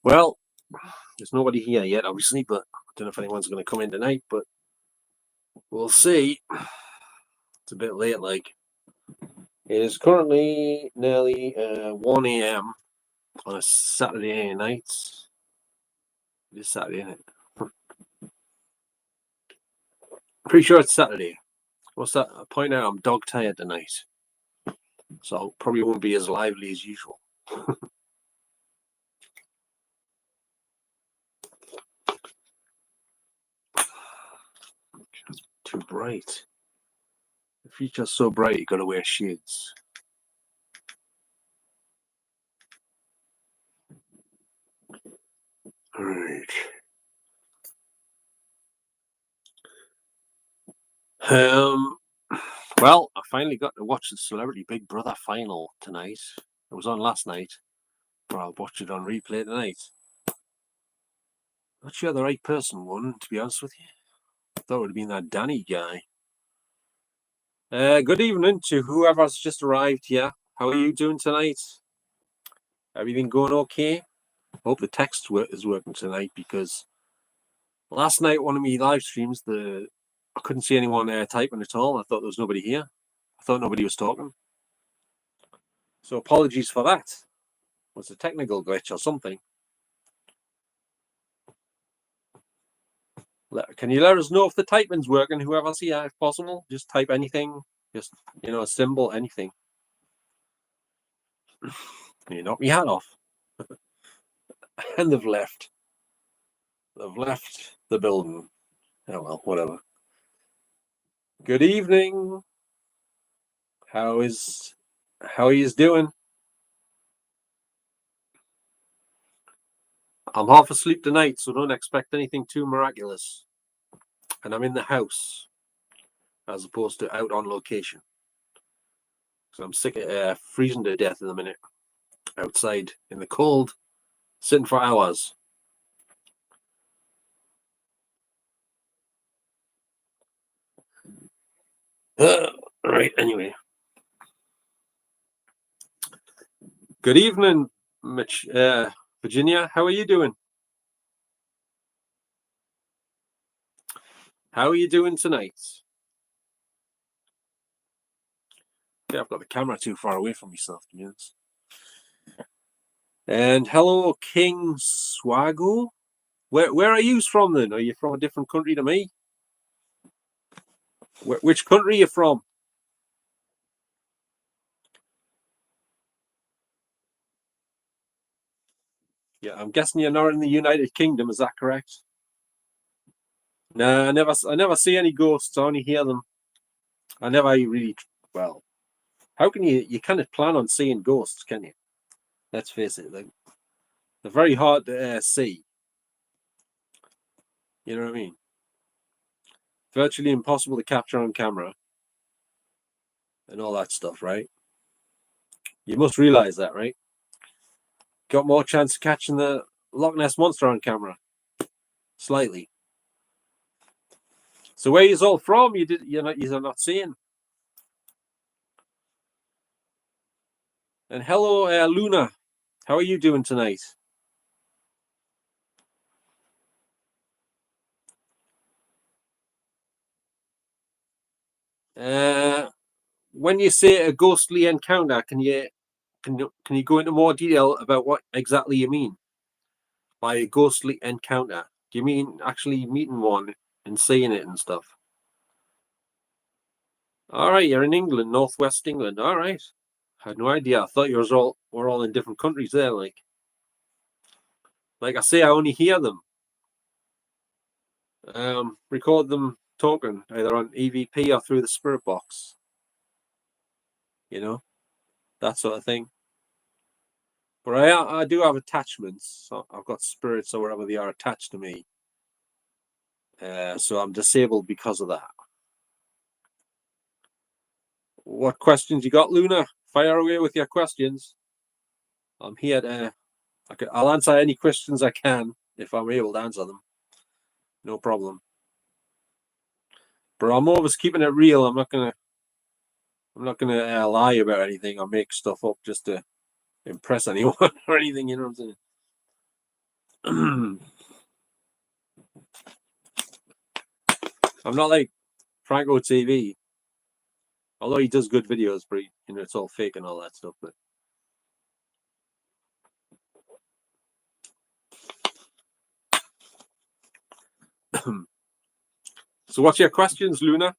Well, there's nobody here yet, obviously, but I don't know if anyone's going to come in tonight, but we'll see. It's a bit late, like. It is currently nearly 1 a.m. on a Saturday night. It is Saturday, isn't it? Pretty sure it's Saturday. What's that? I point out I'm dog tired tonight, so probably won't be as lively as usual. It's too bright. The future's so bright, you gotta wear shades. All right. Well, I finally got to watch the Celebrity Big Brother final tonight. It was on last night, but I'll watch it on replay tonight. Not sure the right person won, to be honest with you. I thought it would have been that Danny guy. Good evening to whoever's just arrived here. How are you doing tonight? Everything going okay? Hope the text is working tonight, because last night, one of my live streams, I couldn't see anyone typing at all. I thought there was nobody here. I thought nobody was talking. So apologies for that. It was a technical glitch or something. Can you let us know if the typing's working? Whoever's here, if possible, just type anything. Just, a symbol, anything. You knock me hat off. And they've left. They've left the building. Oh well, whatever. Good evening. How are you doing? I'm half asleep tonight, so don't expect anything too miraculous. And I'm in the house, as opposed to out on location. So I'm sick of freezing to death in a minute. Outside in the cold, sitting for hours. Right, anyway. Good evening, Mitch, Virginia. How are you doing? How are you doing tonight? Yeah, I've got the camera too far away from myself, to be honest. And hello, King Swago. Where are you from then? Are you from a different country to me? Which country are you from? Yeah, I'm guessing you're not in the United Kingdom. Is that correct? No, I never see any ghosts. I only hear them. I never really. Well, how can you can't plan on seeing ghosts, can you? Let's face it. They're very hard to see. You know what I mean? Virtually impossible to capture on camera. And all that stuff, right? You must realize that, right? Got more chance of catching the Loch Ness Monster on camera. Slightly. So where you's all from? You're not seeing. And hello, Luna. How are you doing tonight? When you say a ghostly encounter, can you go into more detail about what exactly you mean by a ghostly encounter? Do you mean actually meeting one and seeing it and stuff? All right, you're in England, northwest England. All right, I had no idea. I thought we're all in different countries there. Like I say, I only hear them. Record them talking either on EVP or through the spirit box. That sort of thing. But I do have attachments. So I've got spirits or wherever they are attached to me. So I'm disabled because of that. What questions you got, Luna? Fire away with your questions. I'm here to. I'll answer any questions I can if I'm able to answer them. No problem. But I'm always keeping it real. I'm not gonna lie about anything or make stuff up just to impress anyone or anything. You know what I'm saying? I'm not like Franco TV, although he does good videos, but it's all fake and all that stuff. But so, what's your questions, Luna?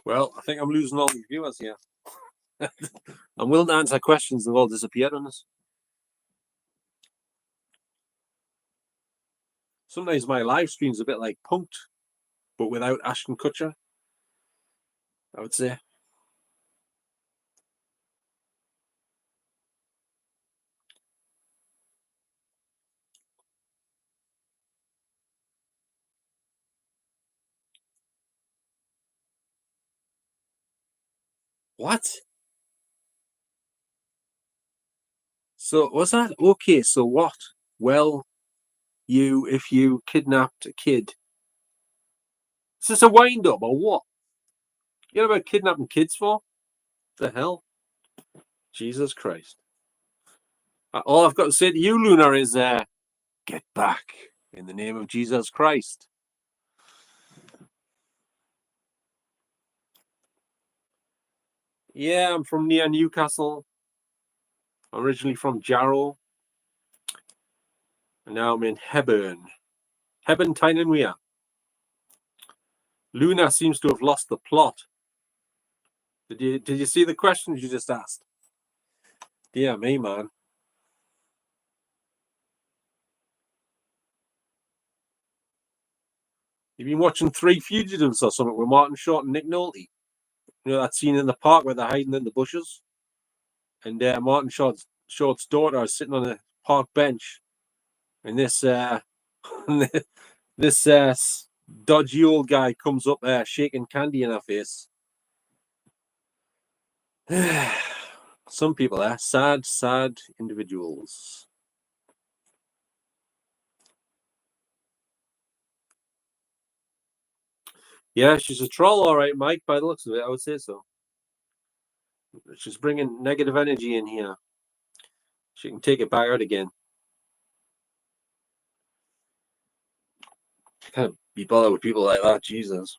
Well, I think I'm losing all these viewers here. I'm willing to answer questions, they've all disappeared on us. Sometimes my live stream's a bit like Punked, but without Ashton Kutcher, I would say. What? So was that okay? So what? Well, if you kidnapped a kid, is this a wind up or what? You know about kidnapping kids for? The hell? Jesus Christ! All I've got to say to you, Luna, is get back in the name of Jesus Christ. Yeah, I'm from near Newcastle. I'm originally from Jarrow, and now I'm in Hebburn. Hebburn, Tyne and Weir. Luna seems to have lost the plot. Did you see the questions you just asked? Dear me, man. You've been watching Three Fugitives or something with Martin Short and Nick Nolte. You know that scene in the park where they're hiding in the bushes, and Martin Short's daughter is sitting on a park bench, and this this dodgy old guy comes up there shaking candy in her face. Some people are sad, sad individuals. Yeah, she's a troll, all right, Mike. By the looks of it, I would say so. She's bringing negative energy in here. She can take it back out again. Can't be bothered with people like that, Jesus.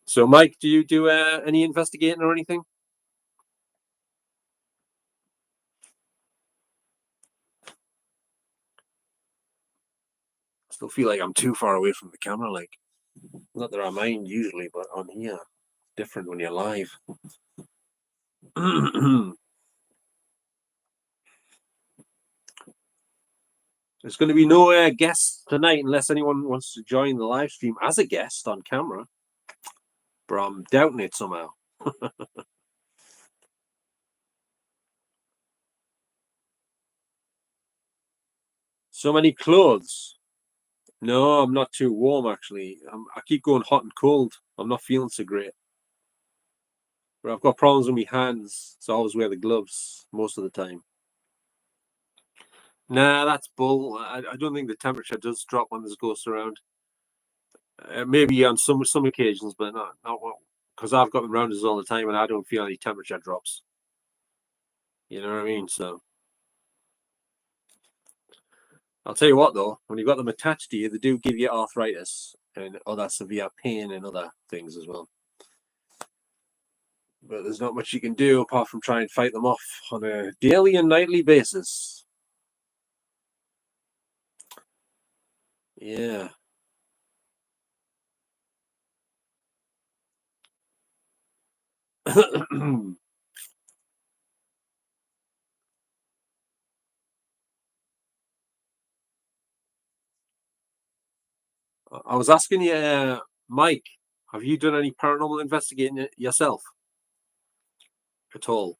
So, Mike, do you do any investigating or anything? I still feel like I'm too far away from the camera. Like, not that I mind usually, but on here, different when you're live. There's going to be no guests tonight unless anyone wants to join the live stream as a guest on camera. But I'm doubting it somehow. So many clothes. No, I'm not too warm actually. I keep going hot and cold. I'm not feeling so great. But I've got problems with my hands, so I always wear the gloves most of the time. Nah, that's bull. I don't think the temperature does drop when there's ghosts around. Maybe on some occasions, but not because I've got them around us all the time, and I don't feel any temperature drops. You know what I mean? So I'll tell you what, though, when you've got them attached to you, they do give you arthritis and other severe pain and other things as well. But there's not much you can do apart from try and fight them off on a daily and nightly basis. Yeah. I was asking you, Mike, have you done any paranormal investigating yourself at all?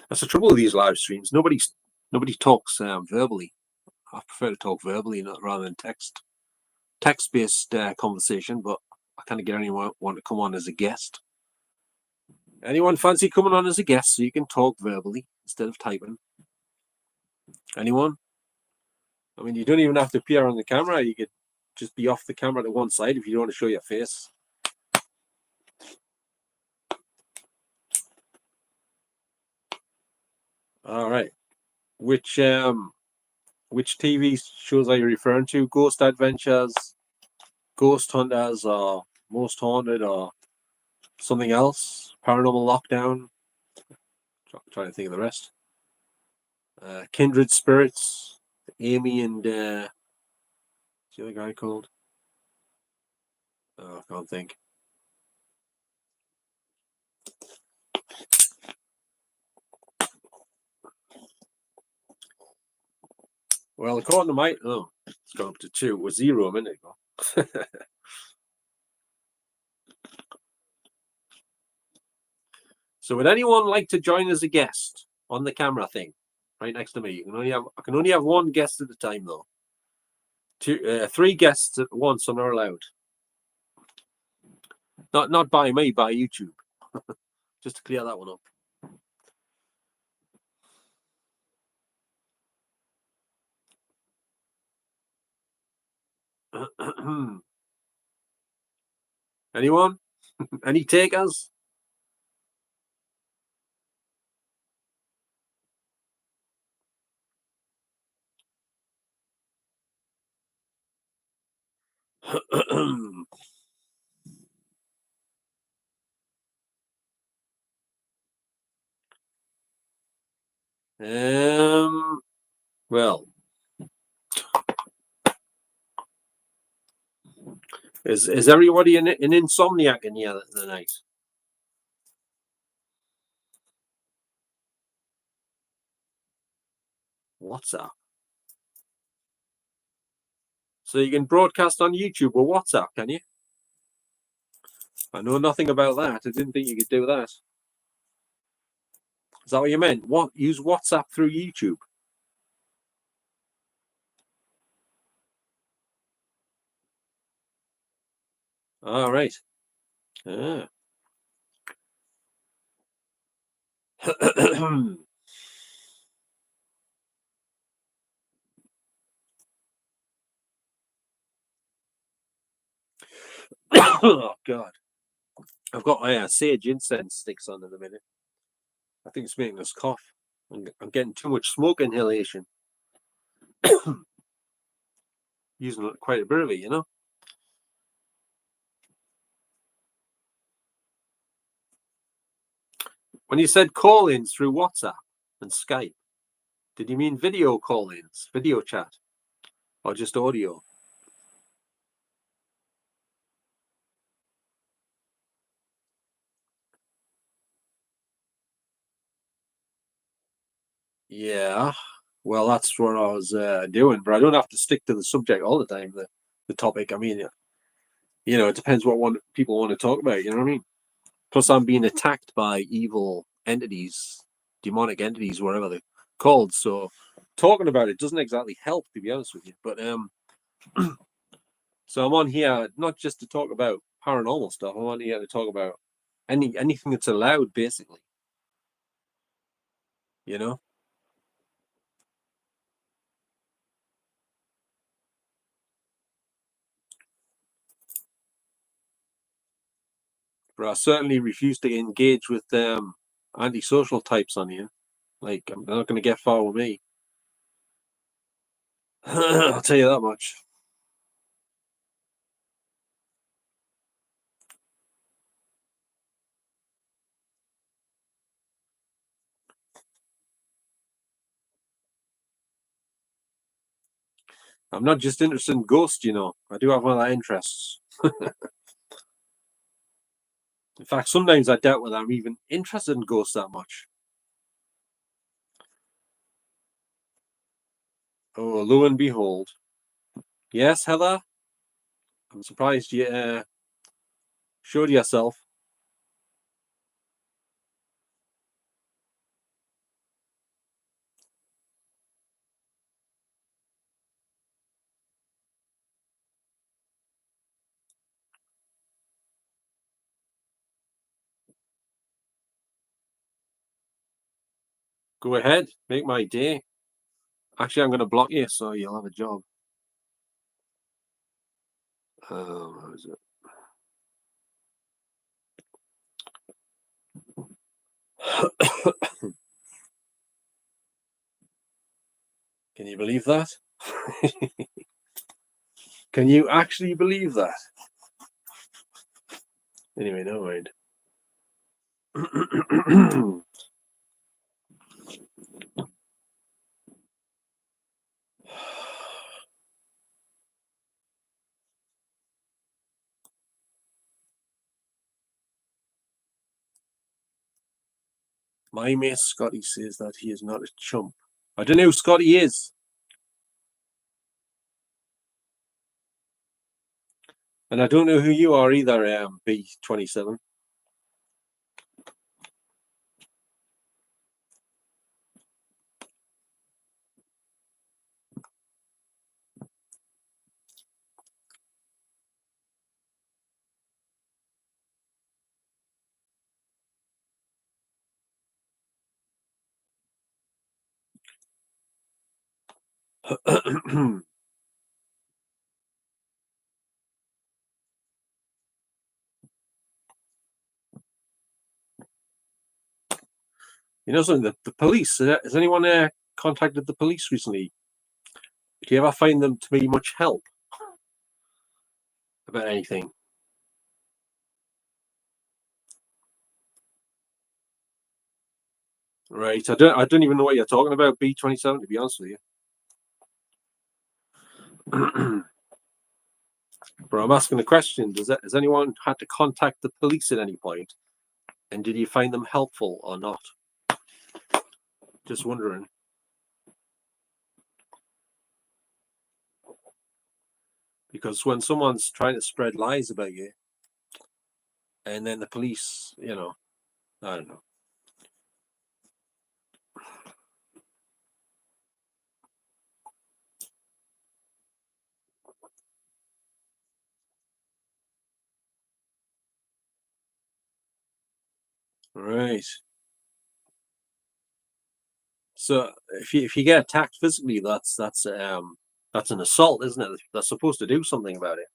That's the trouble with these live streams. Nobody's Nobody talks verbally. I prefer to talk verbally rather than text-based conversation, but I kind of get anyone want to come on as a guest. Anyone fancy coming on as a guest so you can talk verbally instead of typing? Anyone? I mean, you don't even have to appear on the camera. You could just be off the camera to one side if you don't want to show your face. All right. Which TV shows are you referring to? Ghost Adventures, Ghost Hunters, or Most Haunted, or something else? Paranormal Lockdown. Trying to think of the rest. Kindred Spirits, Amy and what's the other guy called? Oh, I can't think. Well, according to my it's gone up to 2. It was 0 a minute ago. So, would anyone like to join as a guest on the camera thing right next to me? I can only have one guest at a time though. 3 guests at once are not allowed. Not by me, by YouTube. Just to clear that one up. Anyone? Any takers? Well, is everybody an insomniac in here tonight? WhatsApp. So you can broadcast on YouTube or WhatsApp, can you? I know nothing about that. I didn't think you could do that. Is that what you meant? What? Use WhatsApp through YouTube? All right. Ah. Oh God! I've got my sage incense sticks on in a minute. I think it's making us cough. I'm getting too much smoke inhalation. Using quite a bit of it. When you said call-ins through WhatsApp and Skype, did you mean video call-ins, video chat, or just audio? Yeah, well, that's what I was doing, but I don't have to stick to the subject all the time. The topic. I mean, it depends what people want to talk about. You know what I mean? Plus, I'm being attacked by evil entities, demonic entities, whatever they're called. So, talking about it doesn't exactly help, to be honest with you. But so I'm on here not just to talk about paranormal stuff. I'm on here to talk about anything that's allowed, basically. You know. But I certainly refuse to engage with antisocial types on here. Like, they're not going to get far with me. I'll tell you that much. I'm not just interested in ghosts, I do have other interests. In fact, sometimes I doubt whether I'm even interested in ghosts that much. Oh, lo and behold. Yes, Heather? I'm surprised you showed yourself. Go ahead, make my day. Actually, I'm going to block you, so you'll have a job. What is it? Can you believe that? Can you actually believe that? Anyway, no mind. My mate Scotty says that he is not a chump. I don't know who Scotty is. And I don't know who you are either, B27. You know something? The police. Has anyone contacted the police recently? Do you ever find them to be much help about anything? Right. I don't even know what you're talking about, B27, to be honest with you. But I'm asking the question: has anyone had to contact the police at any point, and did you find them helpful or not? Just wondering. Because when someone's trying to spread lies about you, and then the police, I don't know. Right. So if you get attacked physically, that's an assault, isn't it? They're supposed to do something about it.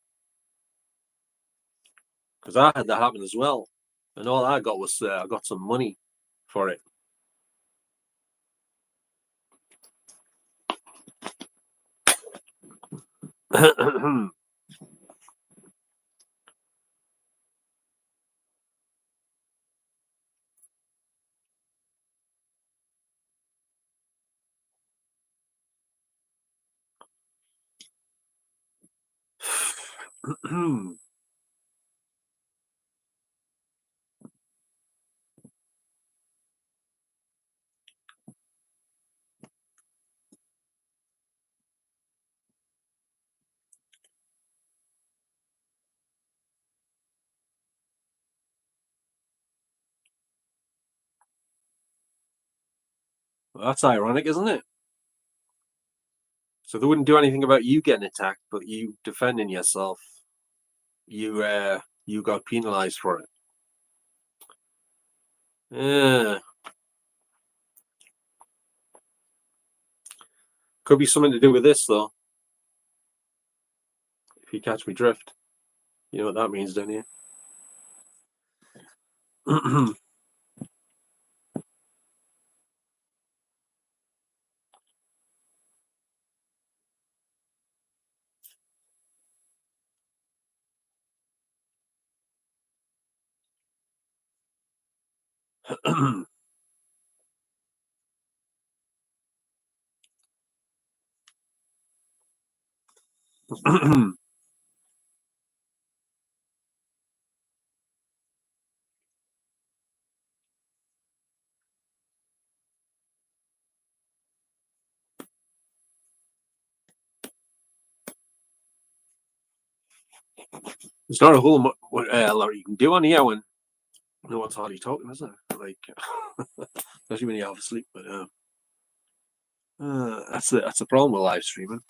Because I had that happen as well, and all I got was I got some money for it. Well, that's ironic, isn't it? So they wouldn't do anything about you getting attacked, but you defending yourself, you got penalized for it. Yeah, could be something to do with this though. If you catch me drift, you know what that means, don't you? There's not a whole lot you can do on here when no one's hardly talking, is there? Like, especially when you're half asleep. But that's a problem with live streaming.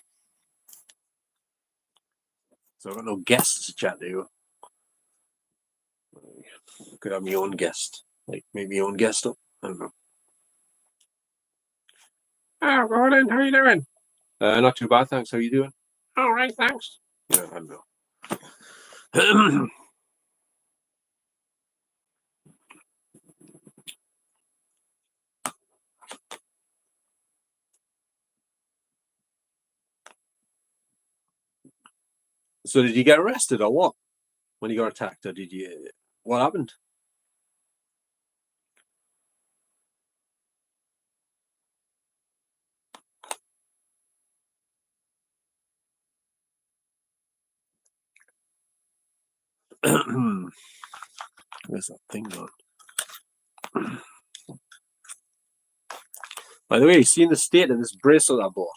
So I've got no guests to chat to. Could have my own guest, like maybe your own guest up. I don't know. Oh, Gordon, how you doing? Not too bad, thanks. How you doing? All right, thanks. Yeah, I know. So, did you get arrested or what? When you got attacked, or did you? What happened? There's that thing on. By the way, you seen the state of this bracelet I bought?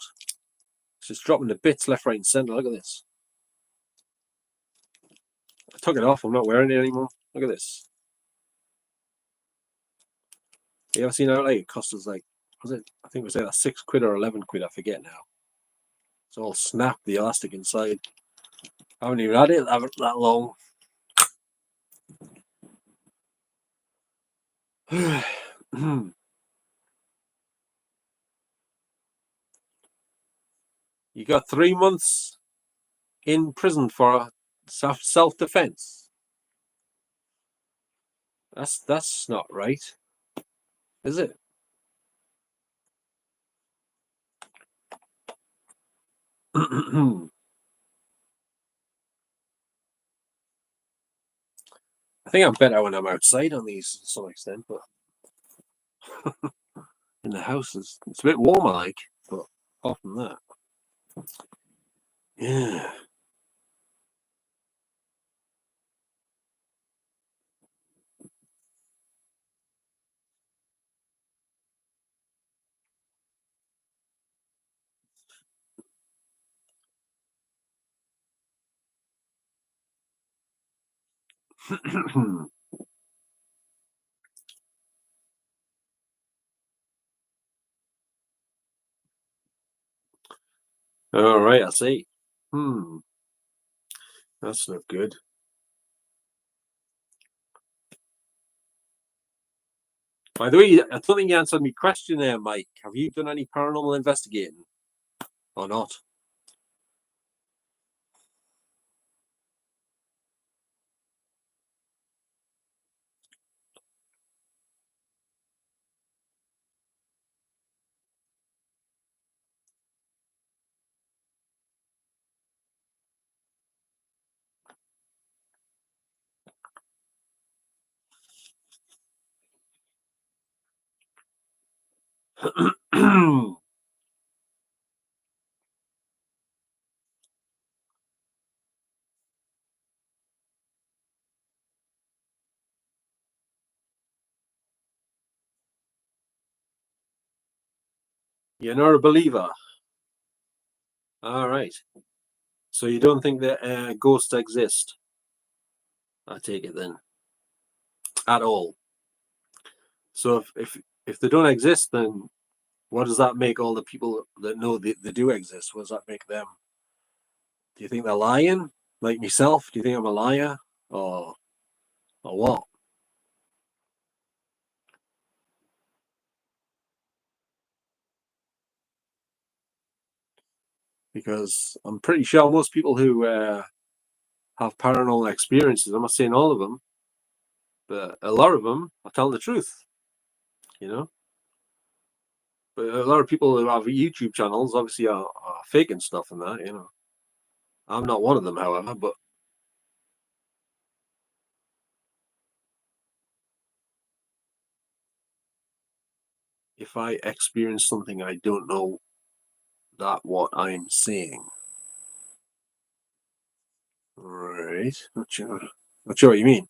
It's just dropping to bits left, right, and centre. Look at this. I took it off. I'm not wearing it anymore. Look at this. You ever seen how like it cost us like, was it? I think it was like £6 or £11. I forget now. It's all snapped. The elastic inside. I haven't even had it that long. You got 3 months in prison for self-defense. That's not right, is it? I think I'm better when I'm outside on these to some extent, but in the house it's a bit warmer, like. But apart from that, yeah. All right, I see. Hmm, that's not good. By the way, I don't think you answered my question there, Mike. Have you done any paranormal investigating or not? You're not a believer. All right. So you don't think that ghosts exist? I take it then, at all. So if they don't exist, then what does that make all the people that know they do exist? What does that make them? Do you think they're lying, like myself? Do you think I'm a liar, or what? Because I'm pretty sure most people who have paranormal experiences, I'm not saying all of them, but a lot of them are telling the truth. You know, but a lot of people who have YouTube channels obviously are faking stuff and that. You know, I'm not one of them, however, but if I experience something I don't know that what I'm seeing. Right. Not sure. Not sure what you mean.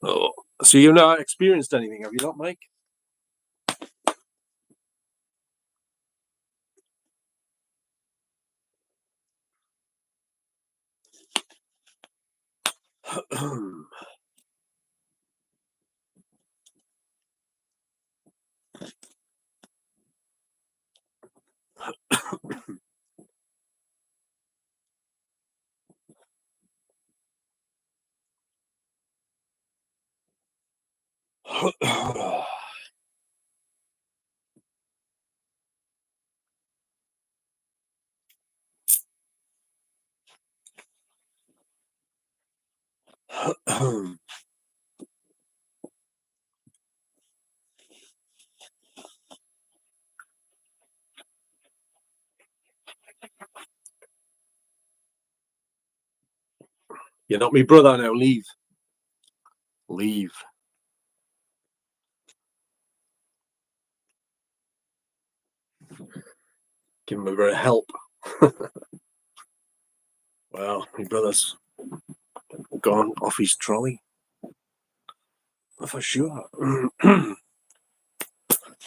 Oh, so you've not experienced anything, have you not, Mike? You're not my brother now. Leave. Leave. Give him a bit of help. Well, my brother's gone off his trolley. For sure.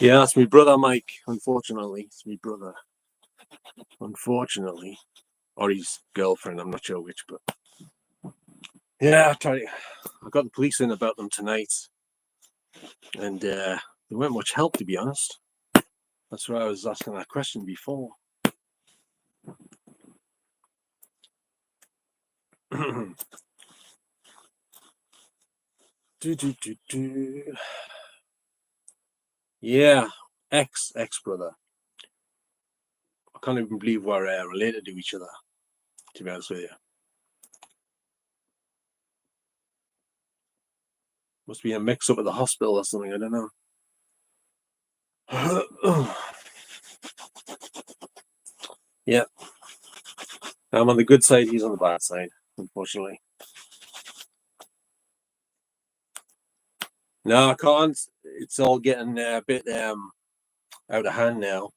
Yeah, that's my brother, Mike. Unfortunately, it's my brother. Unfortunately. Or his girlfriend, I'm not sure which, but yeah, I got the police in about them tonight, and they weren't much help, to be honest. That's why I was asking that question before. Yeah, ex brother. I can't even believe we're related to each other, to be honest with you. Must be a mix up at the hospital or something, I don't know. Yeah. I'm on the good side, he's on the bad side, unfortunately. No, I can't. It's all getting a bit out of hand now.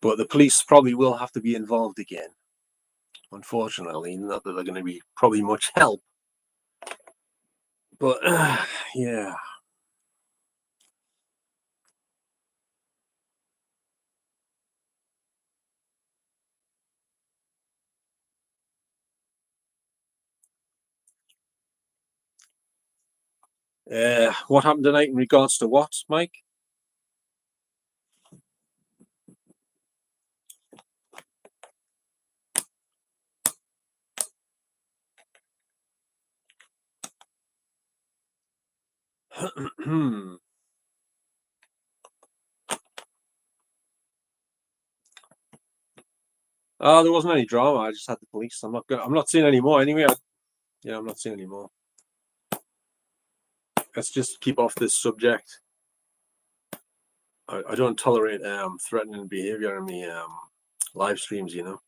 But the police probably will have to be involved again, unfortunately. Not that they're going to be probably much help. But, yeah. What happened tonight in regards to what, Mike? Oh, there wasn't any drama. I just had the police. I'm not seeing any more anyway. Yeah, I'm not seeing any more. Let's just keep off this subject. I don't tolerate threatening behavior in the live streams, you know.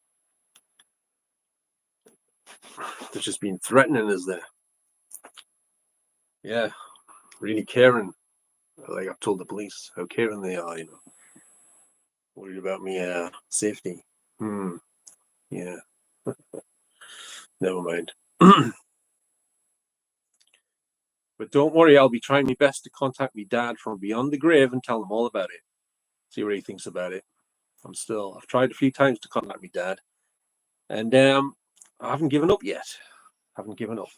There's just been threatening, is there? Yeah, really caring. Like I've told the police how caring they are, you know. Worried about me safety. Yeah. Never mind. But don't worry, I'll be trying my best to contact my dad from beyond the grave and tell him all about it. See what he thinks about it. I've tried a few times to contact my dad, and I haven't given up yet. Haven't given up.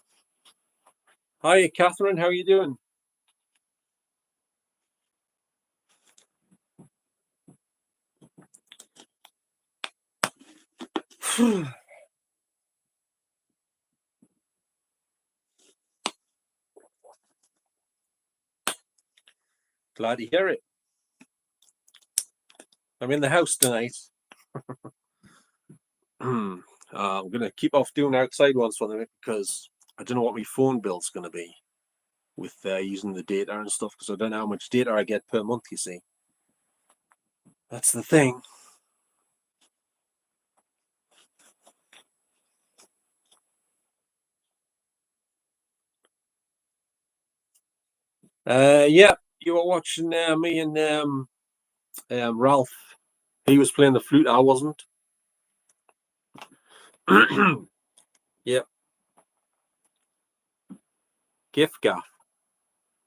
Hi, Catherine. How are you doing? Glad to hear it. I'm in the house tonight. I'm going to keep off doing outside ones for the minute because I don't know what my phone bill's going to be with using the data and stuff, because I don't know how much data I get per month, you see. That's the thing. Yeah, you were watching me and Ralph. He was playing the flute, I wasn't. Yep. Gift gaff.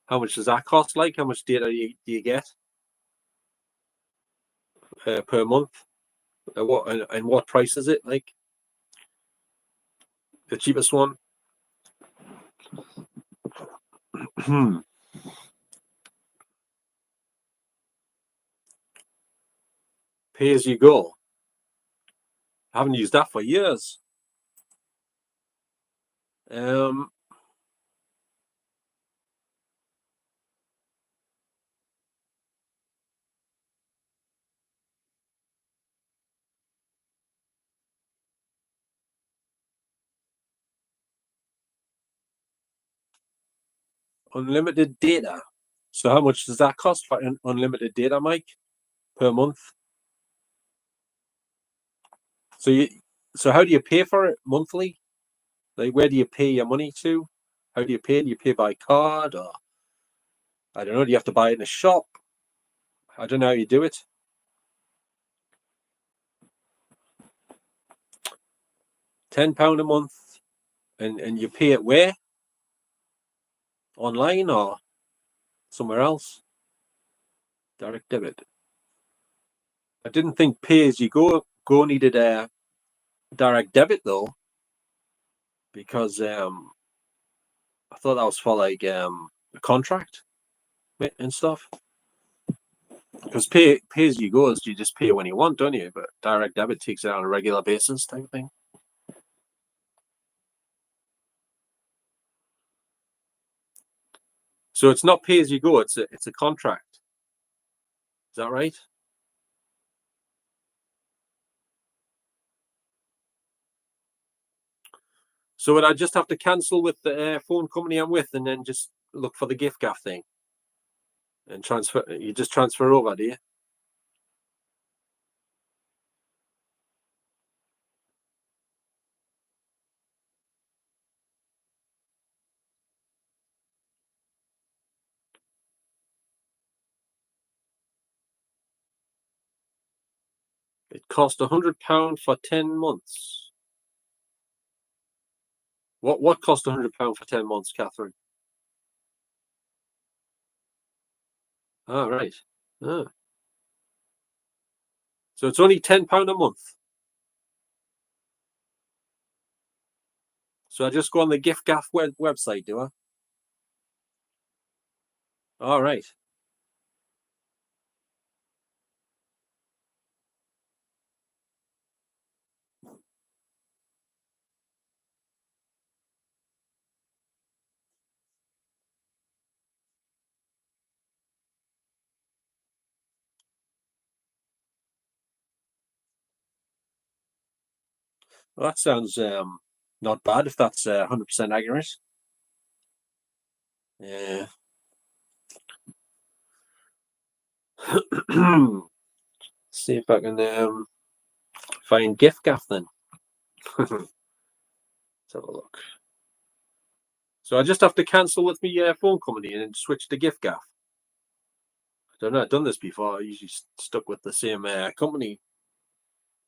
How much does that cost? Like, how much data do you get per month? And what price is it? Like, the cheapest one? Pay as you go. I haven't used that for years. Um, Unlimited data. So how much does that cost for unlimited data, Mike, per month? So you, so how do you pay for it monthly? Like, where do you pay your money to? How do you pay? Do you pay by card, or I don't know? Do you have to buy it in a shop? I don't know how you do it. £10 a month, and you pay it where? Online or somewhere else? Direct debit. I didn't think pay as you go needed a direct debit though, because I thought that was for like a contract and stuff. Because pay as you go is you just pay when you want, don't you? But direct debit takes it on a regular basis type of thing. So it's not pay as you go; it's a contract. Is that right? So would I just have to cancel with the phone company I'm with, and then just look for the gift gaff thing and transfer? You just transfer over, do you? It cost £100 for 10 months. What cost £100 for 10 months, Catherine? Ah, right. Ah. So it's only £10 a month. So I just go on the gift gaff website, do I? All right. Well, that sounds not bad if that's 100% accurate. Yeah. See if I can find gift gaff then. Let's have a look. So I just have to cancel with my phone company and then switch to gift gaff. I don't know. I've done this before. I usually stuck with the same company,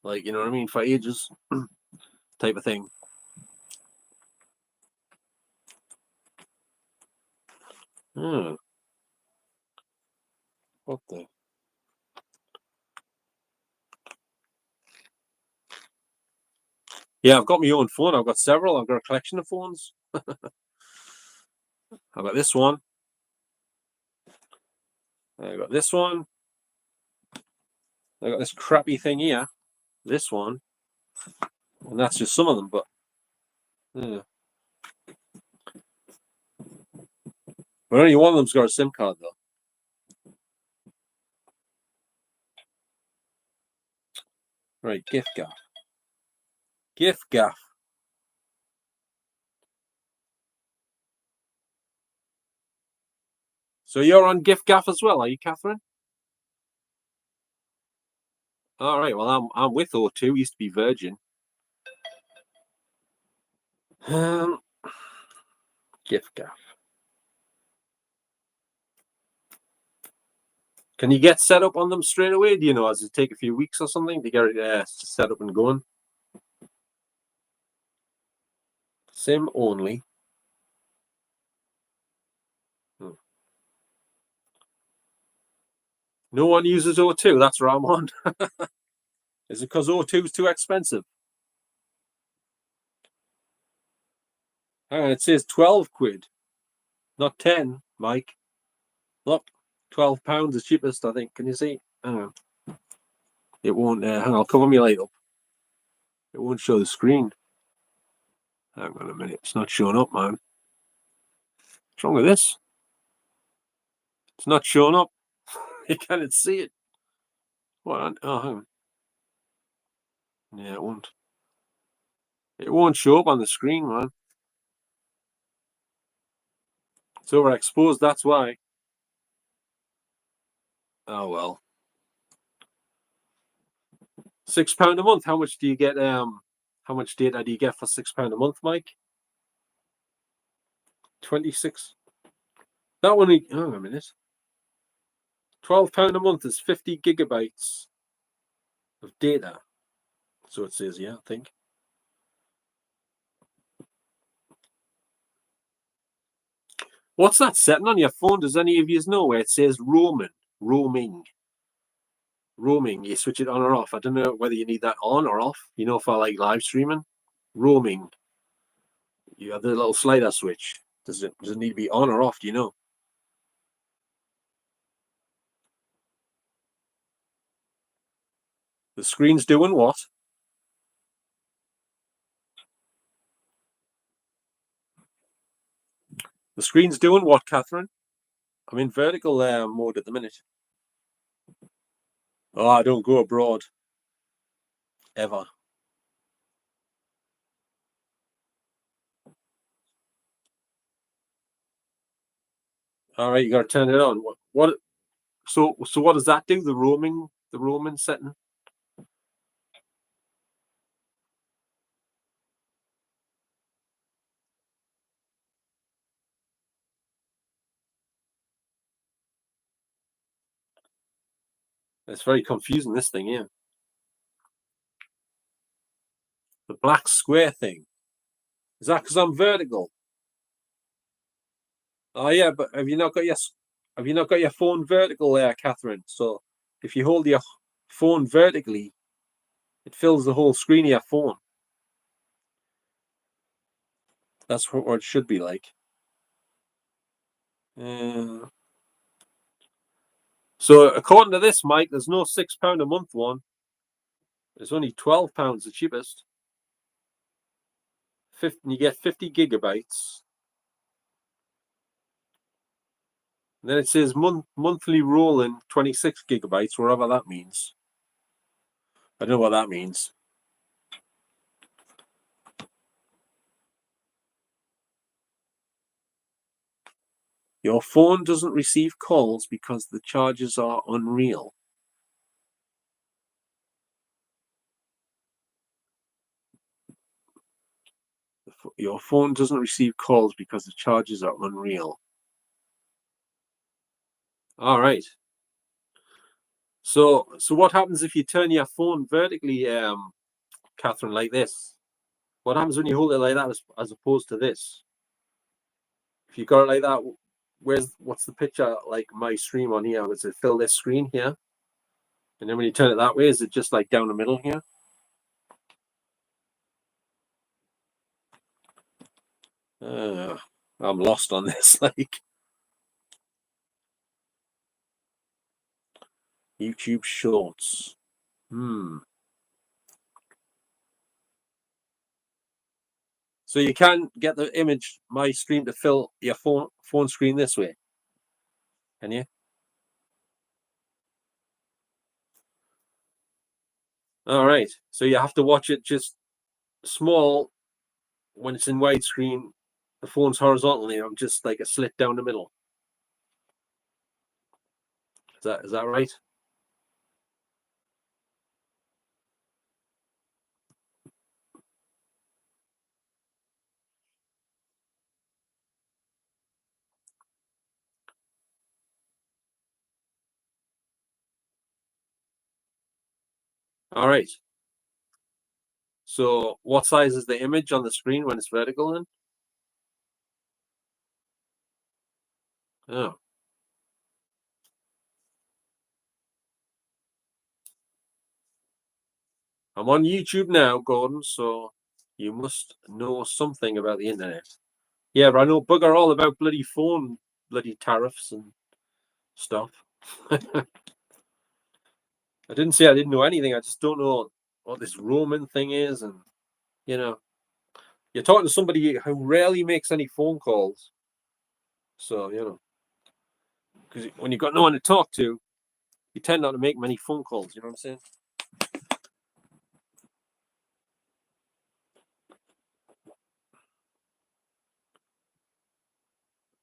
like you know what I mean, for ages, type of thing. Hmm. What the? Yeah, I've got my own phone. I've got several. I've got a collection of phones. I've got this one. I got this one. I got this crappy thing here. This one, and that's just some of them. But yeah. But only one of them's got a SIM card though. Right, gift gaff. Gift gaff. So you're on gift gaff as well, are you, Catherine? All right. Well, I'm with O2. Used to be Virgin. Um, gift gaff. Can you get set up on them straight away? Do you know? Does it take a few weeks or something to get it set up and going? SIM only. Hmm. No one uses O2. That's where I'm on. Is it because O2 is too expensive? Hang on, it says 12 quid, not 10, Mike. Look, £12 is cheapest, I think. Can you see? Hang on. It won't. Hang on, I'll cover my light up. It won't show the screen. Hang on a minute. It's not showing up, man. What's wrong with this? It's not showing up. You can't see it. What? Oh, hang on. Yeah, it won't. It won't show up on the screen, man. It's overexposed, that's why. Oh well. £6 a month. How much do you get? How much data do you get for £6 a month, Mike? 26. That one. Hang on a minute. £12 a month is 50 gigabytes of data. So it says, yeah, I think. What's that setting on your phone? Does any of you know where it says roaming? Roaming. You switch it on or off. I don't know whether you need that on or off, for like live streaming. Roaming. You have the little slider switch. Does it need to be on or off? Do you know? The screen's doing what? The screen's doing what, Catherine? I'm in vertical mode at the minute. Oh, I don't go abroad. Ever. All right, you got to turn it on. What? So what does that do? The roaming setting. It's very confusing. This thing, yeah. The black square thing. Is that because I'm vertical? Oh yeah, but have you not got your phone vertical there, Catherine? So if you hold your phone vertically, it fills the whole screen of your phone. That's what it should be like. So according to this, Mike, there's no £6 a month one. It's only £12, the cheapest. You get 50 gigabytes. And then it says monthly rolling 26 gigabytes, wherever that means. I don't know what that means. Your phone doesn't receive calls because the charges are unreal. Your phone doesn't receive calls because the charges are unreal. All right. So what happens if you turn your phone vertically, Catherine, like this? What happens when you hold it like that as opposed to this? If you got it like that, what's the picture like my stream on here? Does it fill this screen here? And then when you turn it that way, is it just like down the middle here? I'm lost on this. Like YouTube Shorts. So you can get the image, my stream, to fill your phone screen this way. Can you? All right. So you have to watch it just small when it's in widescreen. The phone's horizontally. I'm just like a slit down the middle. Is that right? All right. So what size is the image on the screen when it's vertical then? Oh. I'm on YouTube now, Gordon, so you must know something about the internet. Yeah, but I know bugger all about bloody phone, bloody tariffs and stuff. I didn't say I didn't know anything. I just don't know what this Roman thing is, and you know, You're talking to somebody who rarely makes any phone calls. So, because when you've got no one to talk to, you tend not to make many phone calls. You know what I'm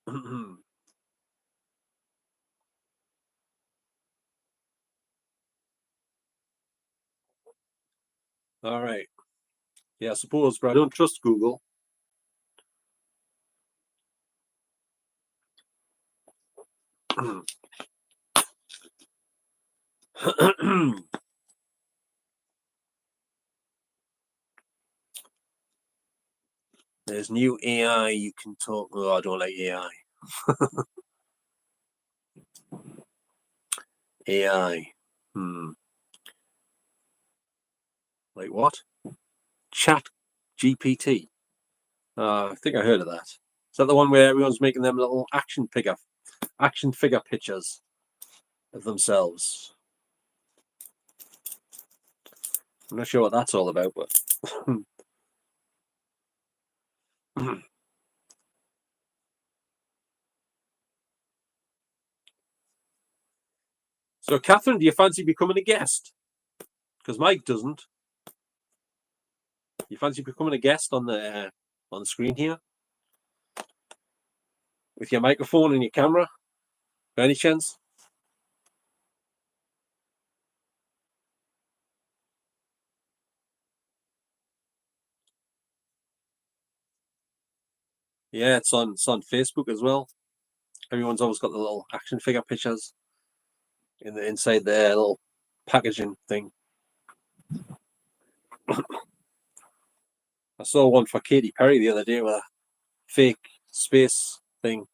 saying? All right. Yeah, I suppose, but I don't trust Google. There's new AI you can talk. Oh, I don't like AI. AI. Hmm. Like what? Chat GPT. I think I heard of that. Is that the one where everyone's making them little action figure pictures of themselves? I'm not sure what that's all about, but so, Catherine, do you fancy becoming a guest? Because Mike doesn't. You fancy becoming a guest on the screen here with your microphone and your camera? By any chance? Yeah, it's on Facebook as well. Everyone's always got the little action figure pictures in the inside their little packaging thing. I saw one for Katy Perry the other day with a fake space thing.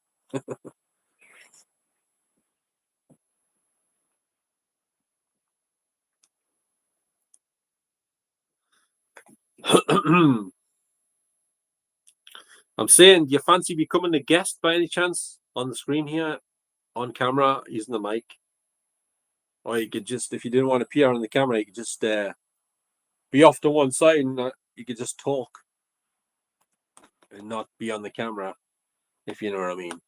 I'm saying, do you fancy becoming a guest by any chance on the screen here, on camera, using the mic? Or you could just, if you didn't want to appear on the camera, you could just be off to one side and you could just talk and not be on the camera, if you know what I mean.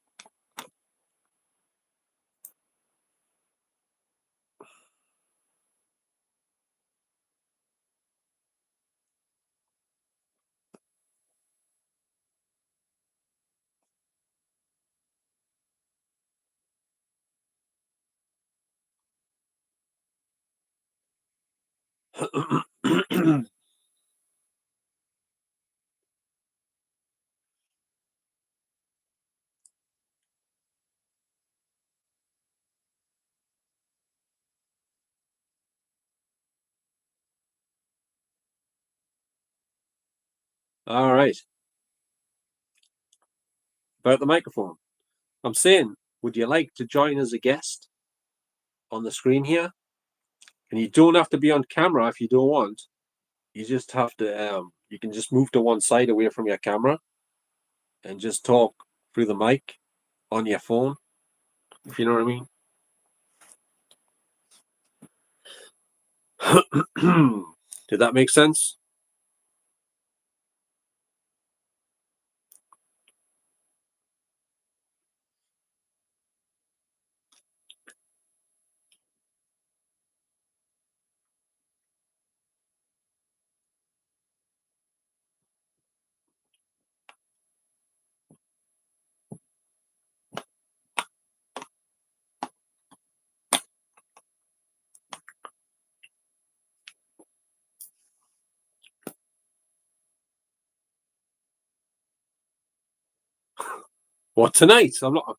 All right. About the microphone. I'm saying, would you like to join as a guest on the screen here? And you don't have to be on camera if you don't want. You just have to, you can just move to one side away from your camera and just talk through the mic on your phone, if you know what I mean. Did that make sense? What tonight? I'm not.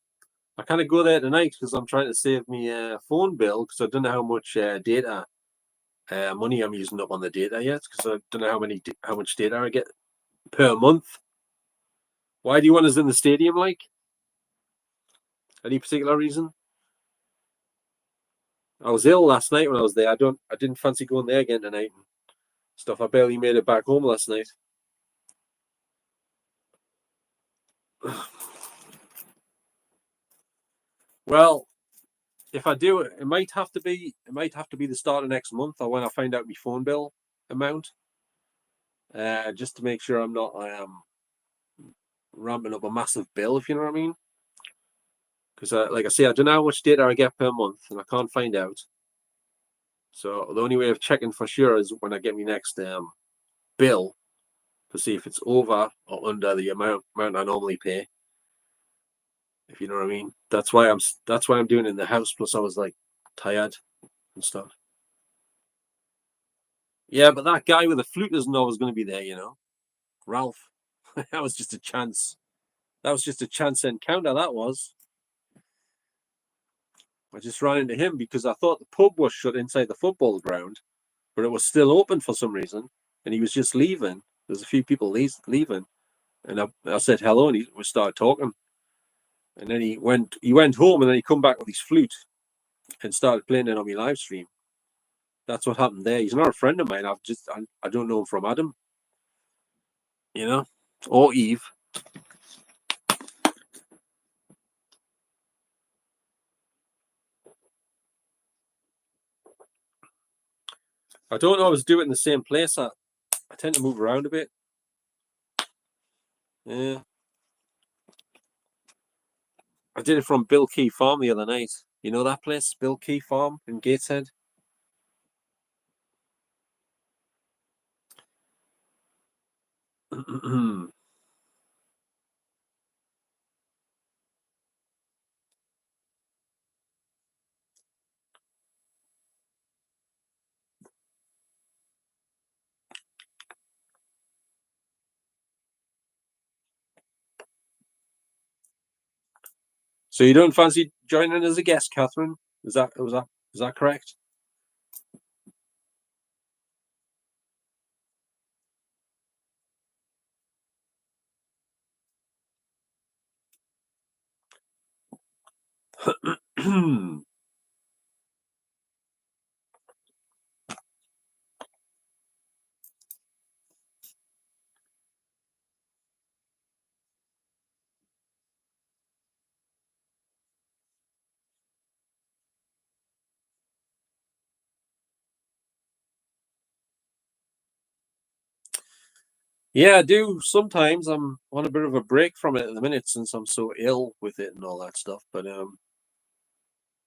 I kind of go there tonight because I'm trying to save me phone bill because I don't know how much data money I'm using up on the data yet because I don't know how much data I get per month. Why do you want us in the stadium? Like any particular reason? I was ill last night when I was there. I didn't fancy going there again tonight and stuff. I barely made it back home last night. Well, if I do it, it might have to be the start of next month or when I find out my phone bill amount. just to make sure I'm not ramping up a massive bill, if you know what I mean. Because, like I say, I don't know how much data I get per month, and I can't find out. So the only way of checking for sure is when I get my next bill to see if it's over or under the amount I normally pay. If you know what I mean. That's why I'm doing it in the house. Plus, I was like tired and stuff. Yeah, but that guy with the flute doesn't know I was going to be there. Ralph. That was just a chance. That was just a chance encounter. That was. I just ran into him because I thought the pub was shut inside the football ground, but it was still open for some reason, and he was just leaving. There's a few people leaving, and I said hello, and we started talking, and then he went home, and then he come back with his flute and started playing it on my live stream. That's what happened there. He's not a friend of mine. I don't know him from Adam, or Eve. I don't always do it in the same place. I tend to move around a bit. Yeah. I did it from Bill Key Farm the other night. You know that place, Bill Key Farm in Gateshead? So you don't fancy joining as a guest, Catherine? Is that correct? Yeah, I do. Sometimes I'm on a bit of a break from it at the minute since I'm so ill with it and all that stuff. But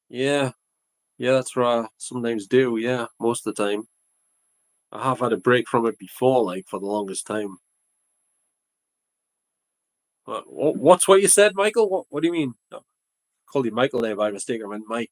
yeah, yeah, that's what I sometimes do. Yeah, most of the time. I have had a break from it before, like for the longest time. What's what you said, Michael? What do you mean? No, called you Michael there by mistake. I meant Mike.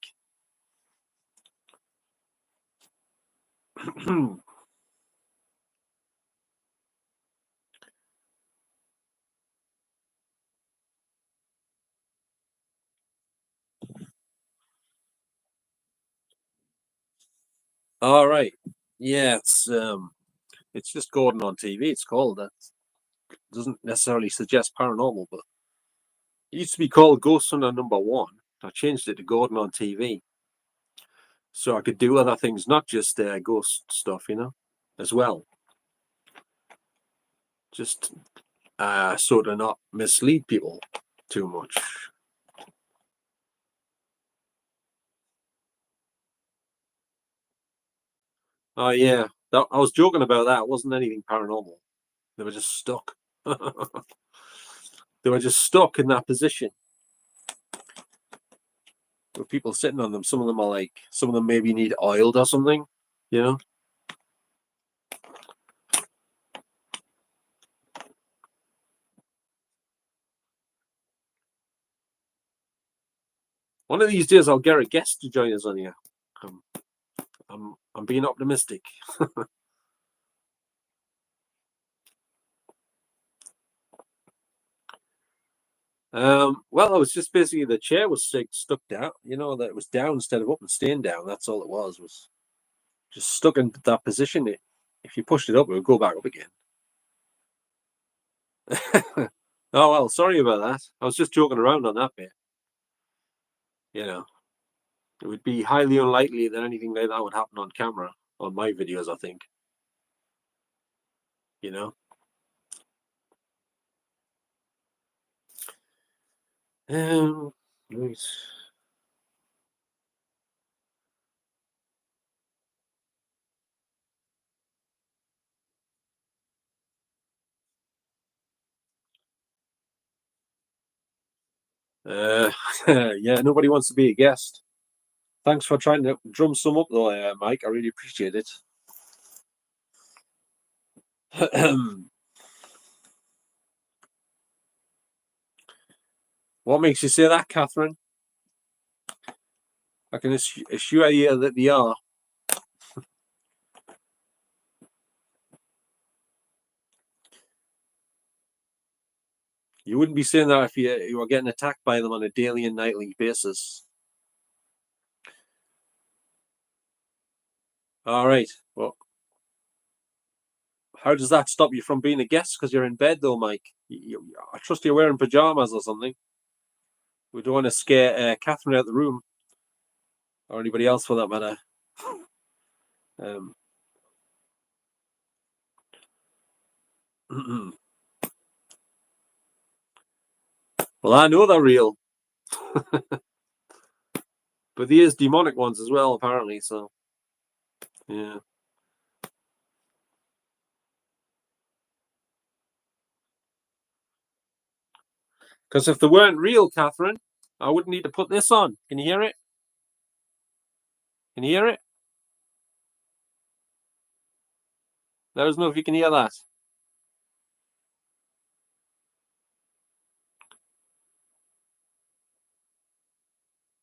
All right. Yeah, it's just Gordon on TV. It's called that. Doesn't necessarily suggest paranormal, but it used to be called Ghost Hunter Number One. I changed it to Gordon on TV, so I could do other things, not just ghost stuff, as well. Just sort of not mislead people too much. Oh yeah, I was joking about that. It wasn't anything paranormal. They were just stuck. They were just stuck in that position with people sitting on them. Some of them maybe need oiled or something. You know, one of these days I'll get a guest to join us on here. Um, I'm being optimistic. Well, it was just basically the chair was stuck down. That it was down instead of up and staying down. That's all it was just stuck in that position. If you pushed it up, it would go back up again. Oh well, sorry about that. I was just joking around on that bit. You know, it would be highly unlikely that anything like that would happen on camera on my videos. I think. You know. Right. Yeah, nobody wants to be a guest. Thanks for trying to drum some up, though, Mike. I really appreciate it. What makes you say that, Catherine? I can assure you that they are. You wouldn't be saying that if you were getting attacked by them on a daily and nightly basis. All right. Well, how does that stop you from being a guest? Because you're in bed, though, Mike. I trust you're wearing pajamas or something. We don't want to scare Catherine out of the room, or anybody else for that matter. Um, well, I know they're real, but there's demonic ones as well, apparently. So, yeah. Because if they weren't real, Catherine, I wouldn't need to put this on. Can you hear it? Can you hear it? Let us know if you can hear that.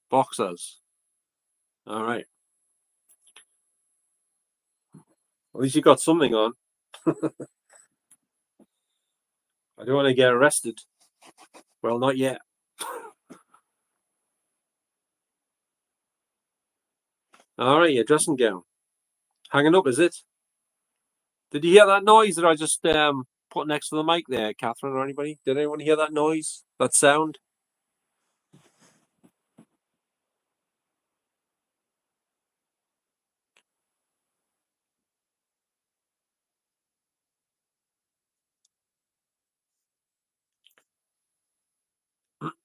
Boxers. All right. At least you got something on. I don't want to get arrested. Well, not yet. All right, your dressing gown. Hanging up, is it? Did you hear that noise that I just put next to the mic there, Catherine, or anybody? Did anyone hear that noise? That sound?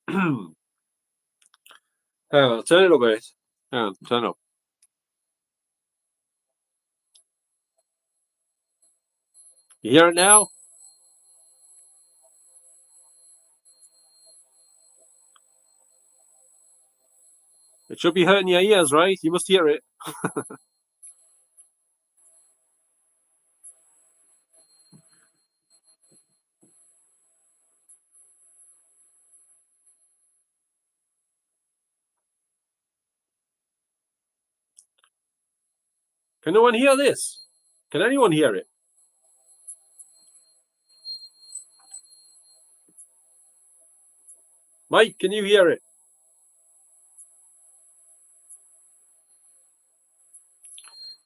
Hang on, turn it up a bit. Hang on, turn it up. You hear it now? It should be hurting your ears, right? You must hear it. Can no one hear this? Can anyone hear it? Mike, can you hear it?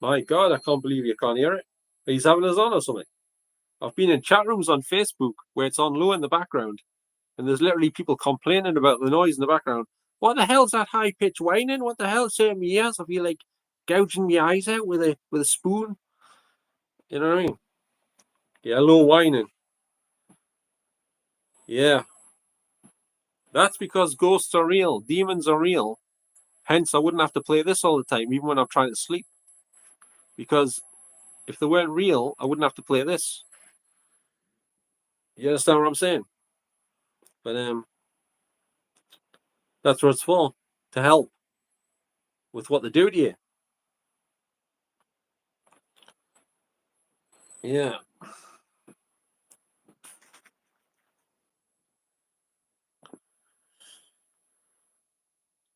My God, I can't believe you can't hear it. He's having us on or something. I've been in chat rooms on Facebook where it's on low in the background, and there's literally people complaining about the noise in the background. What the hell's that high pitched whining? What the hell's saying my ears? I feel like gouging my eyes out with a spoon. You know what I mean? Yeah, low whining. Yeah. That's because ghosts are real, demons are real. Hence, I wouldn't have to play this all the time, even when I'm trying to sleep. Because if they weren't real, I wouldn't have to play this. You understand what I'm saying? But that's what it's for, to help with what they do to you. Yeah.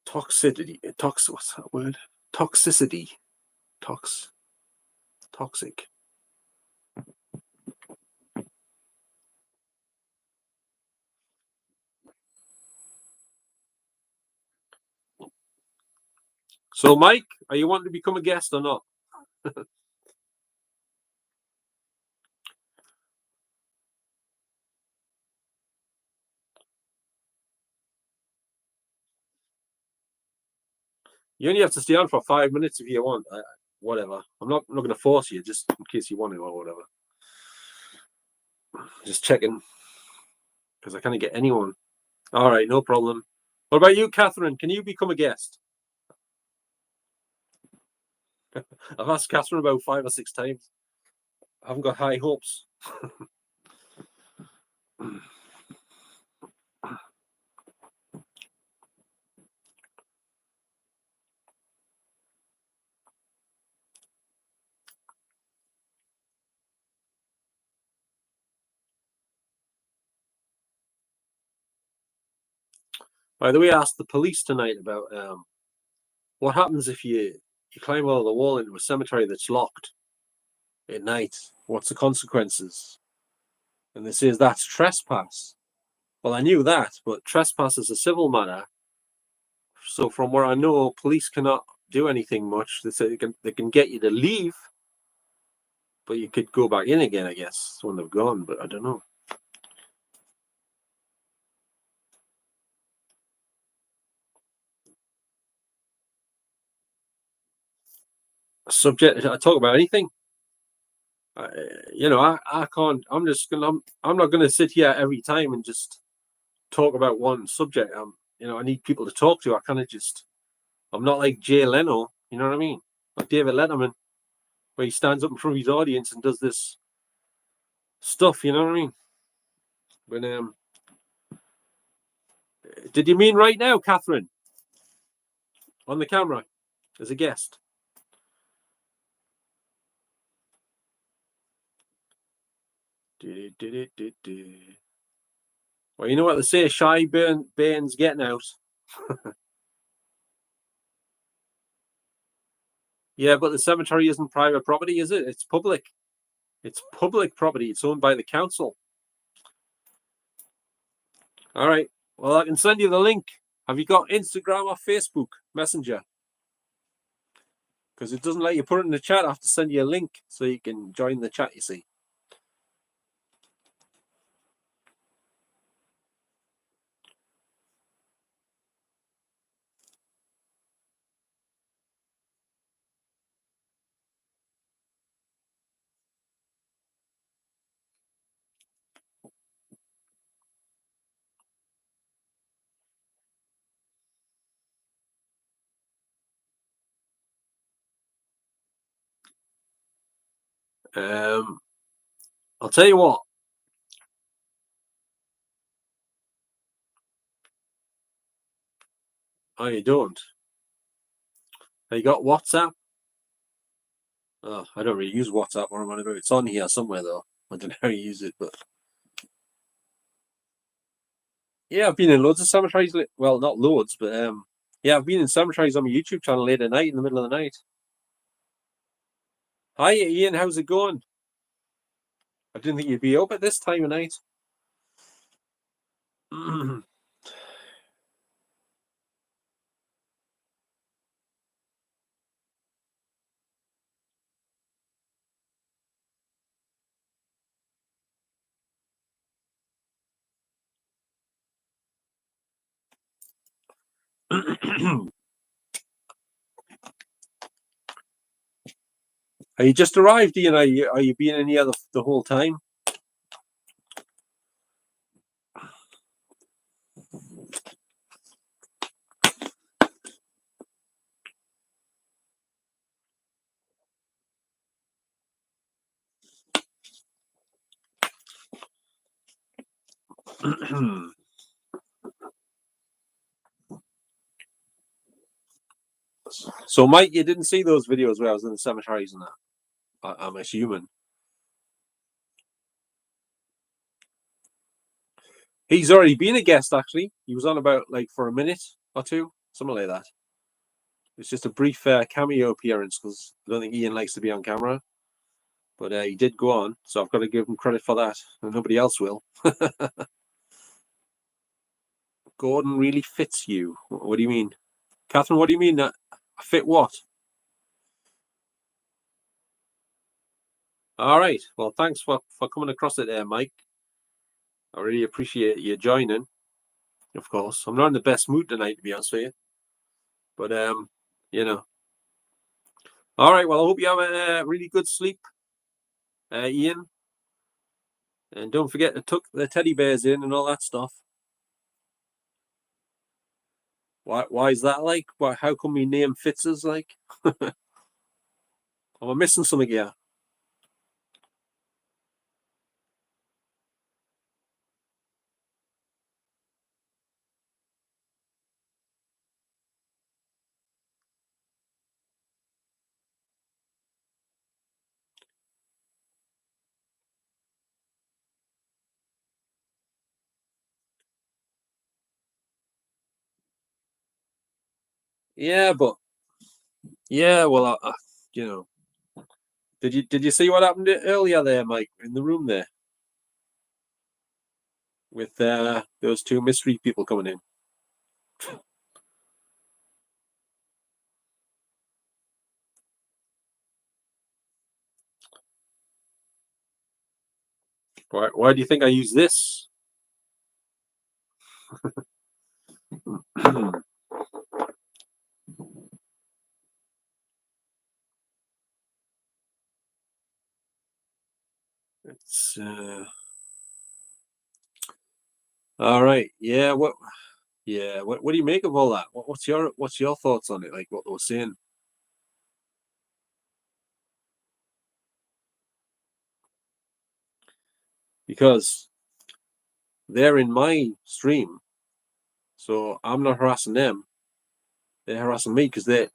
Toxicity. What's that word? Toxicity. Toxic. So, Mike, are you wanting to become a guest or not? You only have to stay on for 5 minutes if you want. Whatever. I'm not going to force you, just in case you want to or whatever. Just checking because I can't get anyone. All right, no problem. What about you, Catherine? Can you become a guest? I've asked Catherine about 5 or 6 times. I haven't got high hopes. By the way, I asked the police tonight about what happens if you climb over the wall into a cemetery that's locked at night. What's the consequences? And they says that's trespass. Well, I knew that, but trespass is a civil matter. So from what I know, police cannot do anything much. They say they can get you to leave, but you could go back in again, I guess, when they've gone. But I don't know. Subject. I talk about anything. I, I can't. I'm not gonna sit here every time and just talk about one subject. I need people to talk to. I kind of just. I'm not like Jay Leno. You know what I mean? Like David Letterman, where he stands up in front of his audience and does this stuff. You know what I mean? But did you mean right now, Catherine, on the camera as a guest? Well, you know what they say, shy Bairn's getting out. Yeah, but the cemetery isn't private property, is it? It's public. It's public property. It's owned by the council. All right. Well, I can send you the link. Have you got Instagram or Facebook Messenger? Because it doesn't let you put it in the chat. I have to send you a link so you can join the chat, you see. I'll tell you what. Oh, you don't? Have you got WhatsApp? Oh, I don't really use WhatsApp. What am I about? It's on here somewhere, though. I don't know how you use it, but yeah, I've been in loads of cemeteries. Well, not loads, but yeah, I've been in cemeteries on my YouTube channel late at night, in the middle of the night. Hi, Ian. How's it going? I didn't think you'd be up at this time of night. Are you just arrived, Ian? Are you been in here the whole time? So, Mike, you didn't see those videos where I was in the cemeteries and that. I'm assuming he's already been a guest. Actually, he was on about like for a minute or two, something like that. It's just a brief cameo appearance because I don't think Ian likes to be on camera, but he did go on, so I've got to give him credit for that, and nobody else will. Gordon really fits you. What do you mean, Catherine? What do you mean that fit what? All right. Well, thanks for coming across it there, Mike. I really appreciate you joining. Of course, I'm not in the best mood tonight, to be honest with you. But you know. All right. Well, I hope you have a really good sleep, Ian. And don't forget to tuck the teddy bears in and all that stuff. Why is that like? Why? How come my name fits us like? Am I missing something here? Yeah, but yeah, well, you know, did you see what happened earlier there, Mike, in the room there with those two mystery people coming in? Why do you think I use this? It's all right. Yeah. What? Yeah. What do you make of all that? What's your thoughts on it? Like what they were saying? Because they're in my stream, so I'm not harassing them. They're harassing me because they're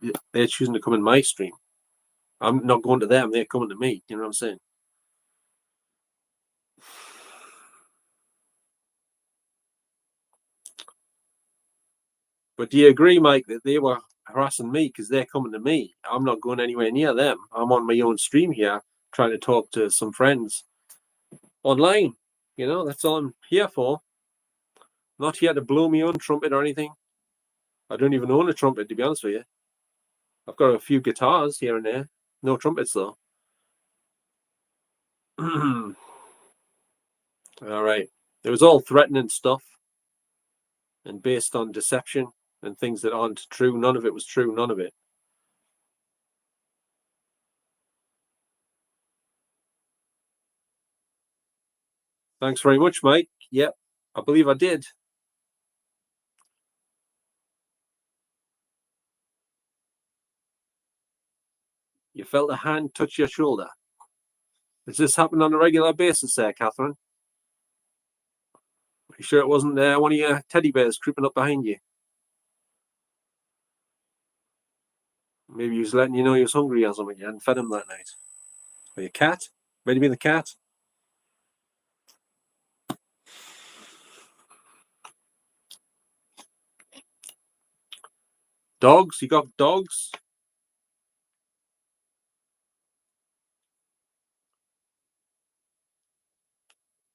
choosing to come in my stream. I'm not going to them. They're coming to me. You know what I'm saying? But do you agree, Mike, that they were harassing me because they're coming to me? I'm not going anywhere near them. I'm on my own stream here, trying to talk to some friends online. That's all I'm here for. Not here to blow my own trumpet or anything. I don't even own a trumpet, to be honest with you. I've got a few guitars here and there. No trumpets, though. All right. It was all threatening stuff and based on deception and things that aren't true. None of it was true. None of it. Thanks very much, Mike. Yep, I believe I did. You felt a hand touch your shoulder. Does this happen on a regular basis there, Catherine? Are you sure it wasn't one of your teddy bears creeping up behind you? Maybe he was letting you know he was hungry or something. You hadn't fed him that night. Or your cat? Maybe the cat. Dogs? You got dogs?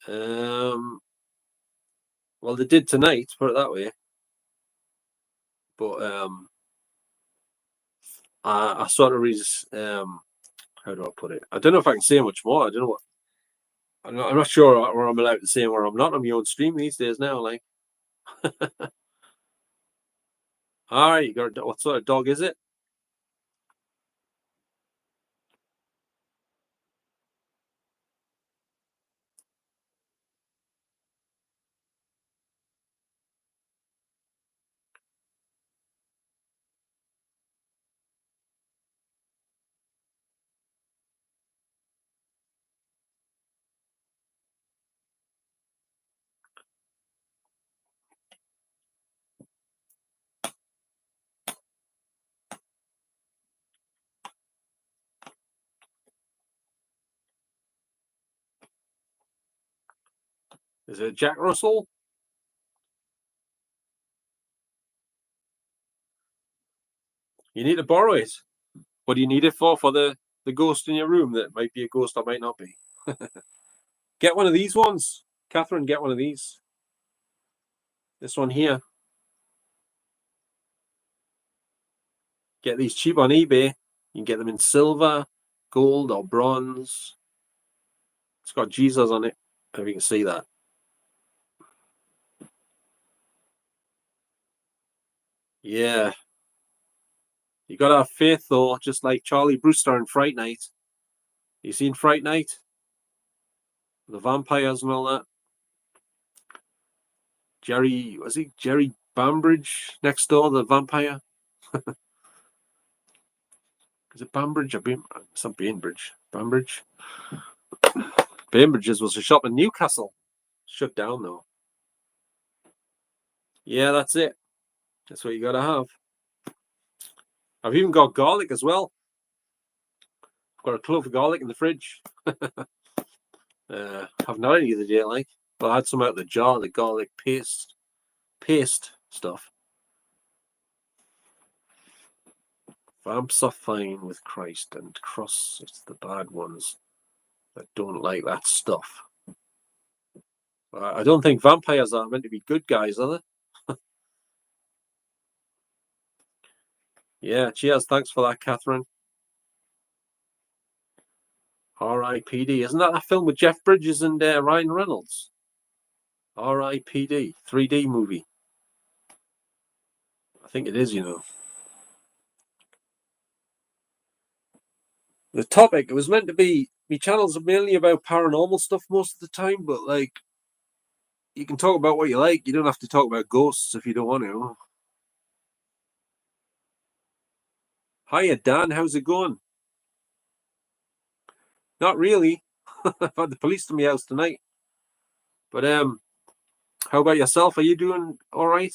Um, well, they did tonight, put it that way. But I sort of how do I put it? I don't know if I can say much more. I don't know what. I'm not sure where I'm allowed to say and where I'm not on my own stream these days now. Like, all right, you got what sort of dog is it? Is it Jack Russell? You need to borrow it. What do you need it for? For the ghost in your room that might be a ghost or might not be. Get one of these ones, Catherine. Get one of these. This one here. Get these cheap on eBay. You can get them in silver, gold, or bronze. It's got Jesus on it. If you can see that. Yeah. You gotta have faith though, just like Charlie Brewster in Fright Night. You seen Fright Night? The vampires and all that. Jerry Bambridge next door, the vampire? Is it Bambridge or It's not Bainbridge. Bambridge? Bainbridge's was a shop in Newcastle. Shut down though. Yeah, that's it. That's what you gotta have. I've even got garlic as well. I've got a clove of garlic in the fridge. I've not any of the day, like. But I had some out of the jar, the garlic paste stuff. Vamps are fine with Christ, and cross it's the bad ones that don't like that stuff. I don't think vampires are meant to be good guys, are they? Yeah, cheers. Thanks for that, Catherine. R.I.P.D. Isn't that a film with Jeff Bridges and Ryan Reynolds? R.I.P.D. 3D movie. I think it is, you know. The topic, it was meant to be, my channels are mainly about paranormal stuff most of the time, but like, you can talk about what you like. You don't have to talk about ghosts if you don't want to. Hiya, Dan. How's it going? Not really. I've had the police to my house tonight. But how about yourself? Are you doing all right?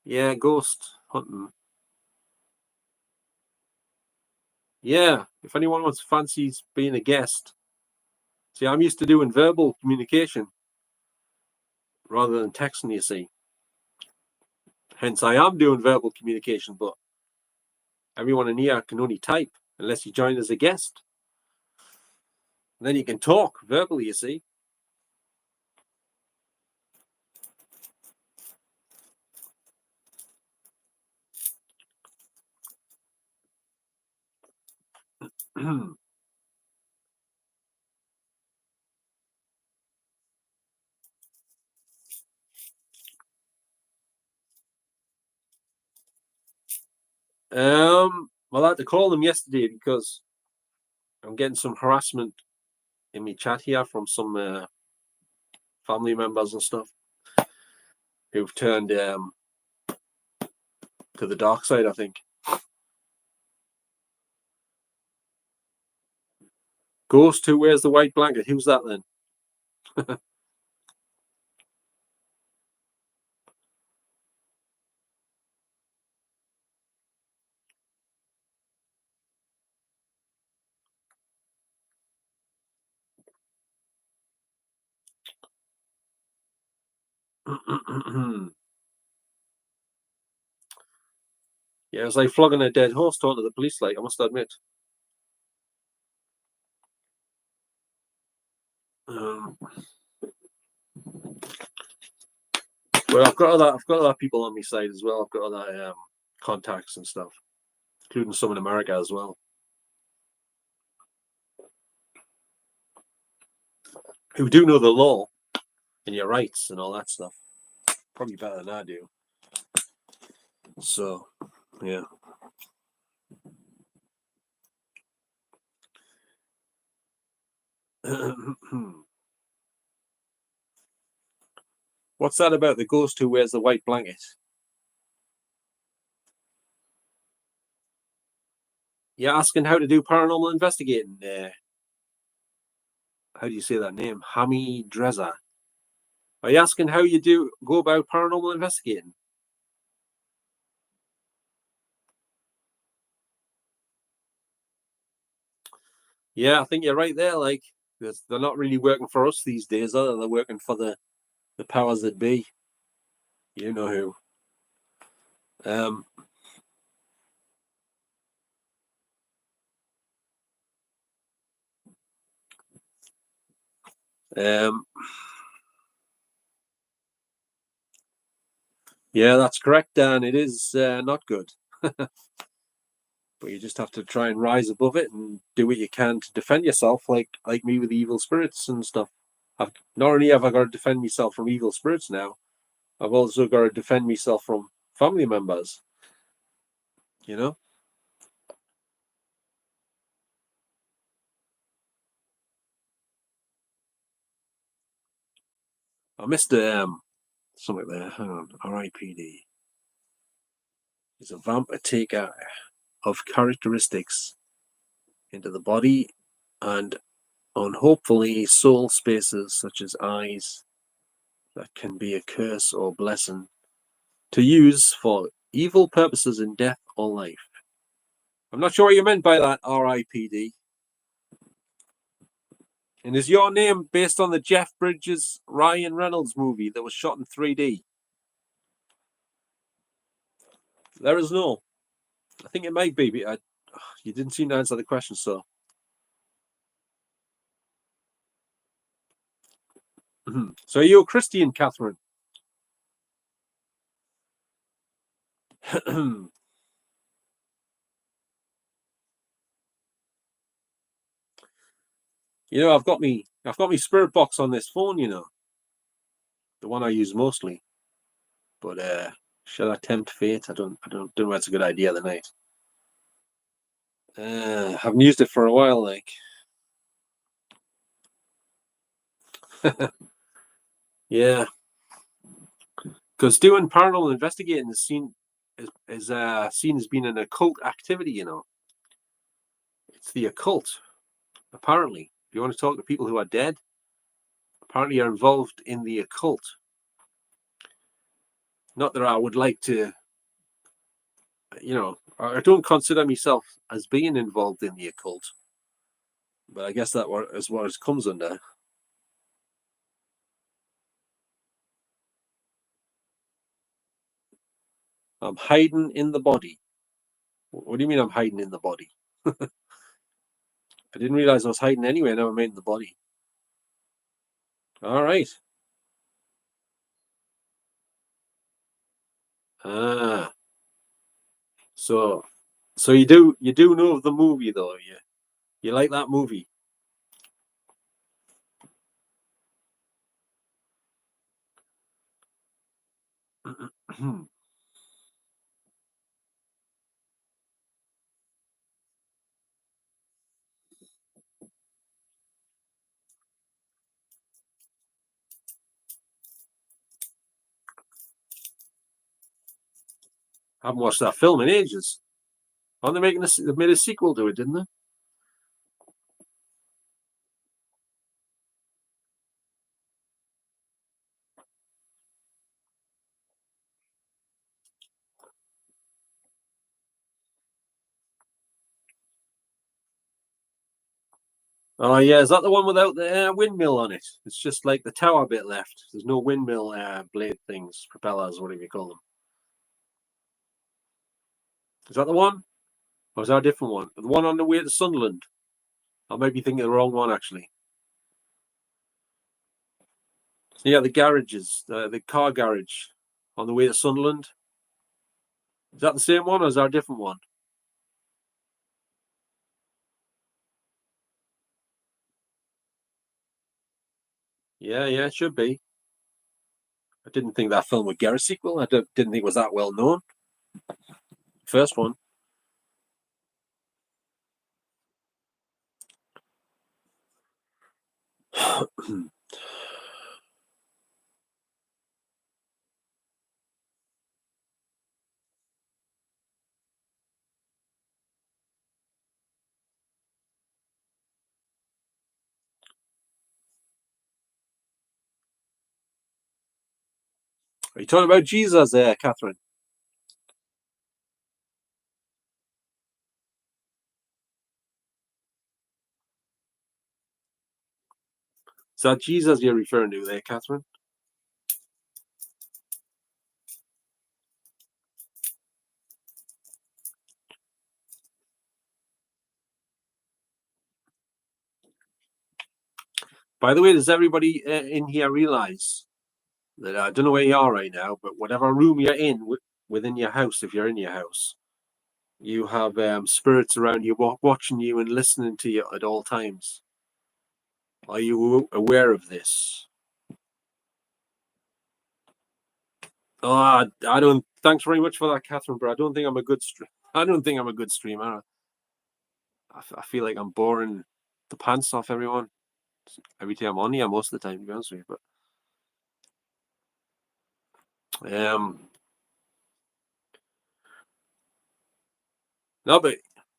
Yeah, ghost hunting. Yeah, if anyone wants fancies being a guest. See, I'm used to doing verbal communication rather than texting, you see. Hence, I am doing verbal communication, but everyone in here can only type unless you join as a guest. And then you can talk verbally, you see. Well, I had to call them yesterday because I'm getting some harassment in my chat here from some family members and stuff who've turned to the dark side, I think. Ghost who wears the white blanket. Who's that then? Yeah, it's like flogging a dead horse talking to the police, like, I must admit. But I've got other people on my side as well. I've got other contacts and stuff, including some in America as well, who do know the law and your rights and all that stuff. Probably better than I do. So, yeah. What's that about the ghost who wears the white blanket? You're asking how to do paranormal investigating. How do you say that name? Hami Dreza. Are you asking how you do go about paranormal investigating? Yeah, I think you're right there. Like, they're not really working for us these days, are they? They're working for the powers that be. You know who. Um, um, yeah, that's correct, Dan. It is not good. But you just have to try and rise above it and do what you can to defend yourself, like me with evil spirits and stuff. Not only have I got to defend myself from evil spirits now, I've also got to defend myself from family members. You know, I missed something there. Hang on, R.I.P.D. is a vampire taker of characteristics into the body and on hopefully soul spaces such as eyes that can be a curse or blessing to use for evil purposes in death or life. I'm not sure what you meant by that, R.I.P.D. And is your name based on the Jeff Bridges Ryan Reynolds movie that was shot in 3D? Let us know. I think it might be. But you didn't seem to answer the question, so. So are you a Christian, Catherine? I've got me spirit box on this phone. The one I use mostly. But shall I tempt fate? I don't know. That's a good idea tonight. Haven't used it for a while, like. Yeah, because doing paranormal investigating is seen as being an occult activity. It's the occult. Apparently, if you want to talk to people who are dead, apparently are involved in the occult. Not that I would like to, I don't consider myself as being involved in the occult, but I guess that is what it comes under. I'm hiding in the body. What do you mean I'm hiding in the body? I didn't realize I was hiding anywhere. Never mind in the body. All right. Ah, so you do know of the movie though. You like that movie? I haven't watched that film in ages. Aren't they making They made a sequel to it, didn't they? Oh yeah, is that the one without the windmill on it? It's just like the tower bit left. There's no windmill blade things, propellers, whatever you call them. Is that the one? Or is that a different one? The one on the way to Sunderland? I might be thinking of the wrong one actually. Yeah, the garages, the car garage on the way to Sunderland. Is that the same one or is that a different one? Yeah, yeah, it should be. I didn't think that film would get a sequel. Didn't think it was that well known. First one. Are you talking about Jesus there, Catherine? Is that Jesus you're referring to there, Catherine? By the way, does everybody in here realize that I don't know where you are right now, but whatever room you're in within your house, if you're in your house, you have spirits around you watching you and listening to you at all times. Are you aware of this? Oh, I don't. Thanks very much for that, Catherine. But I don't think I'm a good. I don't think I'm a good streamer. I feel like I'm boring the pants off everyone every time I'm on here. Most of the time, to be honest with you. But no, but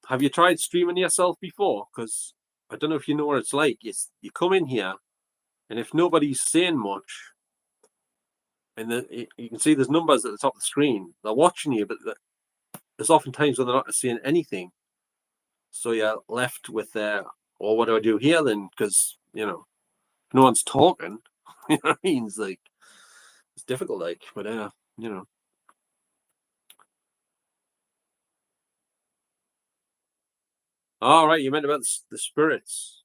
have you tried streaming yourself before? Because I don't know if you know what it's like. It's you come in here, and if nobody's saying much, and you can see there's numbers at the top of the screen. They're watching you, but there's often times when they're not saying anything. So you're left with, well, what do I do here then? Because no one's talking. You know what I mean? It's like it's difficult, like, but you know. All right, you meant about the spirits.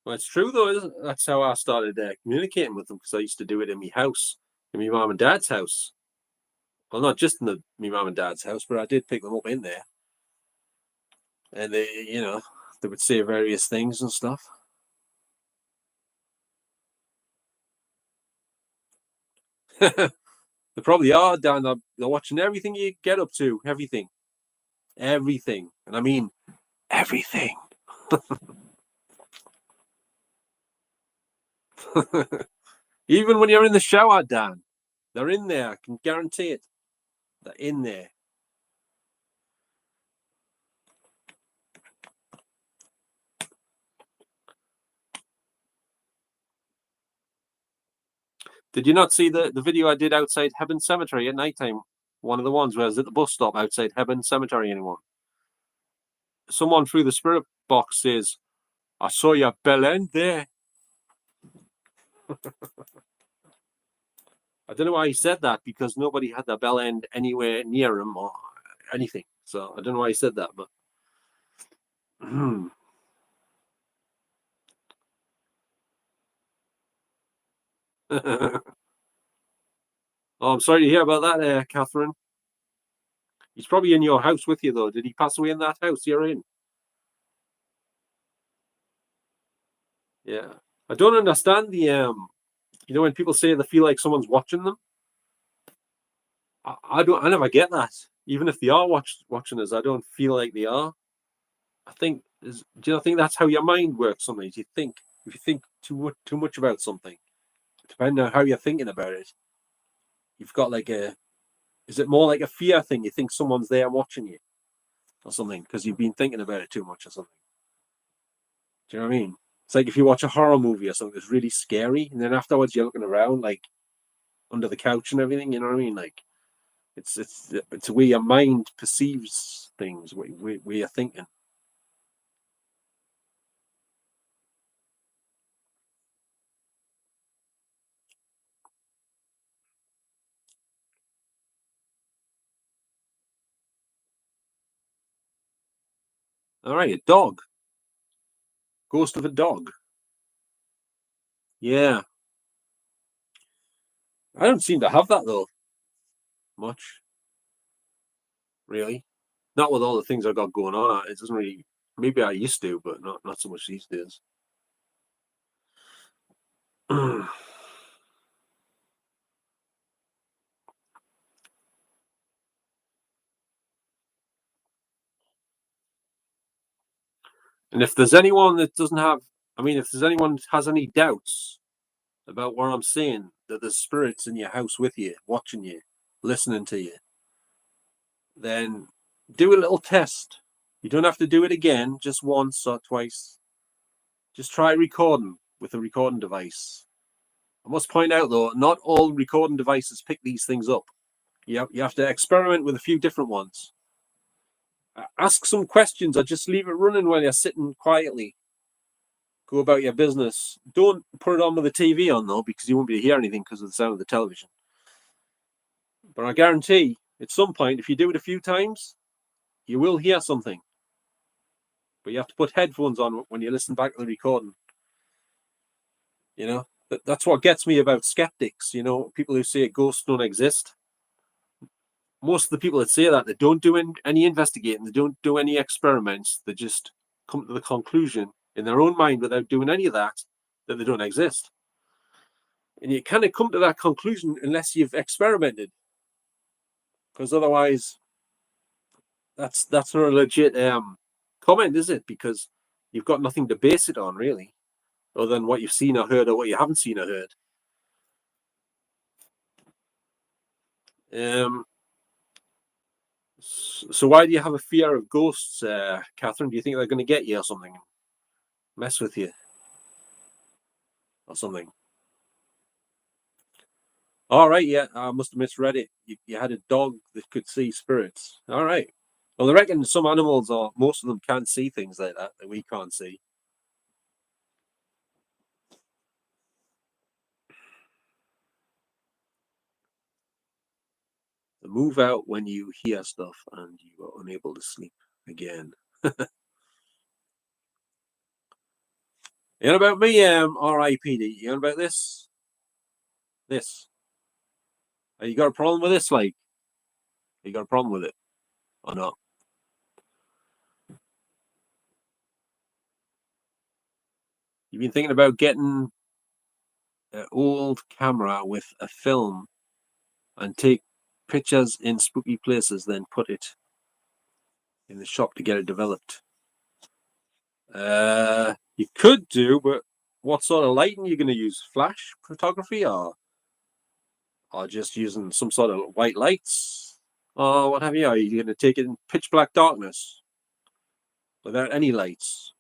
Well, it's true though, isn't it? That's how I started communicating with them because I used to do it in my house, in my mum and dad's house. Well, not just in my mum and dad's house, but I did pick them up in there, and they would say various things and stuff. They probably are, Dan. They're watching everything you get up to, everything, everything, and I mean everything. Even when you're in the shower, Dan, they're in there. I can guarantee it. They're in there. Did you not see the video I did outside Heaven Cemetery at night time? One of the ones where I was at the bus stop outside Heaven Cemetery. Anyone? Someone through the spirit box says, "I saw your bell end there." I don't know why he said that because nobody had their bell end anywhere near him or anything. So I don't know why he said that, but. Oh, I'm sorry to hear about that, Catherine. He's probably in your house with you, though. Did he pass away in that house you're in? Yeah. I don't understand when people say they feel like someone's watching them. I don't. I never get that. Even if they are watching us, I don't feel like they are. I think. Do you think that's how your mind works? Sometimes you think if you think too much about something, depending on how you're thinking about it, you've got like a. Is it more like a fear thing? You think someone's there watching you or something because you've been thinking about it too much or something. Do you know what I mean? It's like if you watch a horror movie or something that's really scary, and then afterwards you're looking around like under the couch and everything. You know what I mean? Like it's the way your mind perceives things, where you're thinking. All right, a dog, ghost of a dog. Yeah, I don't seem to have that though much, really. Not with all the things I've got going on. It doesn't really. Maybe I used to, but not so much these days. And if there's anyone that doesn't have, I mean, if there's anyone that has any doubts about what I'm saying, that there's spirits in your house with you, watching you, listening to you, then do a little test. You don't have to do it again, just once or twice. Just try recording with a recording device. I must point out, though, not all recording devices pick these things up. You have to experiment with a few different ones. Ask some questions or just leave it running while you're sitting quietly. Go about your business. Don't put it on with the TV on, though, because you won't be able to hear anything because of the sound of the television. But I guarantee, at some point, if you do it a few times, you will hear something. But you have to put headphones on when you listen back to the recording. That's what gets me about skeptics. People who say ghosts don't exist. Most of the people that say that, they don't do any investigating, they don't do any experiments, they just come to the conclusion in their own mind without doing any of that they don't exist. And you kind of come to that conclusion unless you've experimented, because otherwise, that's not a legit comment, is it? Because you've got nothing to base it on, really, other than what you've seen or heard or what you haven't seen or heard. Um, so why do you have a fear of ghosts, Catherine? Do you think they're going to get you or something, mess with you or something? All right, yeah, I must have misread it. You had a dog that could see spirits. All right. Well, I reckon some animals, or most of them, can't see things like that we can't see. They move out when you hear stuff and you are unable to sleep again. You know about me, R.I.P.D. You know about this? This. You got a problem with this? Like, you got a problem with it or not? You've been thinking about getting an old camera with a film and take pictures in spooky places, then put it in the shop to get it developed. You could do, but what sort of lighting are you going to use? Flash photography or just using some sort of white lights or what have you? Are you going to take it in pitch black darkness without any lights?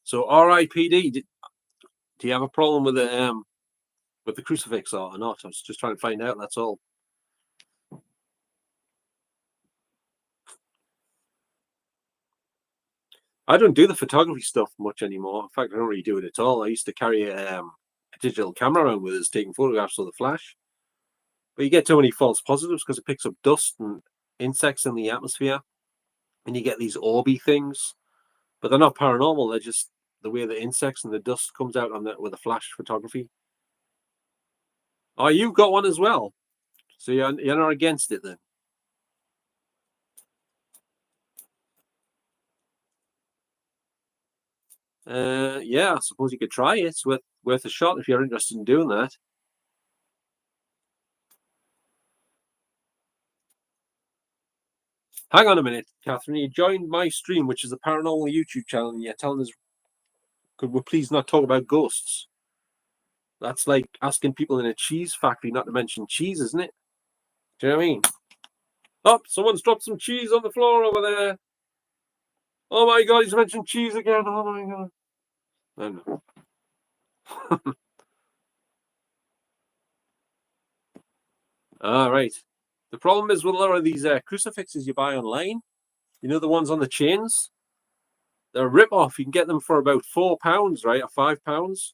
So R.I.P.D. Do you have a problem with the crucifix or not? I was just trying to find out. That's all. I don't do the photography stuff much anymore. In fact, I don't really do it at all. I used to carry a digital camera around with us, taking photographs with a flash. But you get too many false positives because it picks up dust and insects in the atmosphere, and you get these orby things. But they're not paranormal. They're just the way the insects and the dust comes out on that with a flash photography. Oh, you've got one as well. So you're not against it then? Yeah, I suppose you could try it. It's worth a shot if you're interested in doing that. Hang on a minute, Catherine. You joined my stream, which is a paranormal YouTube channel, and you're telling us, could we please not talk about ghosts? That's like asking people in a cheese factory not to mention cheese, isn't it? Do you know what I mean? Oh, someone's dropped some cheese on the floor over there. Oh my god, he's mentioned cheese again. Oh my god. I don't know. All right. The problem is with a lot of these crucifixes you buy online, you know, the ones on the chains, they're a rip-off. You can get them for about £4, right, or £5,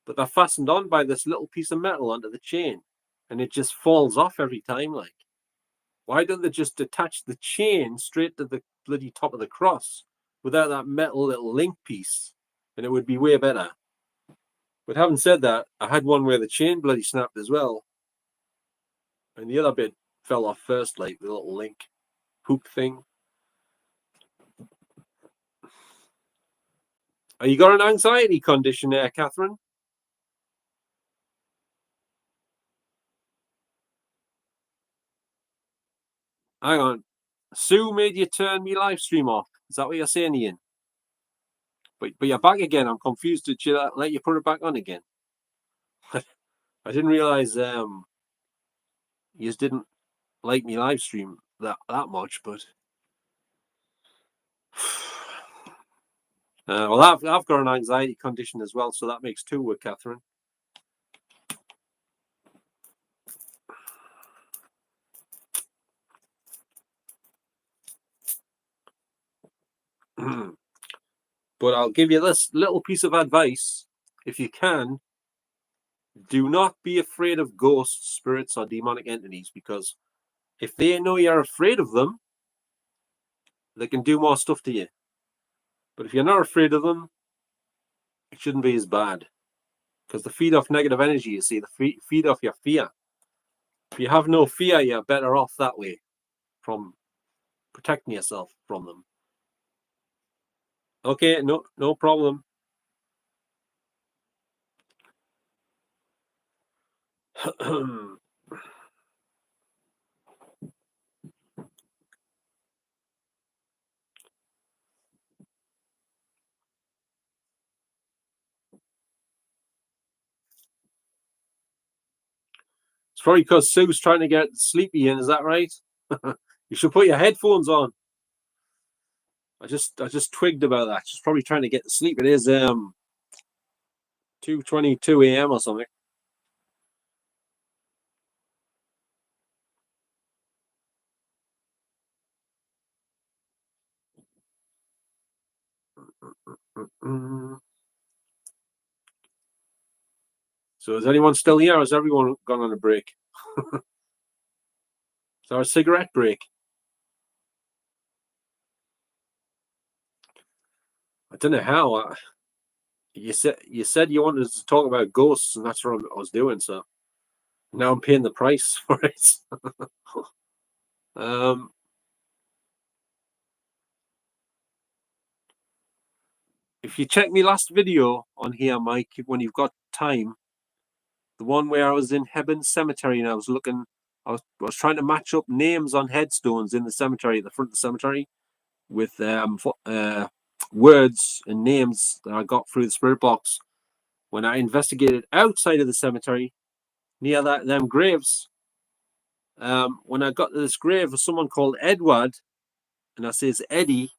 but they're fastened on by this little piece of metal onto the chain, and it just falls off every time. Like, why don't they just attach the chain straight to the bloody top of the cross without that metal little link piece, and it would be way better. But having said that, I had one where the chain bloody snapped as well, and the other bit fell off first, like the little link hook thing. Are you got an anxiety condition there, Catherine? Hang on. Sue made you turn me live stream off. Is that what you're saying, Ian? But you're back again. I'm confused. Did you let you put it back on again? I didn't realize you just didn't like me live stream that much, but well, I've got an anxiety condition as well, so that makes two with Catherine. But I'll give you this little piece of advice: if you can, do not be afraid of ghosts, spirits, or demonic entities, because if they know you're afraid of them, they can do more stuff to you. But if you're not afraid of them, it shouldn't be as bad, because they feed off negative energy. You see, they feed off your fear. If you have no fear, you're better off that way, from protecting yourself from them. Okay, no problem. It's probably because Sue's trying to get sleepy in. Is that right? You should put your headphones on. I just twigged about that. She's probably trying to get to sleep. It is 2:22 a.m. or something. So is anyone still here, or has everyone gone on a break? Is there a cigarette break? I don't know how. You said you wanted to talk about ghosts, and that's what I was doing. So now I'm paying the price for it. um, if you check my last video on here, Mike, when you've got time, the one where I was in Hebden Cemetery and I was looking, I was trying to match up names on headstones in the cemetery, at the front of the cemetery, with words and names that I got through the spirit box. When I investigated outside of the cemetery, near them graves, when I got to this grave of someone called Edward, and I says Eddie,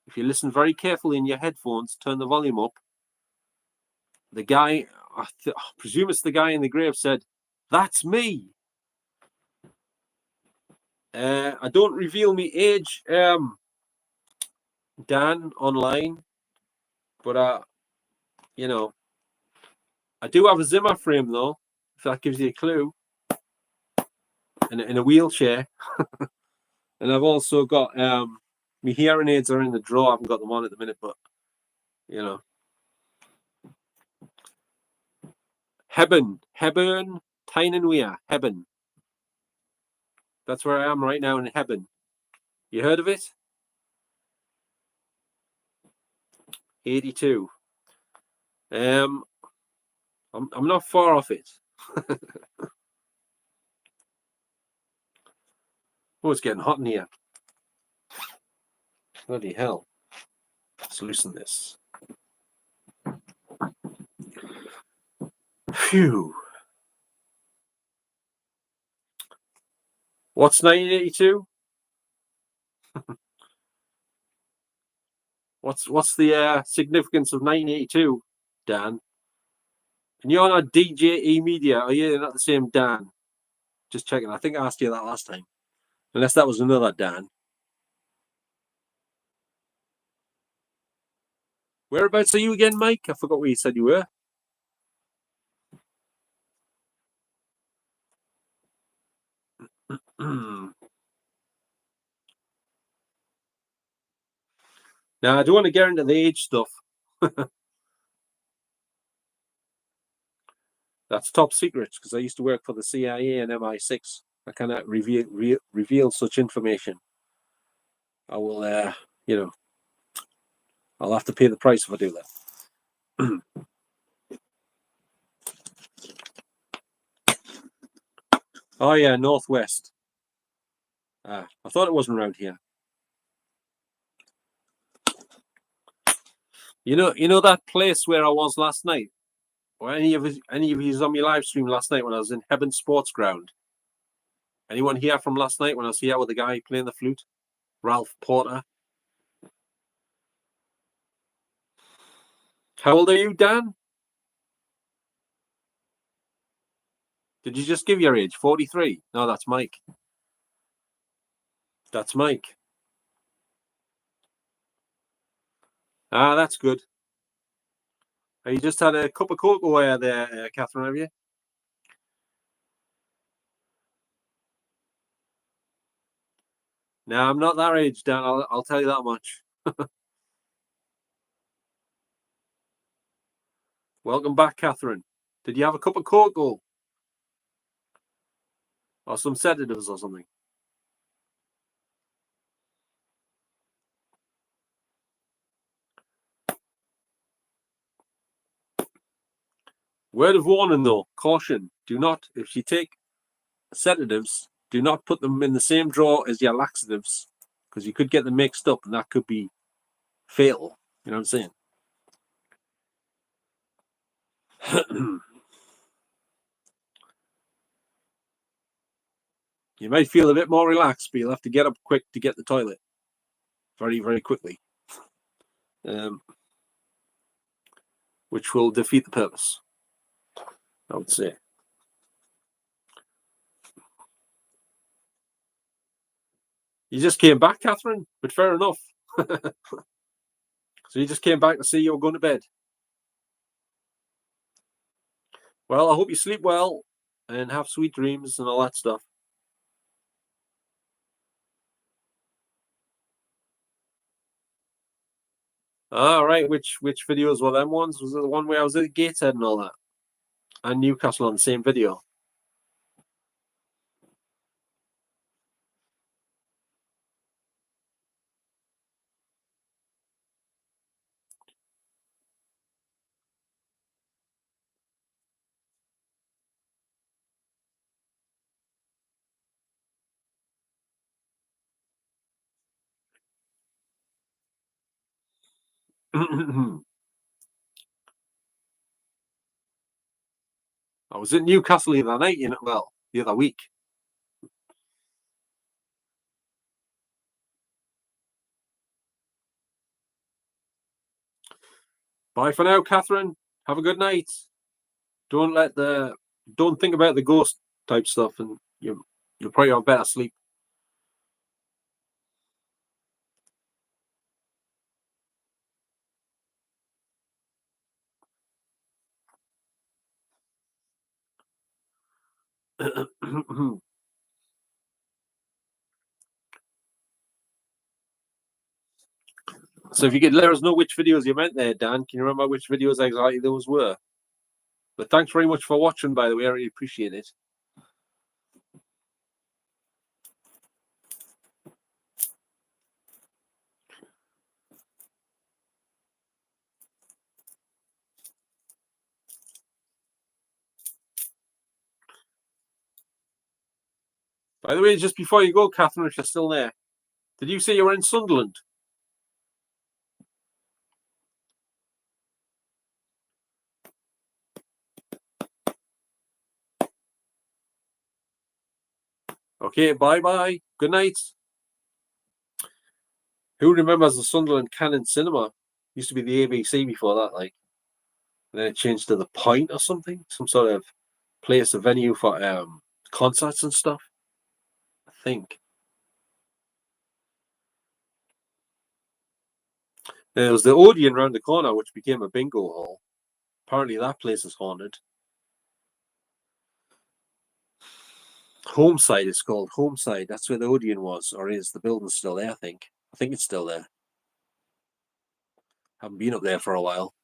if you listen very carefully in your headphones, turn the volume up. The guy, I presume it's the guy in the grave, said, "That's me." I don't reveal me age, Dan, online, but you know, I do have a Zimmer frame though, if that gives you a clue, in a wheelchair, and I've also got my hearing aids are in the drawer. I haven't got them on at the minute, but you know, Hebden, Tynanwea, Hebden. That's where I am right now in Hebden. You heard of it? 82. I'm not far off it. Oh, it's getting hot in here. Bloody hell. Let's loosen this. Phew. What's 1982? What's the significance of 1982, Dan? And you're not DJE Media, are you? You're not the same Dan. Just checking. I think I asked you that last time. Unless that was another Dan. Whereabouts are you again, Mike? I forgot where you said you were. Now, I don't want to get into the age stuff. That's top secret because I used to work for the CIA and MI6. I cannot reveal such information. I will, I'll have to pay the price if I do that. Oh yeah, northwest. I thought it wasn't around here. You know that place where I was last night, or any of you on my live stream last night when I was in Hebden Sports Ground. Anyone here from last night when I was here with the guy playing the flute, Ralph Porter? How old are you, Dan? Did you just give your age? 43? No, that's Mike. That's Mike. Ah, that's good. You just had a cup of cocoa there, Catherine, have you? No, I'm not that age, Dan. I'll tell you that much. Welcome back, Catherine. Did you have a cup of cocoa? Or some sedatives or something? Word of warning though, caution. Do not, if you take sedatives, do not put them in the same drawer as your laxatives, because you could get them mixed up and that could be fatal. You know what I'm saying? You might feel a bit more relaxed, but you'll have to get up quick to get the toilet. very, very quickly, which will defeat the purpose, I would say. You just came back, Catherine, but fair enough. So you just came back to see you were going to bed. Well, I hope you sleep well and have sweet dreams and all that stuff. All right, which videos were them ones? Was it the one where I was at Gateshead and all that? And Newcastle on the same video? I was in Newcastle the other night, the other week. Bye for now, Catherine. Have a good night. Don't don't think about the ghost type stuff, and you'll probably have better sleep. So if you could let us know which videos you meant there, Dan, can you remember which videos exactly those were? But thanks very much for watching, by the way. I really appreciate it. By the way, just before you go, Catherine, if you're still there, did you say you were in Sunderland? Okay, bye-bye. Good night. Who remembers the Sunderland Cannon Cinema? Used to be the ABC before that, like. And then it changed to the Point or something, some sort of place, a venue for concerts and stuff. I think. There was the Odeon round the corner, which became a bingo hall. Apparently, that place is haunted. Homeside is called Homeside. That's where the Odeon was, or is. The building's still there, I think. I think it's still there. Haven't been up there for a while.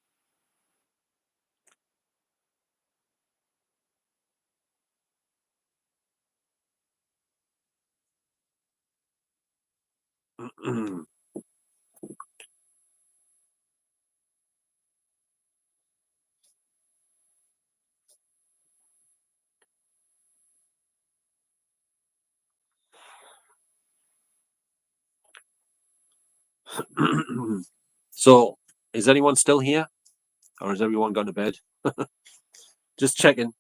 So, is anyone still here? Or has everyone gone to bed? Just checking.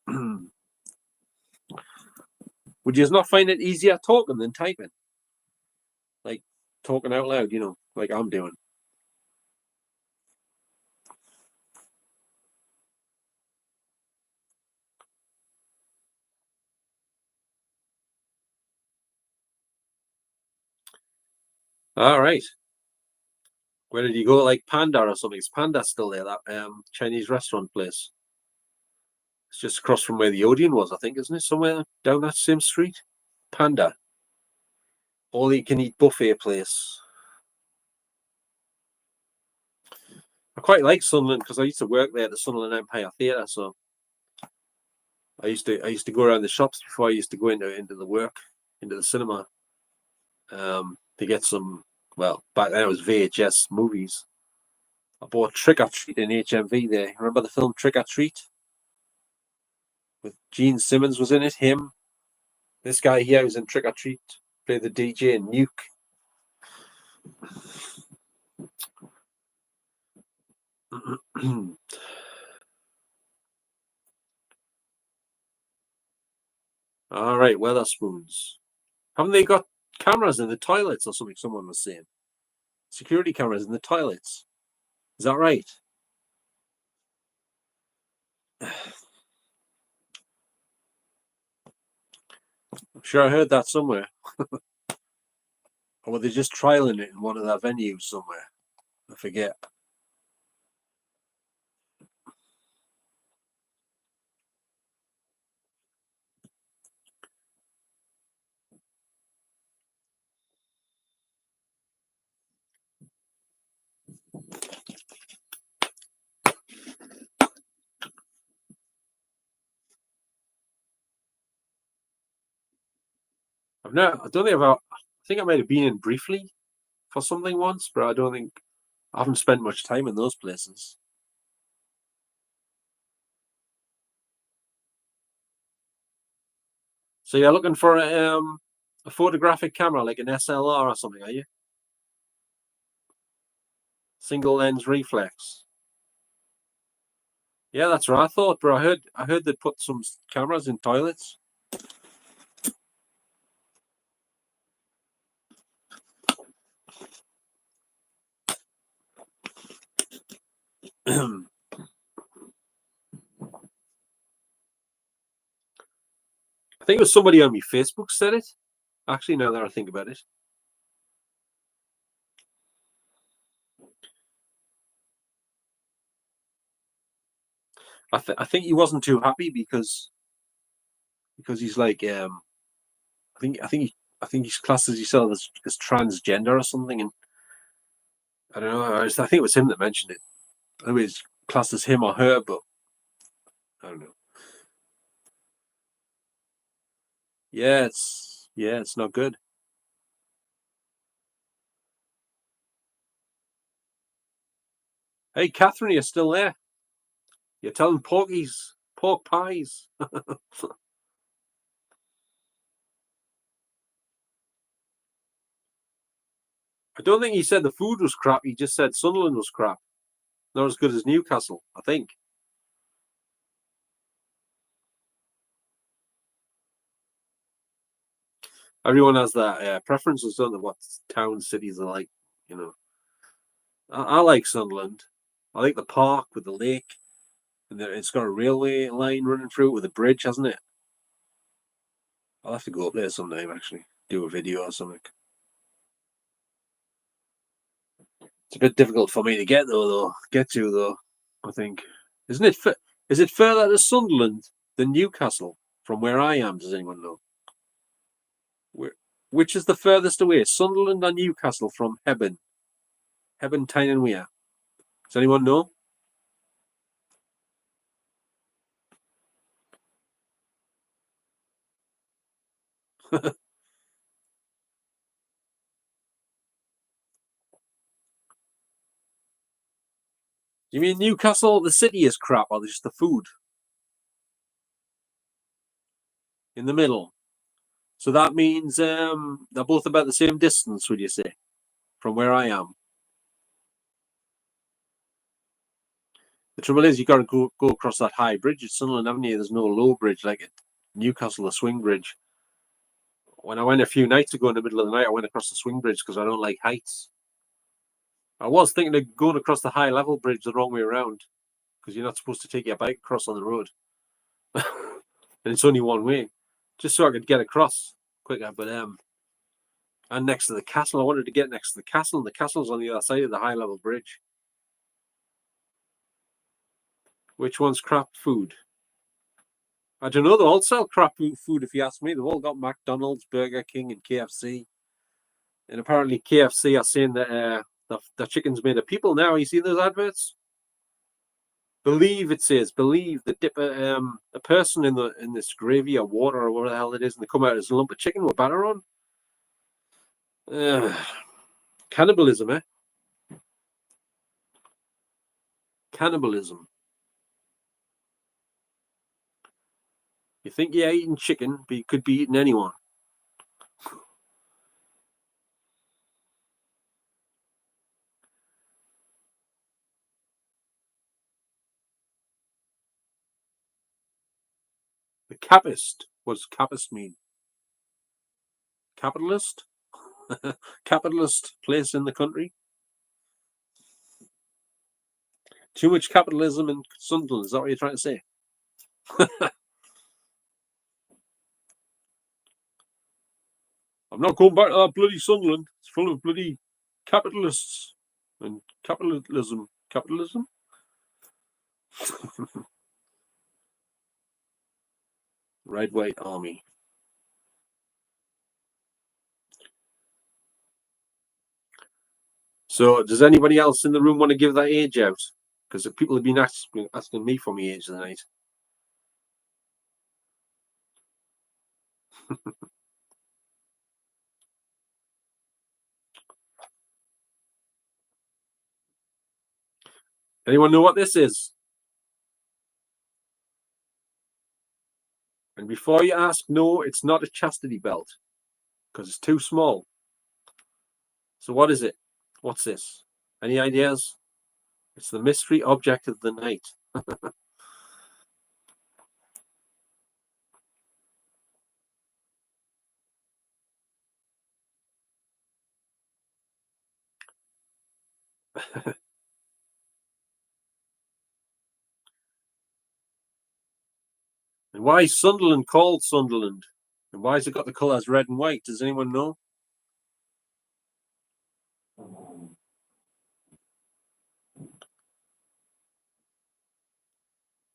Would you not find it easier talking than typing? Like talking out loud, like I'm doing. All right. Where did you go? Like Panda or something? Is Panda still there? That Chinese restaurant place. It's just across from where the Odeon was, I think, isn't it? Somewhere down that same street. Panda. All you can eat buffet place. I quite like Sunderland because I used to work there at the Sunderland Empire Theatre, so I used to go around the shops before I used to go into the work, into the cinema, to get some. Well, back then it was VHS movies. I bought Trick or Treat in HMV there. Remember the film Trick or Treat? With Gene Simmons was in it. Him, this guy here was in Trick or Treat, played the DJ and Nuke. All right, Weatherspoons. Haven't they got cameras in the toilets or something. Someone was saying security cameras in the toilets. Is that right? I'm sure I heard that somewhere. Or were they just trialing it in one of their venues somewhere? I forget. I don't think I think I might have been in briefly for something once, but I haven't spent much time in those places. So you're looking for a photographic camera, like an SLR or something, are you? Single lens reflex. Yeah, that's what I thought, but I heard they put some cameras in toilets. I think it was somebody on my Facebook said it. Actually, now that I think about it, I think he wasn't too happy because he's like I think he's classed as himself as transgender or something, and I don't know. I think it was him that mentioned it. I think it's classed as him or her, but I don't know. Yeah, it's not good. Hey, Catherine, you're still there? You're telling pork pies. I don't think he said the food was crap. He just said Sunderland was crap. Not as good as Newcastle, I think. Everyone has that preferences, don't they? What town cities are like, you know. I like Sunderland. I like the park with the lake, and it's got a railway line running through it with a bridge, hasn't it? I'll have to go up there sometime, actually, do a video or something. It's a bit difficult for me to get to though. I think, isn't it? Is it further to Sunderland than Newcastle from where I am? Does anyone know? Where, which is the furthest away, Sunderland or Newcastle from Hebben? Hebben, Tyne and Weir. Does anyone know? You mean Newcastle, the city is crap, or just the food in the middle? So that means they're both about the same distance, would you say, from where I am? The trouble is, you got to go across that high bridge at Sunderland Avenue. There's no low bridge like at Newcastle, the swing bridge. When I went a few nights ago in the middle of the night, I went across the swing bridge because I don't like heights. I was thinking of going across the high level bridge the wrong way around because you're not supposed to take your bike across on the road, and it's only one way, just so I could get across quicker. But and next to the castle, I wanted to get next to the castle, and the castle's on the other side of the high level bridge. Which one's crap food? I don't know. They all sell crap food. If you ask me, they've all got McDonald's, Burger King, and KFC. And apparently, KFC are saying that the chicken's made of people now. You see those adverts? Believe it says believe the dip a person in this gravy or water or whatever the hell it is, and they come out as a lump of chicken with batter on. Uh, cannibalism, eh? Cannibalism. You think you're eating chicken, but you could be eating anyone. The capist. What does capist mean? Capitalist? Capitalist place in the country. Too much capitalism in Sunderland. Is that what you're trying to say? I'm not going back to that bloody Sunderland. It's full of bloody capitalists and capitalism. Capitalism? Red White Army. So, does anybody else in the room want to give that age out? Because people have been asking me for my age tonight. Anyone know what this is? And before you ask, no, it's not a chastity belt because it's too small. So what is it? What's this? Any ideas? It's the mystery object of the night. And why is Sunderland called Sunderland? And why has it got the colours red and white? Does anyone know?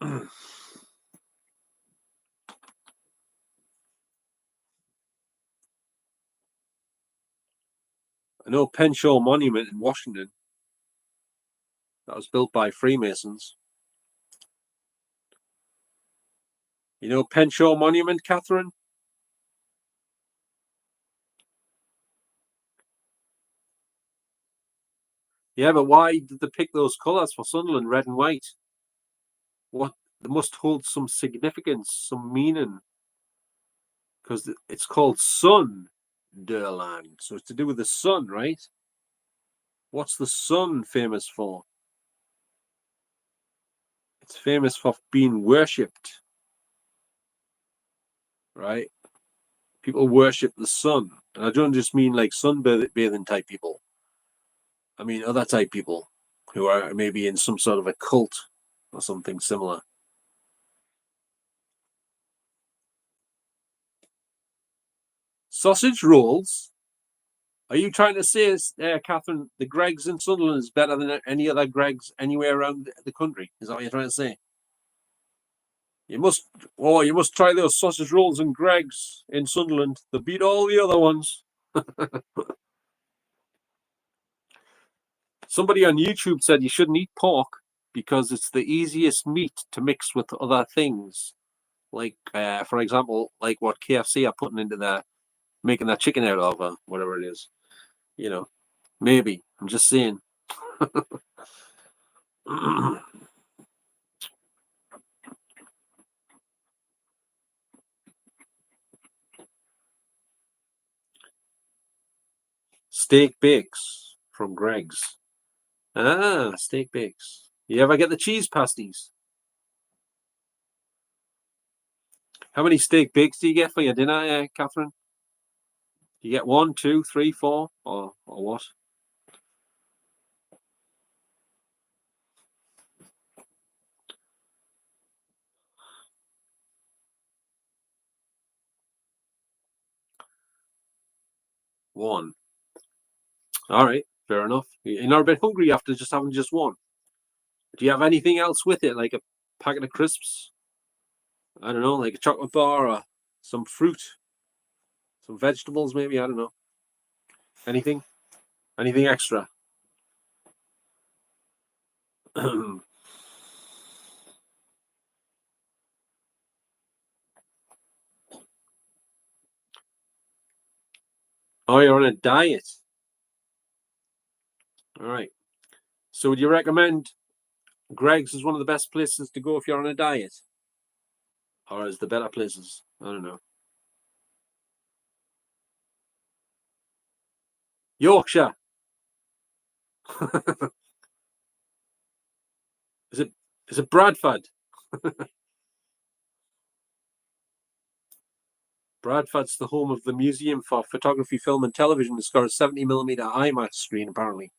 I know Penshaw Monument in Washington. That was built by Freemasons. You know Penshaw Monument, Catherine? Yeah, but why did they pick those colours for Sunderland, red and white? What? They must hold some significance, some meaning, because it's called Sunderland. So it's to do with the sun, right? What's the sun famous for? It's famous for being worshipped, right? People worship the sun. And I don't just mean like sunbathing type people. I mean other type people who are maybe in some sort of a cult or something similar. Sausage rolls? Are you trying to say, Catherine, the Greggs in Sunderland is better than any other Greggs anywhere around the country? Is that what you're trying to say? You must, you must try those sausage rolls and Greggs in Sunderland. They beat all the other ones. Somebody on YouTube said you shouldn't eat pork because it's the easiest meat to mix with other things. Like, for example, like what KFC are putting into their, making their chicken out of, or whatever it is. You know, maybe. I'm just saying. Steak bakes from Greg's. Ah, steak bakes. You ever get the cheese pasties? How many steak bakes do you get for your dinner, Catherine? Do you get one, two, three, four, or what? One. All right, fair enough. You're not a bit hungry after just having just one. Do you have anything else with it, like a packet of crisps? I don't know, like a chocolate bar or some fruit, some vegetables, maybe. I don't know. Anything? Anything extra? Oh, you're on a diet. All right. So, would you recommend Greg's is one of the best places to go if you're on a diet, or is the better places? I don't know. Yorkshire. Is it? Is it Bradford? Bradford's the home of the Museum for Photography, Film and Television. It's got a 70mm IMAX screen, apparently.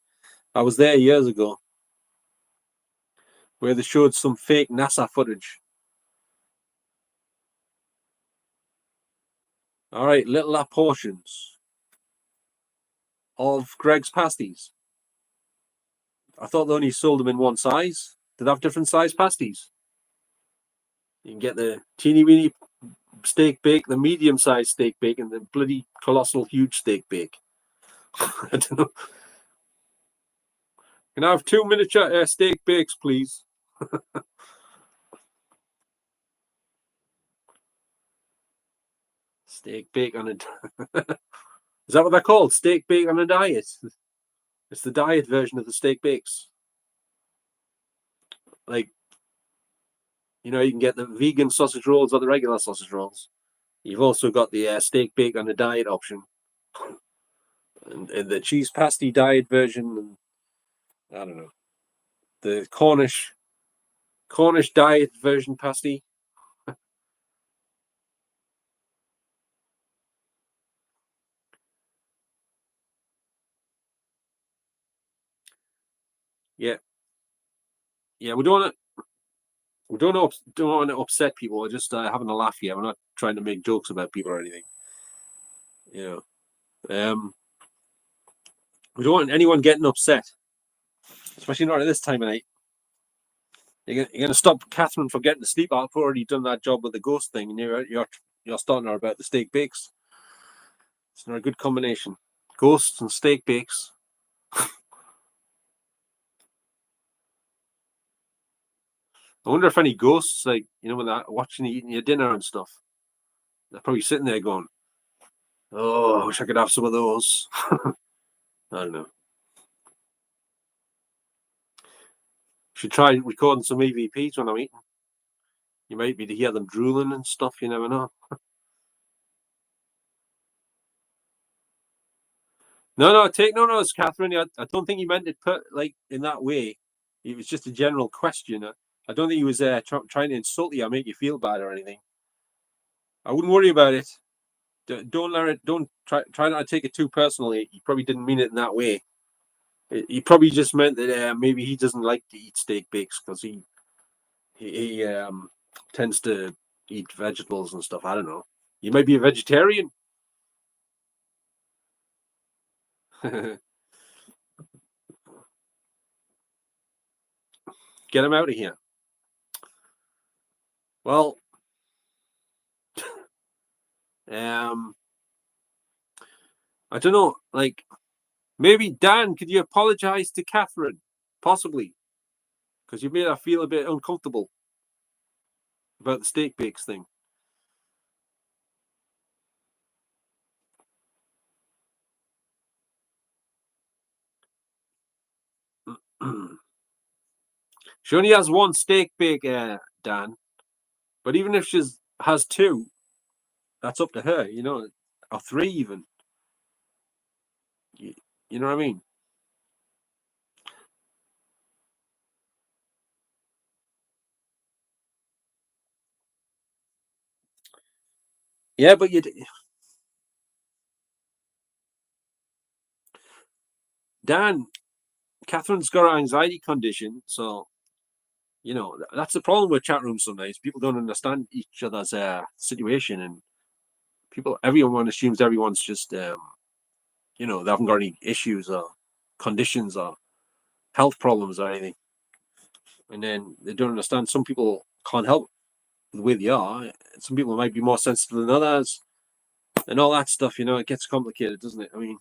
I was there years ago, where they showed some fake NASA footage. All right, little portions of Greg's pasties. I thought they only sold them in one size. Did they have different size pasties? You can get the teeny weeny steak bake, the medium sized steak bake, and the bloody colossal huge steak bake. I don't know. Can I have 2 miniature steak bakes, please? Steak bake on a. Is that what they're called? Steak bake on a diet. It's the diet version of the steak bakes. Like, you can get the vegan sausage rolls or the regular sausage rolls. You've also got the steak bake on a diet option, and the cheese pasty diet version. And I don't know, the Cornish diet version pasty. Yeah, yeah. We don't want to upset people. We're just having a laugh here. We're not trying to make jokes about people or anything. You know, we don't want anyone getting upset, especially not at this time of night. You're going to stop Catherine from getting to sleep. I've already done that job with the ghost thing, and you're starting her about the steak bakes. It's not a good combination. Ghosts and steak bakes. I wonder if any ghosts, like, when they're watching you eating your dinner and stuff, they're probably sitting there going, "Oh, I wish I could have some of those." I don't know. Should try recording some EVPs when I'm eating. You might be to hear them drooling and stuff. You never know. No, take no notice, Catherine. I don't think he meant it put like in that way. It was just a general question. I don't think he was trying to insult you or make you feel bad or anything. I wouldn't worry about it. Don't let it. Don't try not to take it too personally. He probably didn't mean it in that way. He probably just meant that maybe he doesn't like to eat steak bakes because he tends to eat vegetables and stuff. I don't know. You might be a vegetarian. Get him out of here. Well, um, I don't know. Like, maybe Dan, could you apologize to Catherine? Possibly, because you made her feel a bit uncomfortable about the steak bakes thing. She only has one steak bake, Dan. But even if she has two, that's up to her, or three even. You, you know what I mean? Yeah, but Dan, Catherine's got an anxiety condition, so that's the problem with chat rooms sometimes. People don't understand each other's situation, and everyone assumes everyone's just they haven't got any issues or conditions or health problems or anything, and then they don't understand some people can't help the way they are. Some people might be more sensitive than others, and all that stuff. It gets complicated, doesn't it? I mean,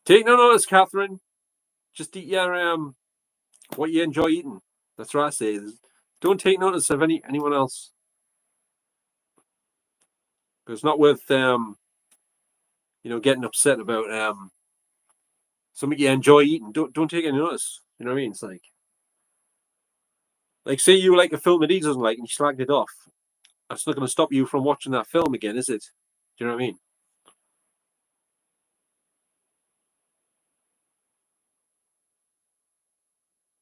take no notice, Catherine. Just eat your what you enjoy eating. That's what I say. Don't take notice of anyone else. It's not worth getting upset about something you enjoy eating. Don't take any notice. You know what I mean? It's like say you like a film that he doesn't like and you slagged it off. That's not going to stop you from watching that film again, is it? Do you know what I mean?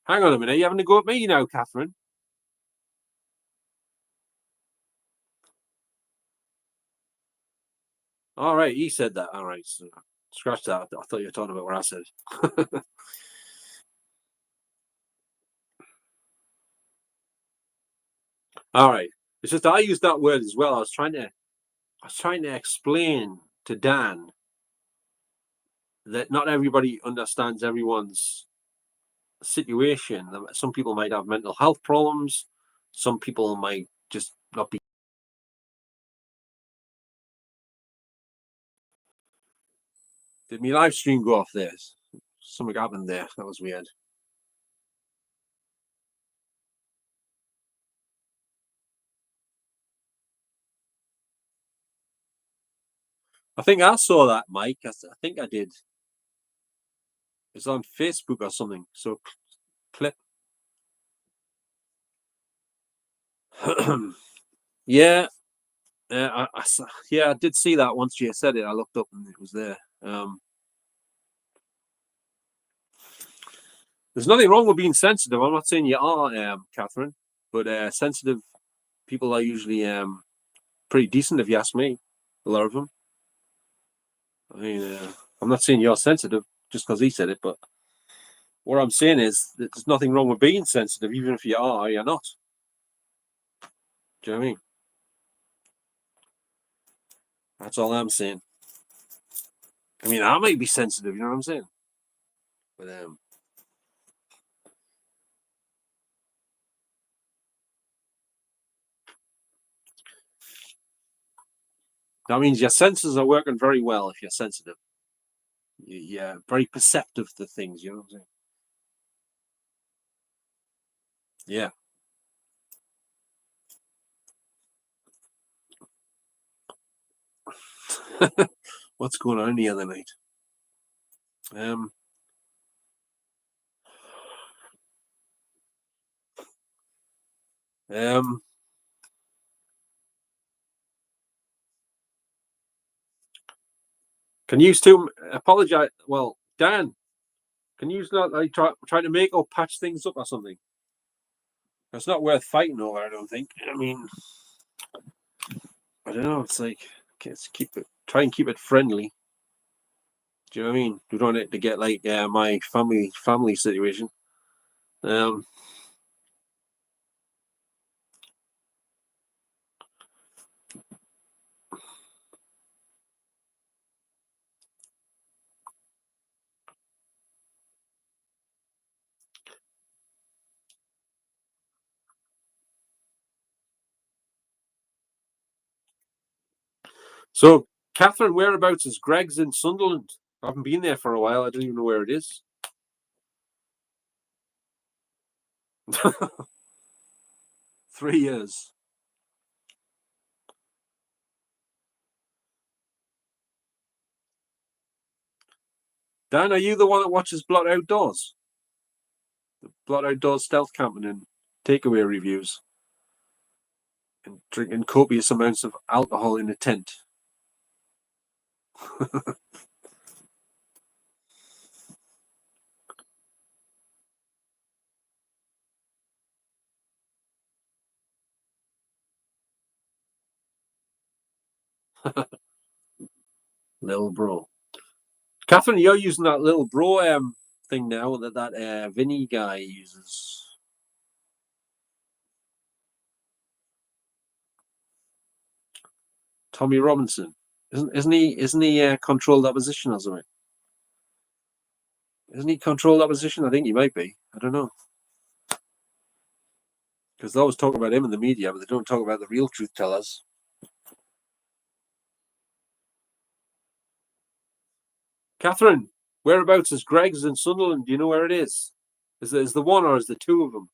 Hang on a minute. You having to go at me now, Catherine? All right, he said that. All right, so scratch that. I thought you were talking about what I said. All right, it's just I used that word as well. I was trying to explain to Dan that not everybody understands everyone's situation. Some people might have mental health problems. Some people might just not be. Did my live stream go off there? Something happened there. That was weird. I think I saw that, Mike. I think I did. It's on Facebook or something. So clip. Yeah, yeah, I did see that once you said it. I looked up and it was there. There's nothing wrong with being sensitive. I'm not saying you are, Catherine, but sensitive people are usually pretty decent, if you ask me. A lot of them. I mean, I'm not saying you're sensitive just because he said it, but what I'm saying is that there's nothing wrong with being sensitive, even if you are or you're not. Do you know what I mean? That's all I'm saying. I mean, I might be sensitive, you know what I'm saying? But that means your senses are working very well if you're sensitive. You're very perceptive to things, you know what I'm saying? Yeah. What's going on the other night? Um, um, can you still apologize? Well, Dan, can you not like try to make or patch things up or something? It's not worth fighting over, I don't think. I mean, I don't know. It's like try and keep it friendly. Do you know what I mean? We don't want it to get like my family situation. Um, so, Catherine, whereabouts is Greg's in Sunderland? I haven't been there for a while. I don't even know where it is. 3 years. Dan, are you the one that watches Blot Outdoors? Blot Outdoors stealth camping and takeaway reviews and drinking copious amounts of alcohol in a tent. Little bro. Catherine, you're using that little bro thing now that Vinny guy uses. Tommy Robinson. Isn't he controlled opposition or something? Isn't he controlled opposition? I think he might be. I don't know. Because they always talk about him in the media, but they don't talk about the real truth tellers. Catherine, whereabouts is Greg's in Sunderland? Do you know where it is? Is the one or is the two of them?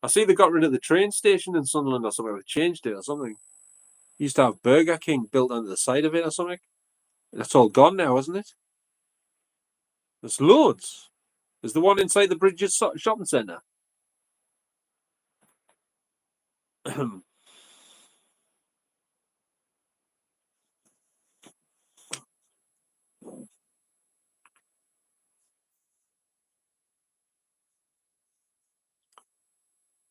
I see they got rid of the train station in Sunderland or something. They changed it or something. Used to have Burger King built onto the side of it or something. That's all gone now, isn't it? There's loads. There's the one inside the Bridges shopping centre.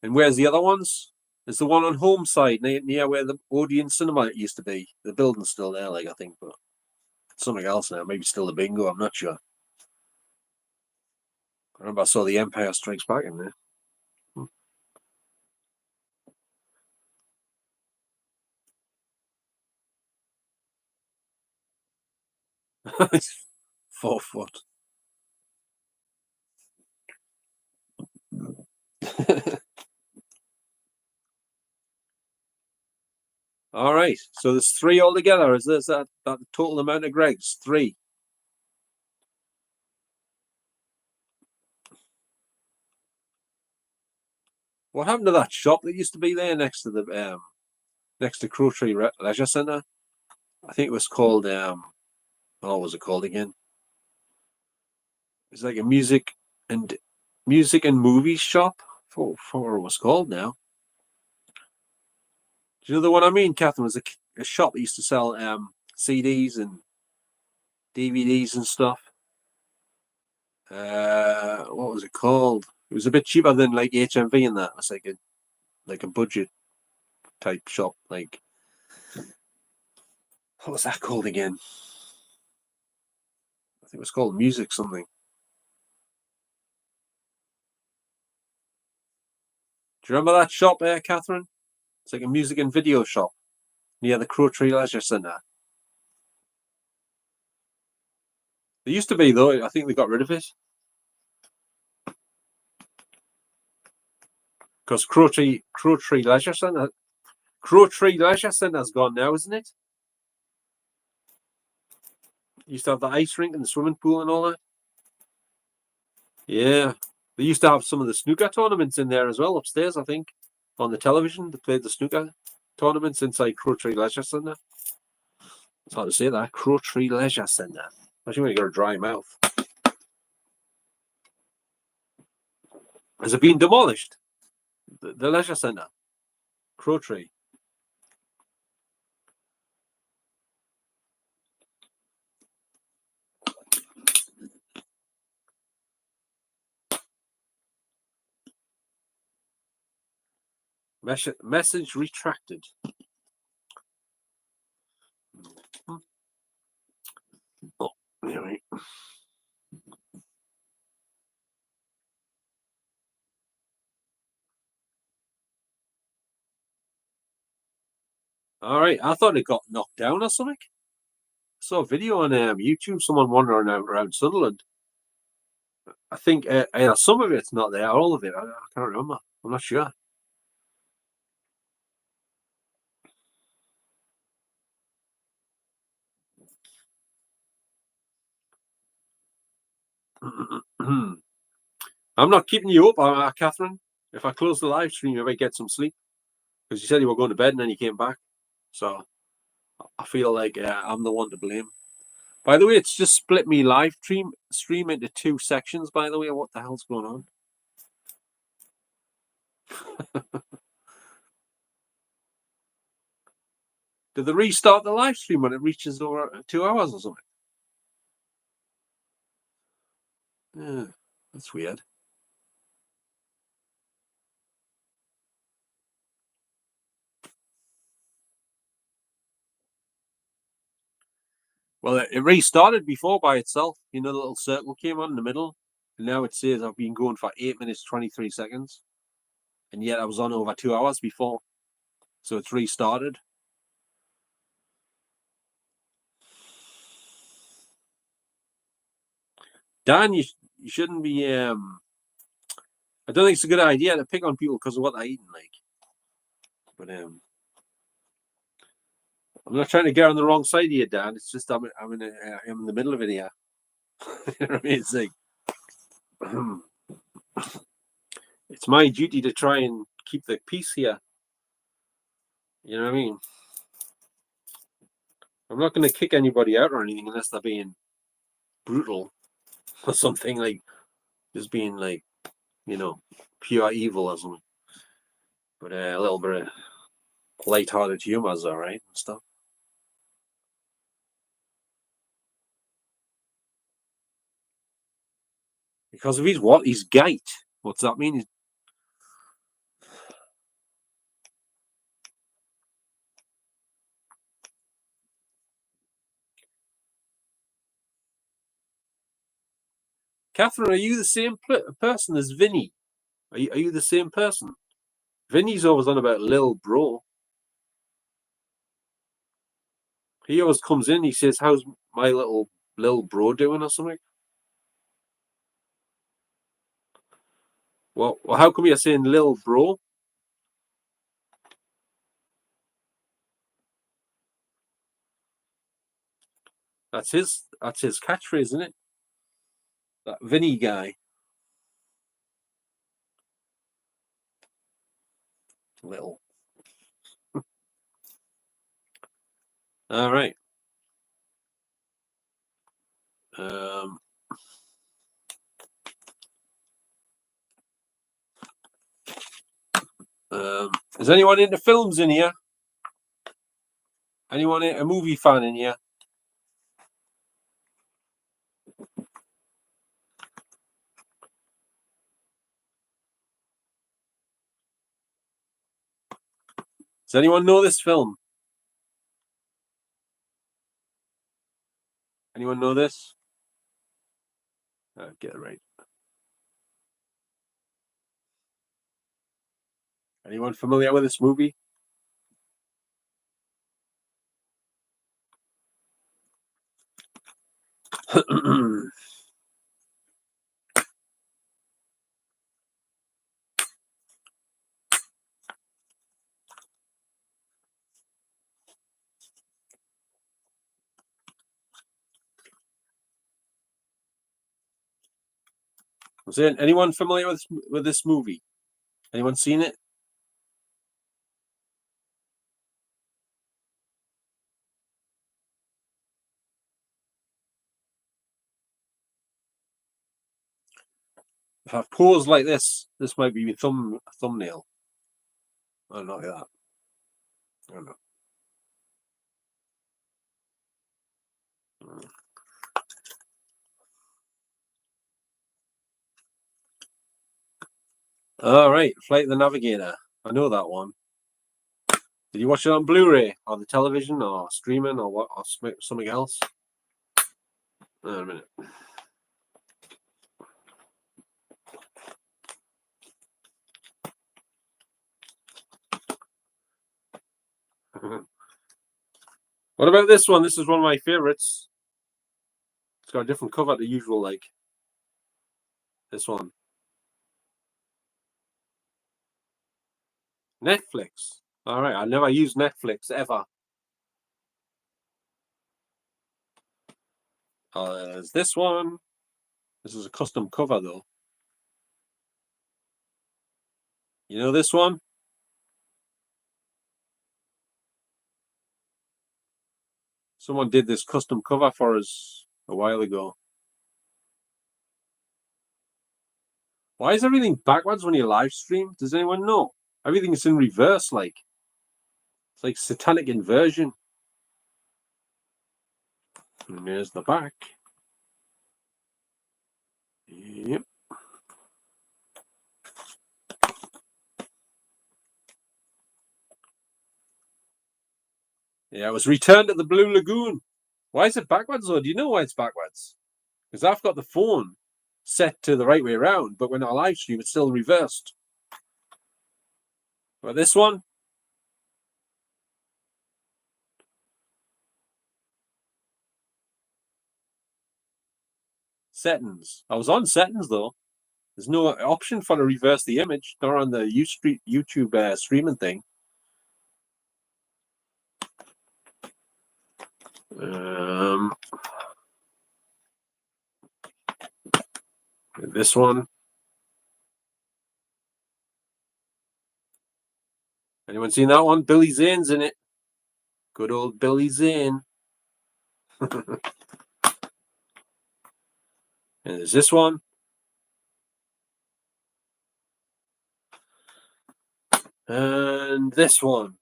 And where's the other ones? There's the one on Homeside near where the Odeon Cinema used to be. The building's still there, like I think, but it's something else now. Maybe still the bingo. I'm not sure. I remember I saw the Empire Strikes Back in there. It's 4 foot. All right. So there's 3 altogether. Is that the total amount of Gregs? 3. What happened to that shop that used to be there next to Crow Tree Leisure Centre? I think it was called what was it called again? It's like a and music and movies shop. For what it was called now. Do you know the one I mean, Catherine? It was a shop that used to sell CDs and DVDs and stuff. What was it called? It was a bit cheaper than like HMV and that. It's like a budget type shop. Like, what was that called again? I think it was called Music something. Do you remember that shop there, Catherine? It's like a music and video shop near the Crow Tree Leisure Centre. There used to be though. I think they got rid of it because Crow Tree Leisure Centre's gone now, isn't it? Used to have the ice rink and the swimming pool and all that. Yeah, they used to have some of the snooker tournaments in there as well upstairs. I think on the television they played the snooker tournaments inside Crow Tree Leisure Centre. It's hard to say that. Crow Tree Leisure Centre. Imagine when you got a dry mouth. Has it been demolished? The leisure centre, Crow Tree. Message retracted. Oh, anyway. All right, I thought it got knocked down or something. I saw a video on YouTube, someone wandering out around Sunderland. I think some of it's not there, all of it. I can't remember. I'm not sure. I'm not keeping you up, Catherine. If I close the live stream, you might get some sleep because you said you were going to bed and then you came back. So I feel like I'm the one to blame. By the way, it's just split me live stream into 2 sections. By the way, what the hell's going on? Did they restart the live stream when it reaches over 2 hours or something? Yeah, that's weird. Well, it restarted before by itself. You know, the little circle came on in the middle, and now it says I've been going for 8 minutes 23 seconds, and yet I was on over 2 hours before, so it's restarted. Dan, you shouldn't be. I don't think it's a good idea to pick on people because of what they're eating, like. But I'm not trying to get on the wrong side of you, Dan. It's just I'm in the middle of it here. You know what I mean? It's like it's my duty to try and keep the peace here. You know what I mean? I'm not going to kick anybody out or anything unless they're being brutal or something, like just being like, pure evil or something. But a little bit of light-hearted humor is all right and stuff. Because if he's what? He's gate. What's that mean? Catherine, are you the same person as Vinny? Are you the same person? Vinny's always on about Lil Bro. He always comes in, he says, how's my Lil Bro doing or something? Well, how come you're saying Lil Bro? That's his catchphrase, isn't it? That Vinny guy. Little. All right. Um, is anyone into films in here? Anyone a movie fan in here? Does anyone know this film? Anyone know this? Get it right. Anyone familiar with this movie? Was there anyone familiar with this movie? Anyone seen it? If I pause like this might be my thumbnail. Oh, not like that. I don't know. All right, Flight of the Navigator. I know that one. Did you watch it on Blu-ray or the television or streaming or what or something else? A minute. What about this one? This is one of my favorites. It's got a different cover to usual, like this one. Netflix. All right, I never used Netflix ever. There's this one. This is a custom cover though. You know this one? Someone did this custom cover for us a while ago. Why is everything backwards when you live stream? Does anyone know? Everything's in reverse, like it's like satanic inversion. And there's the back. Yep. Yeah, it was returned at the Blue Lagoon. Why is it backwards though? Do you know why it's backwards? Because I've got the phone set to the right way around, but when I live stream, it's still reversed. But this one, settings. I was on settings though. There's no option for to reverse the image, nor on the YouTube streaming thing. This one. Anyone seen that one? Billy Zane's in it. Good old Billy Zane. And there's this one. And this one.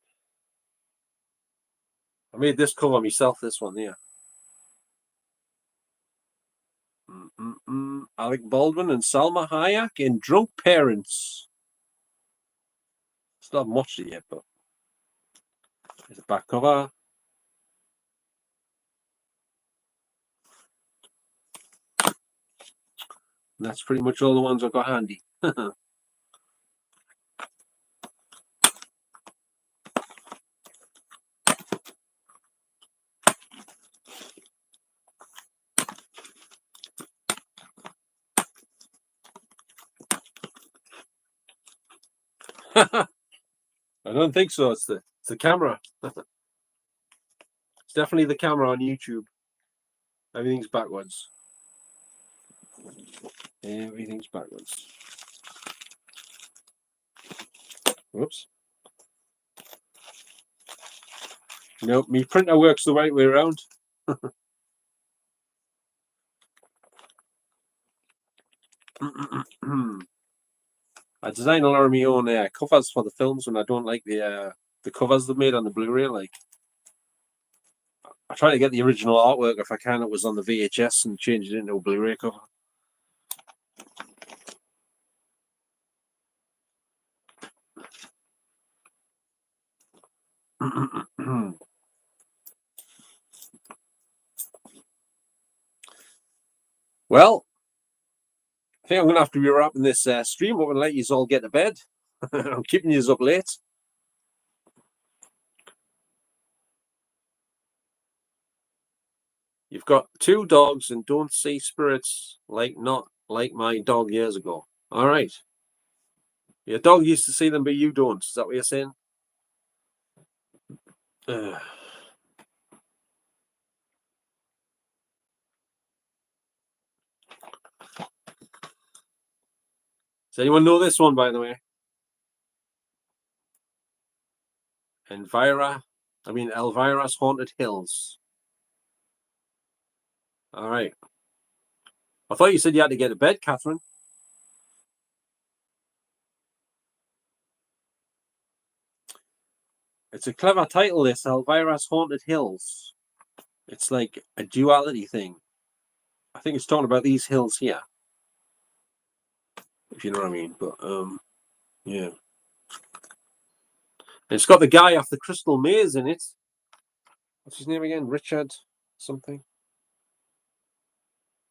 I made this cover myself, this one here. Alec Baldwin and Salma Hayek in Drunk Parents. Still haven't watched it yet, but there's a back cover. And that's pretty much all the ones I've got handy. I don't think so. It's the camera. It's definitely the camera on YouTube. Everything's backwards. Everything's backwards. Whoops. Nope, my printer works the right way around. I design a lot of my own covers for the films when I don't like the covers they made on the Blu-ray. Like, I try to get the original artwork if I can. It was on the VHS and change it into a Blu-ray cover. Well, I think I'm going to have to be wrapping this stream up and let you all get to bed. I'm keeping you up late. You've got two dogs and don't see spirits not like my dog years ago. All right. Your dog used to see them, but you don't. Is that what you're saying? Does anyone know this one, by the way? Elvira's Haunted Hills. All right. I thought you said you had to get to bed, Catherine. It's a clever title, this Elvira's Haunted Hills. It's like a duality thing. I think it's talking about these hills here, if you know what I mean. But yeah. It's got the guy off the Crystal Maze in it. What's his name again? Richard something.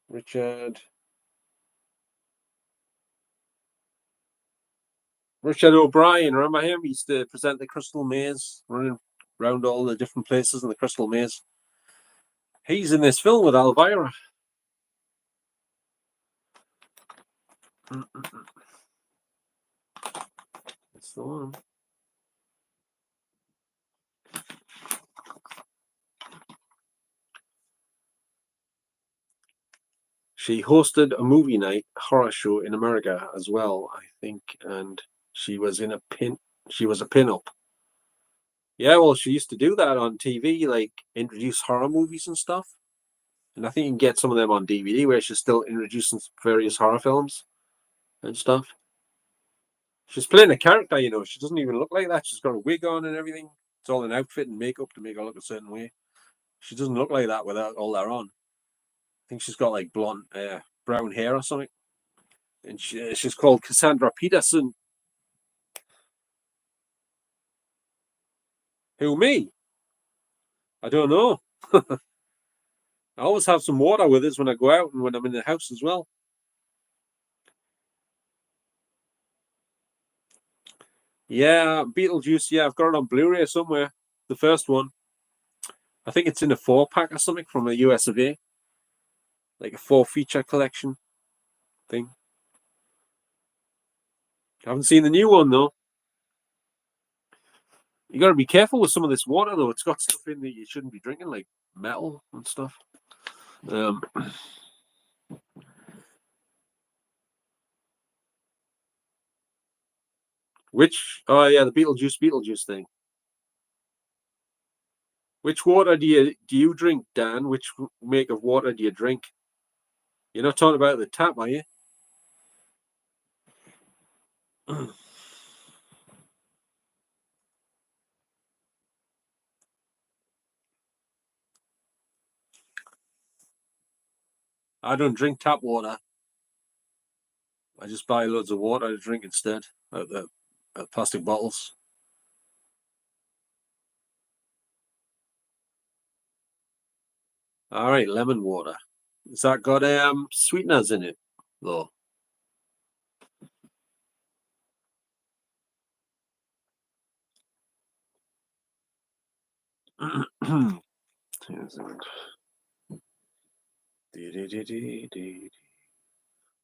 Richard O'Brien. Remember him? He used to present the Crystal Maze, running around all the different places in the Crystal Maze. He's in this film with Elvira. That's the one. She hosted a movie night horror show in America as well, I think, and she was a pin-up. Yeah, well, she used to do that on TV, like introduce horror movies and stuff. And I think you can get some of them on DVD where she's still introducing various horror films and stuff. She's playing a character, you know. She doesn't even look like that. She's got a wig on and everything. It's all an outfit and makeup to make her look a certain way. She doesn't look like that without all that on. I think she's got like blonde, brown hair or something. And she's called Cassandra Peterson. Who, me? I don't know. I always have some water with us when I go out and when I'm in the house as well. Yeah, Beetlejuice. Yeah, I've got it on Blu-ray somewhere. The first one. I think it's in a 4-pack or something from the US of A. Like a 4-feature collection thing. I haven't seen the new one though. You got to be careful with some of this water though. It's got stuff in that you shouldn't be drinking, like metal and stuff. Oh yeah, the Beetlejuice thing. Which water do you drink, Dan? Which make of water do you drink? You're not talking about the tap, are you? I don't drink tap water. I just buy loads of water to drink instead out the plastic bottles. All right, lemon water. Has that got sweeteners in it though?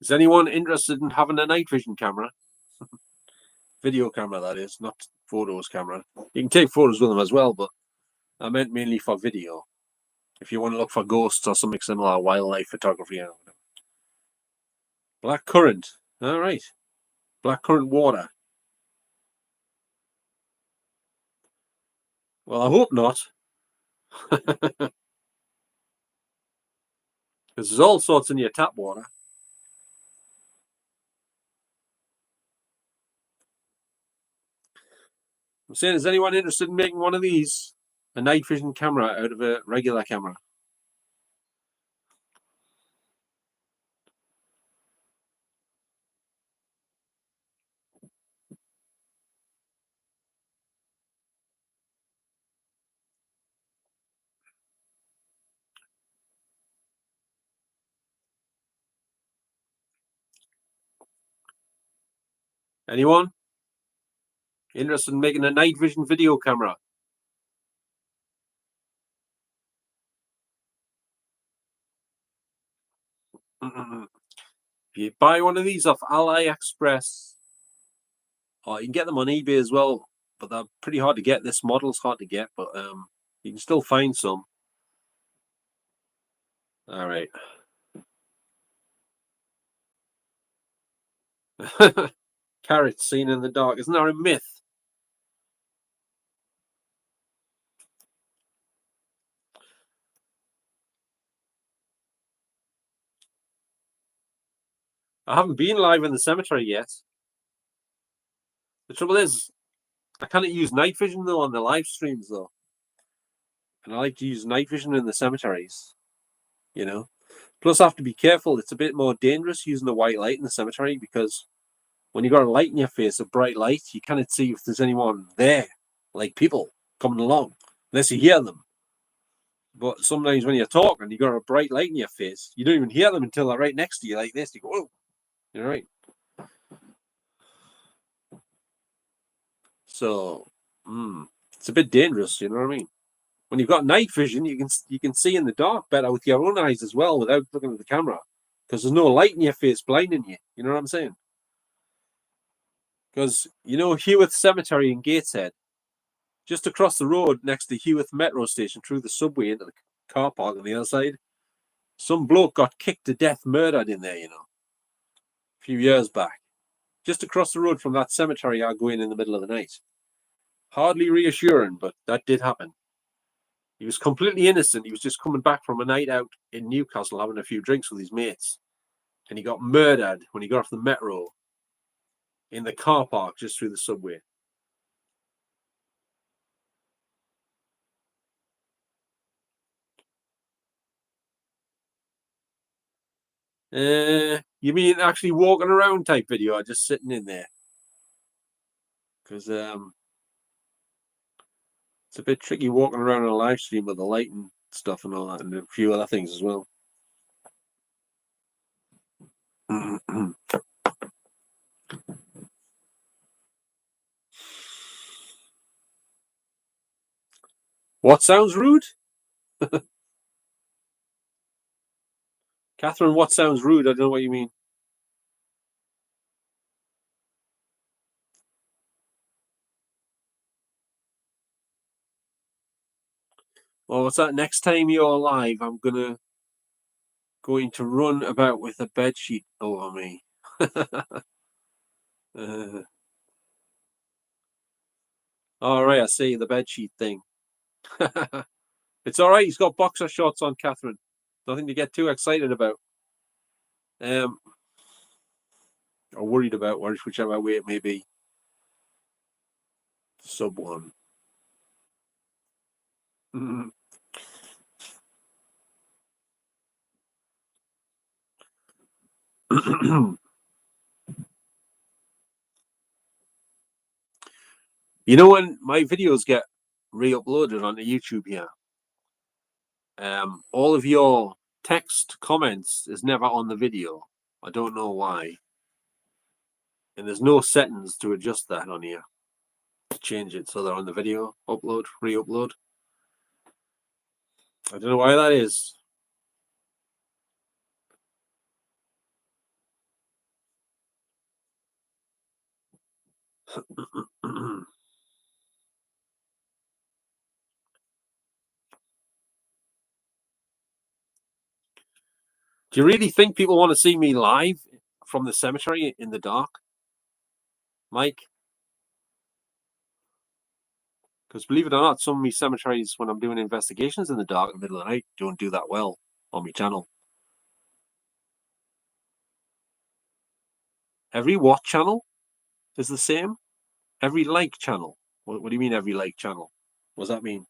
Is anyone interested in having a night vision camera? Video camera, that is, not photos camera. You can take photos with them as well, but I meant mainly for video. If you want to look for ghosts or something similar, wildlife photography. Black currant. All right. Black currant water. Well, I hope not. Because there's all sorts in your tap water. I'm saying, is anyone interested in making one of these? A night vision camera out of a regular camera? Anyone interested in making a night vision video camera? If you buy one of these off AliExpress, or you can get them on eBay as well, but they're pretty hard to get. This model's hard to get, but you can still find some. All right. Carrots seen in the dark. Isn't that a myth? I haven't been live in the cemetery yet. The trouble is, I can't use night vision though on the live streams though. And I like to use night vision in the cemeteries, you know. Plus, I have to be careful. It's a bit more dangerous using the white light in the cemetery because when you got a light in your face, a bright light, you cannot see if there's anyone there, like people coming along, unless you hear them. But sometimes when you're talking, you got a bright light in your face, you don't even hear them until they're right next to you, like this. You go, oh, you're right. So, it's a bit dangerous, you know what I mean? When you've got night vision, you can see in the dark better with your own eyes as well without looking at the camera because there's no light in your face blinding you. You know what I'm saying? Because you know Hewitt Cemetery in Gateshead, just across the road next to Hewitt Metro Station, through the subway into the car park on the other side, some bloke got kicked to death, murdered in there. You know, a few years back. Just across the road from that cemetery, I go in the middle of the night. Hardly reassuring, but that did happen. He was completely innocent. He was just coming back from a night out in Newcastle having a few drinks with his mates. And he got murdered when he got off the metro in the car park just through the subway. You mean actually walking around type video or just sitting in there? Because it's a bit tricky walking around on a live stream with the light and stuff and all that, and a few other things as well. What sounds rude? Catherine, what sounds rude? I don't know what you mean. Well, what's that? Next time you're live, I'm going to run about with a bed sheet over me. All right, I see the bed sheet thing. It's all right. He's got boxer shorts on, Catherine. Nothing to get too excited about. Or worried about, whichever way it may be. Sub one. You know when my videos get re-uploaded onto YouTube here, all of your text comments is never on the video. I don't know why. And there's no settings to adjust that on here. To change it so they're on the video, upload, re-upload. I don't know why that is. Do you really think people want to see me live from the cemetery in the dark, Mike? Because believe it or not, some of my cemeteries, when I'm doing investigations in the dark in the middle of the night, don't do that well on my channel. Every what channel is the same? Every like channel? What do you mean every like channel? What does that mean?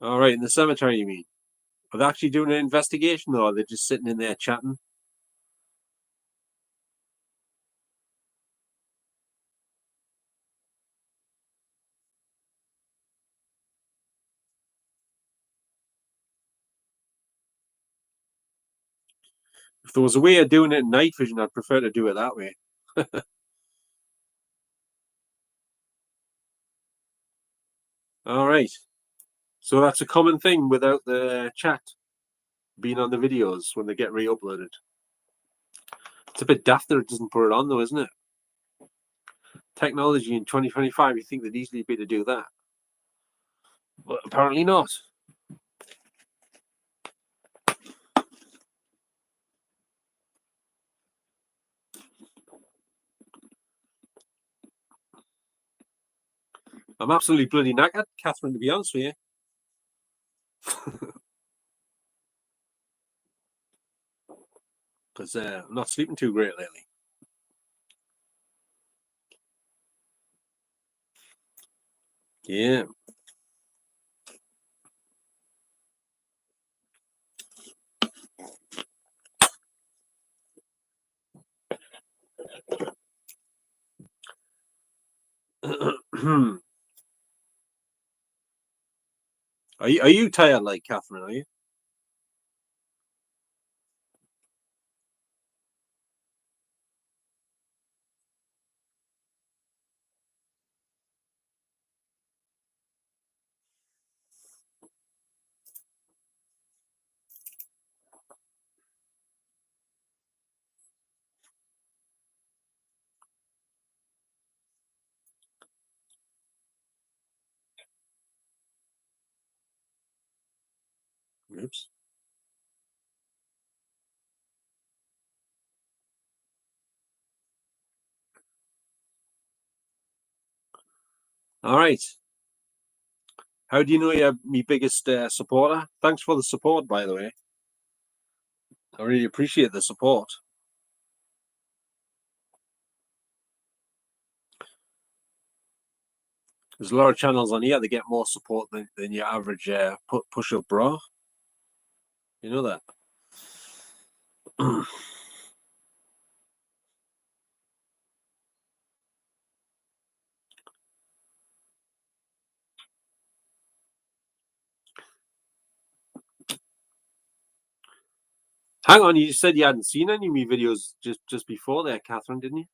All right, in the cemetery, you mean? Are they actually doing an investigation, or are they just sitting in there chatting? If there was a way of doing it in night vision, I'd prefer to do it that way. All right. So that's a common thing without the chat being on the videos when they get re-uploaded. It's a bit daft that it doesn't put it on, though, isn't it? Technology in 2025, you think they'd easily be able to do that. But apparently not. I'm absolutely bloody knackered, Catherine, to be honest with you. Because I'm not sleeping too great lately. Yeah. Are you tired like Catherine, are you? Oops. All right. How do you know you're my biggest supporter? Thanks for the support, by the way. I really appreciate the support. There's a lot of channels on here that get more support than your average push-up bra. You know that? Hang on, you said you hadn't seen any of my videos just before there, Catherine, didn't you?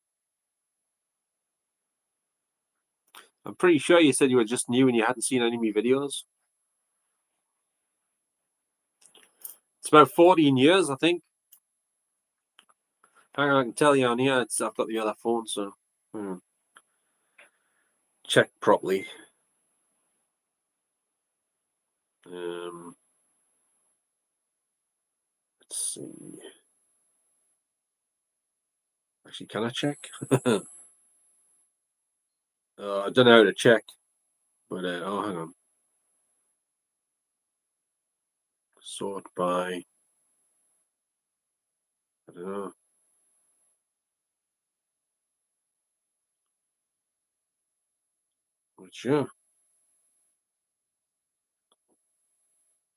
I'm pretty sure you said you were just new and you hadn't seen any of my videos. It's about 14 years, I think. Hang on, I can tell you on here. I've got the other phone, so check properly. Let's see. Actually, can I check? I don't know how to check, but oh, hang on. Sort by. I don't know. Not sure.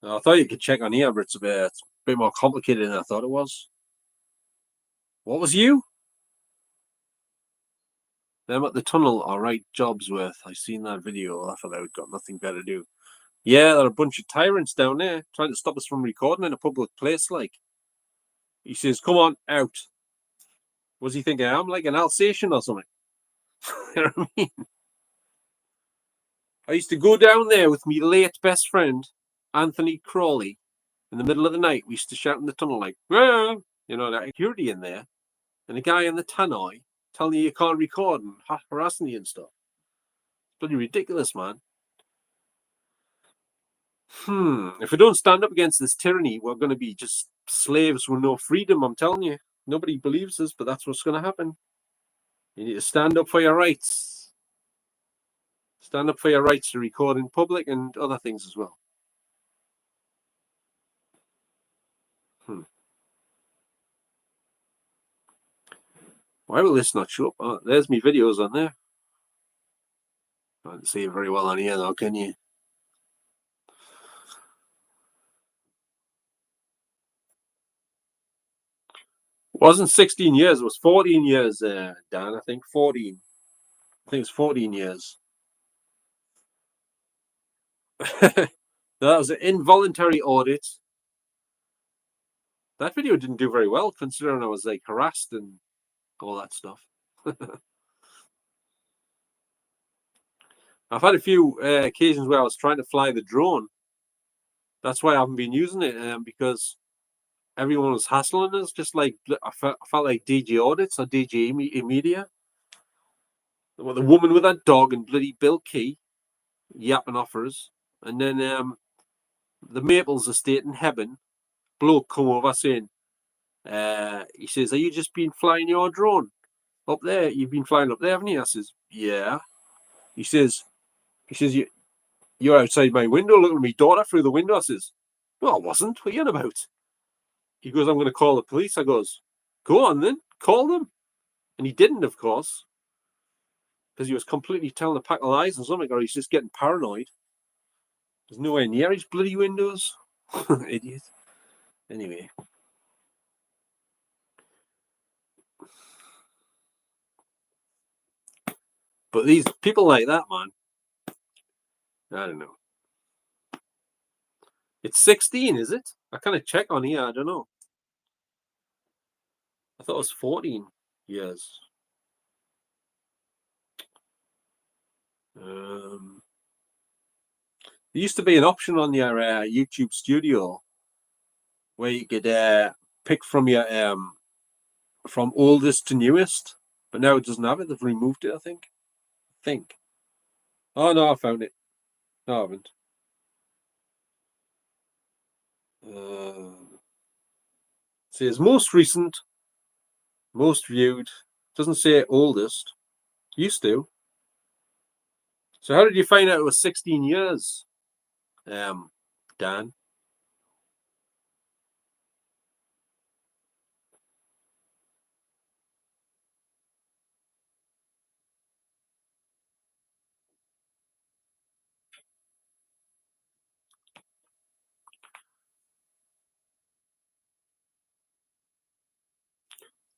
I thought you could check on here, but it's a bit more complicated than I thought it was. What was you? Them at the tunnel are right jobs worth. I seen that video. I thought I would got nothing better to do. Yeah, there are a bunch of tyrants down there trying to stop us from recording in a public place. Like, he says, "Come on out." What does he think I am, like an Alsatian or something? You know what I mean? I used to go down there with me late best friend, Anthony Crawley. In the middle of the night, we used to shout in the tunnel like, "Ah!" You know, that security in there, and a guy in the tannoy telling you can't record and harassing you and stuff. It's bloody ridiculous, man. If we don't stand up against this tyranny, we're going to be just slaves with no freedom, I'm telling you. Nobody believes us, but that's what's going to happen. You need to stand up for your rights. Stand up for your rights to record in public and other things as well. Why will this not show up? Oh, there's me videos on there. I can't see it very well on here though, can you? It wasn't 16 years, it was 14 years, Dan, I think 14. I think it's 14 years. That was an involuntary audit. That video didn't do very well, considering I was like harassed and all that stuff. I've had a few occasions where I was trying to fly the drone. That's why I haven't been using it, because everyone was hassling us. Just like I felt like DG Audits or DG Media. Well, the woman with that dog and bloody Bill Key yapping offers, and then the Maples estate in Heaven, bloke come over saying, he says, "Are you just been flying your drone up there? You've been flying up there, haven't you?" I says, "Yeah." He says, "You're outside my window looking at my daughter through the window." I says, "No, I wasn't. What are you on about?" He goes, "I'm going to call the police." I goes, "Go on then, call them." And he didn't, of course, because he was completely telling a pack of lies or something, or he's just getting paranoid. There's nowhere near his bloody windows. Idiot. Anyway. But these people like that, man, I don't know. It's 16, is it? I kind of check on here. I don't know. I thought it was 14 years. There used to be an option on your YouTube Studio where you could pick from your from oldest to newest, but now it doesn't have it. They've removed it, I think. Oh no, I found it. No, I haven't. It says most recent, most viewed. Doesn't say oldest. Used to. So how did you find out it was 16 years, Dan?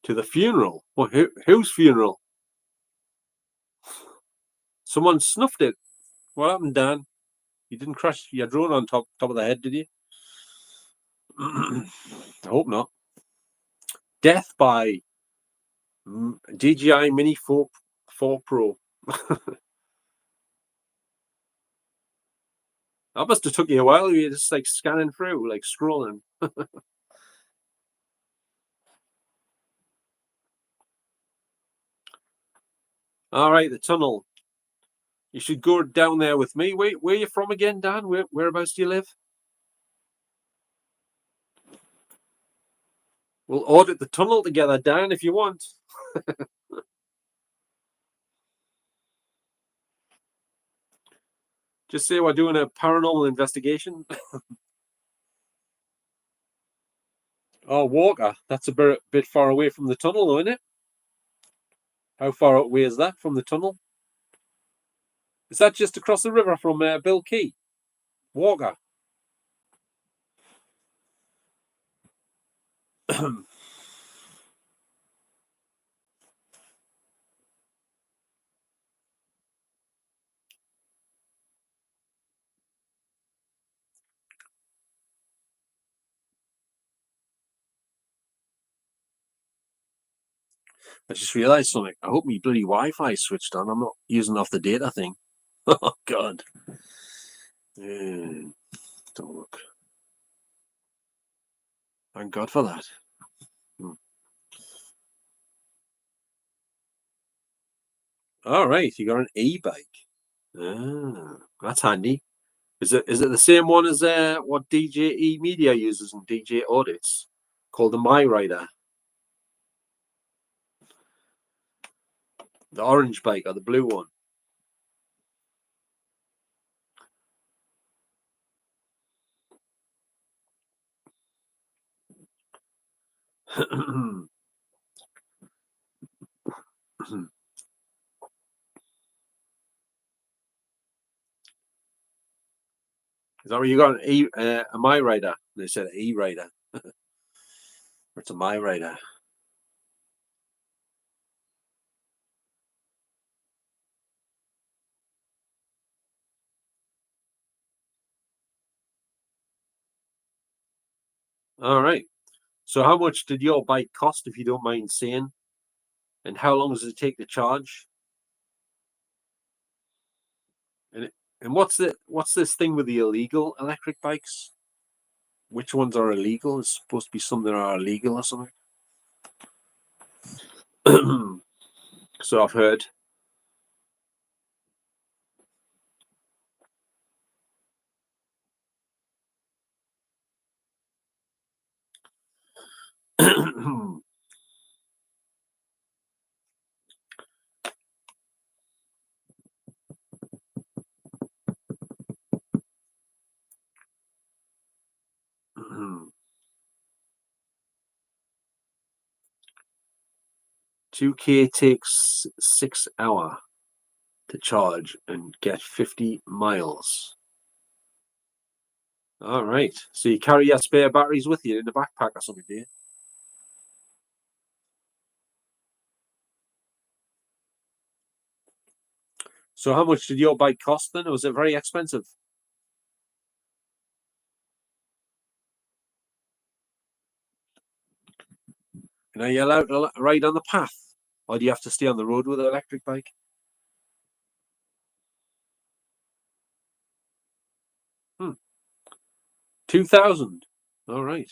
To the funeral? Well, whose funeral? Someone snuffed it. What happened, Dan? You didn't crash your drone on top of the head, did you? I hope not. Death by DJI Mini 4 Pro. That must have took you a while. You were just like scanning through, like scrolling. All right, the tunnel. You should go down there with me. Where are you from again, Dan? Whereabouts do you live? We'll audit the tunnel together, Dan, if you want. Just say we're doing a paranormal investigation. Oh, Walker. That's a bit far away from the tunnel, though, isn't it? How far away is that from the tunnel? Is that just across the river from Bill Key? Walker. I just realised something. I hope my bloody Wi-Fi switched on. I'm not using off the data thing. Oh God. Don't look. Thank God for that. Hmm. All right, you got an e-bike. Ah, that's handy. Is it the same one as what DJE Media uses in DJ audits, called the My Rider, the orange bike or the blue one? Is that where you got a My Rider? They said e rider. It's a My Rider. All right. So how much did your bike cost, if you don't mind saying? And how long does it take to charge? And what's this thing with the illegal electric bikes? Which ones are illegal? It's supposed to be some that are illegal or something. So I've heard. $2K takes 6 hours to charge and get 50 miles. All right. So you carry your spare batteries with you in the backpack or something, do you? So how much did your bike cost then? Was it very expensive? And are you allowed to ride on the path? Or do you have to stay on the road with an electric bike? 2,000. All right.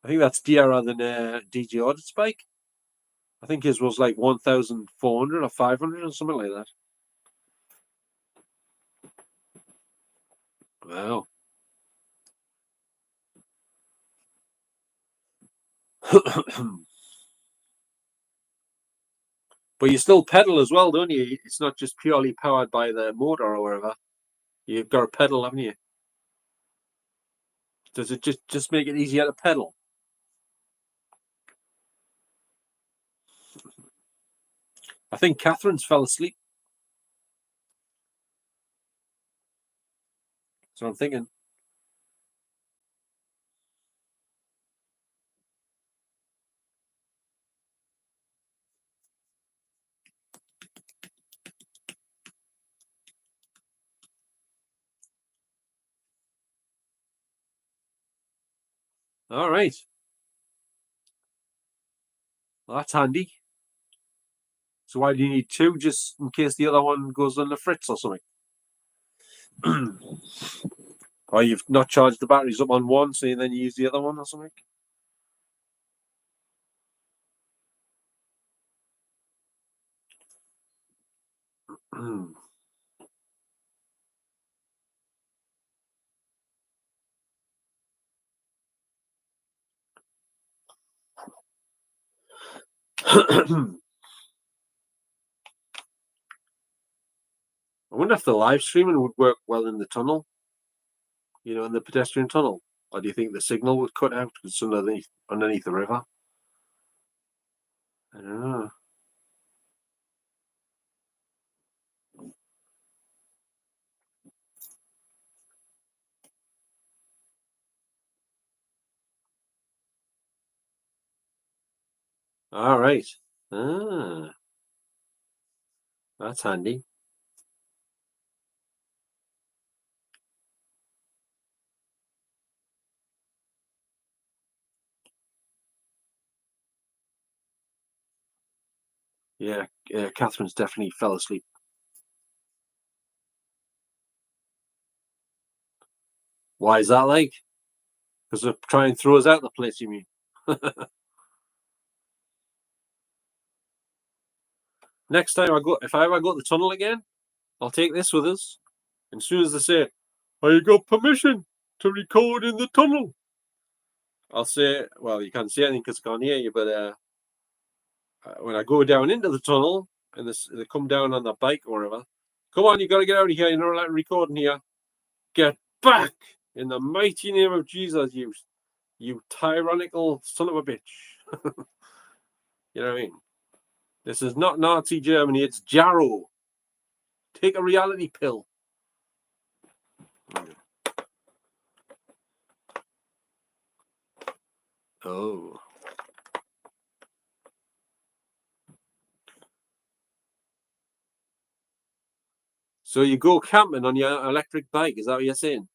I think that's dearer than DJ Audit's bike. I think his was like 1,400 or 500 or something like that. Wow. But you still pedal as well, don't you? It's not just purely powered by the motor or whatever. You've got a pedal, haven't you? Does it just make it easier to pedal? I think Catherine's fell asleep. So I'm thinking. All right. Well, that's handy. So why do you need two? Just in case the other one goes on the fritz or something. Or you've not charged the batteries up on one, so then you use the other one or something. I wonder if the live streaming would work well in the tunnel, in the pedestrian tunnel. Or do you think the signal would cut out because it's underneath the river? I don't know. All right. Ah, that's handy. Yeah, Catherine's definitely fell asleep. Why is that like? Because they're trying to throw us out of the place, you mean? Next time if I ever go to the tunnel again, I'll take this with us. And as soon as they say, I got permission to record in the tunnel, I'll say, well, you can't say anything because I can't hear you, but when I go down into the tunnel and they come down on the bike or whatever, come on, you got to get out of here. You're not allowed to record in here. Get back in the mighty name of Jesus, you tyrannical son of a bitch. You know what I mean? This is not Nazi Germany, it's Jarrow. Take a reality pill. Oh. So you go camping on your electric bike, is that what you're saying?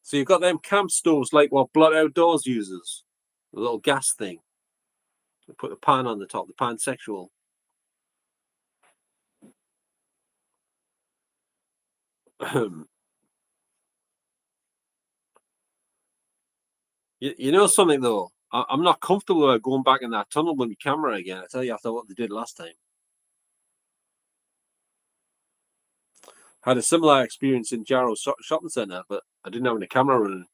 So you've got them camp stoves like what Blood Outdoors uses. The little gas thing. They put the pan on the top, the pansexual. You know something though? I'm not comfortable with going back in that tunnel with my camera again. I tell you after what they did last time. Had a similar experience in Jarrow Shopping Centre, but I didn't have any camera running.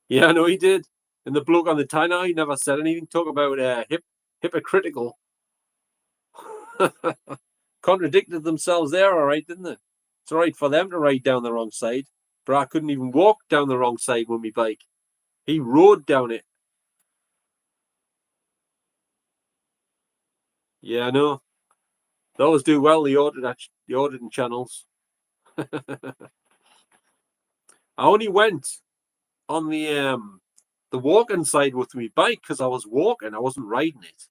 Yeah, I know he did. And the bloke on the Tyner, he never said anything. Talk about hypocritical. Contradicted themselves there, all right, didn't they? It's all right for them to ride down the wrong side, but I couldn't even walk down the wrong side with my bike. He rode down it. Yeah, I know. Those do well, the auditing channels. I only went on the walking side with my bike because I was walking, I wasn't riding it.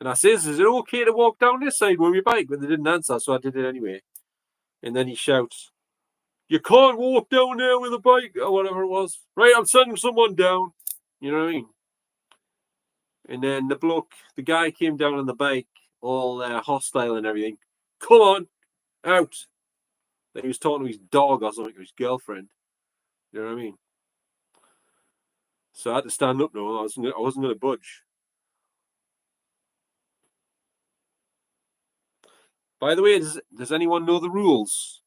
And I says, is it okay to walk down this side with my bike? But they didn't answer, so I did it anyway. And then he shouts, you can't walk down there with a bike, or whatever it was. Right, I'm sending someone down. You know what I mean? And then the guy came down on the bike, all hostile and everything. Come on, out. He was talking to his dog or something, or his girlfriend. You know what I mean? So I had to stand up now. I wasn't going to budge. By the way, does anyone know the rules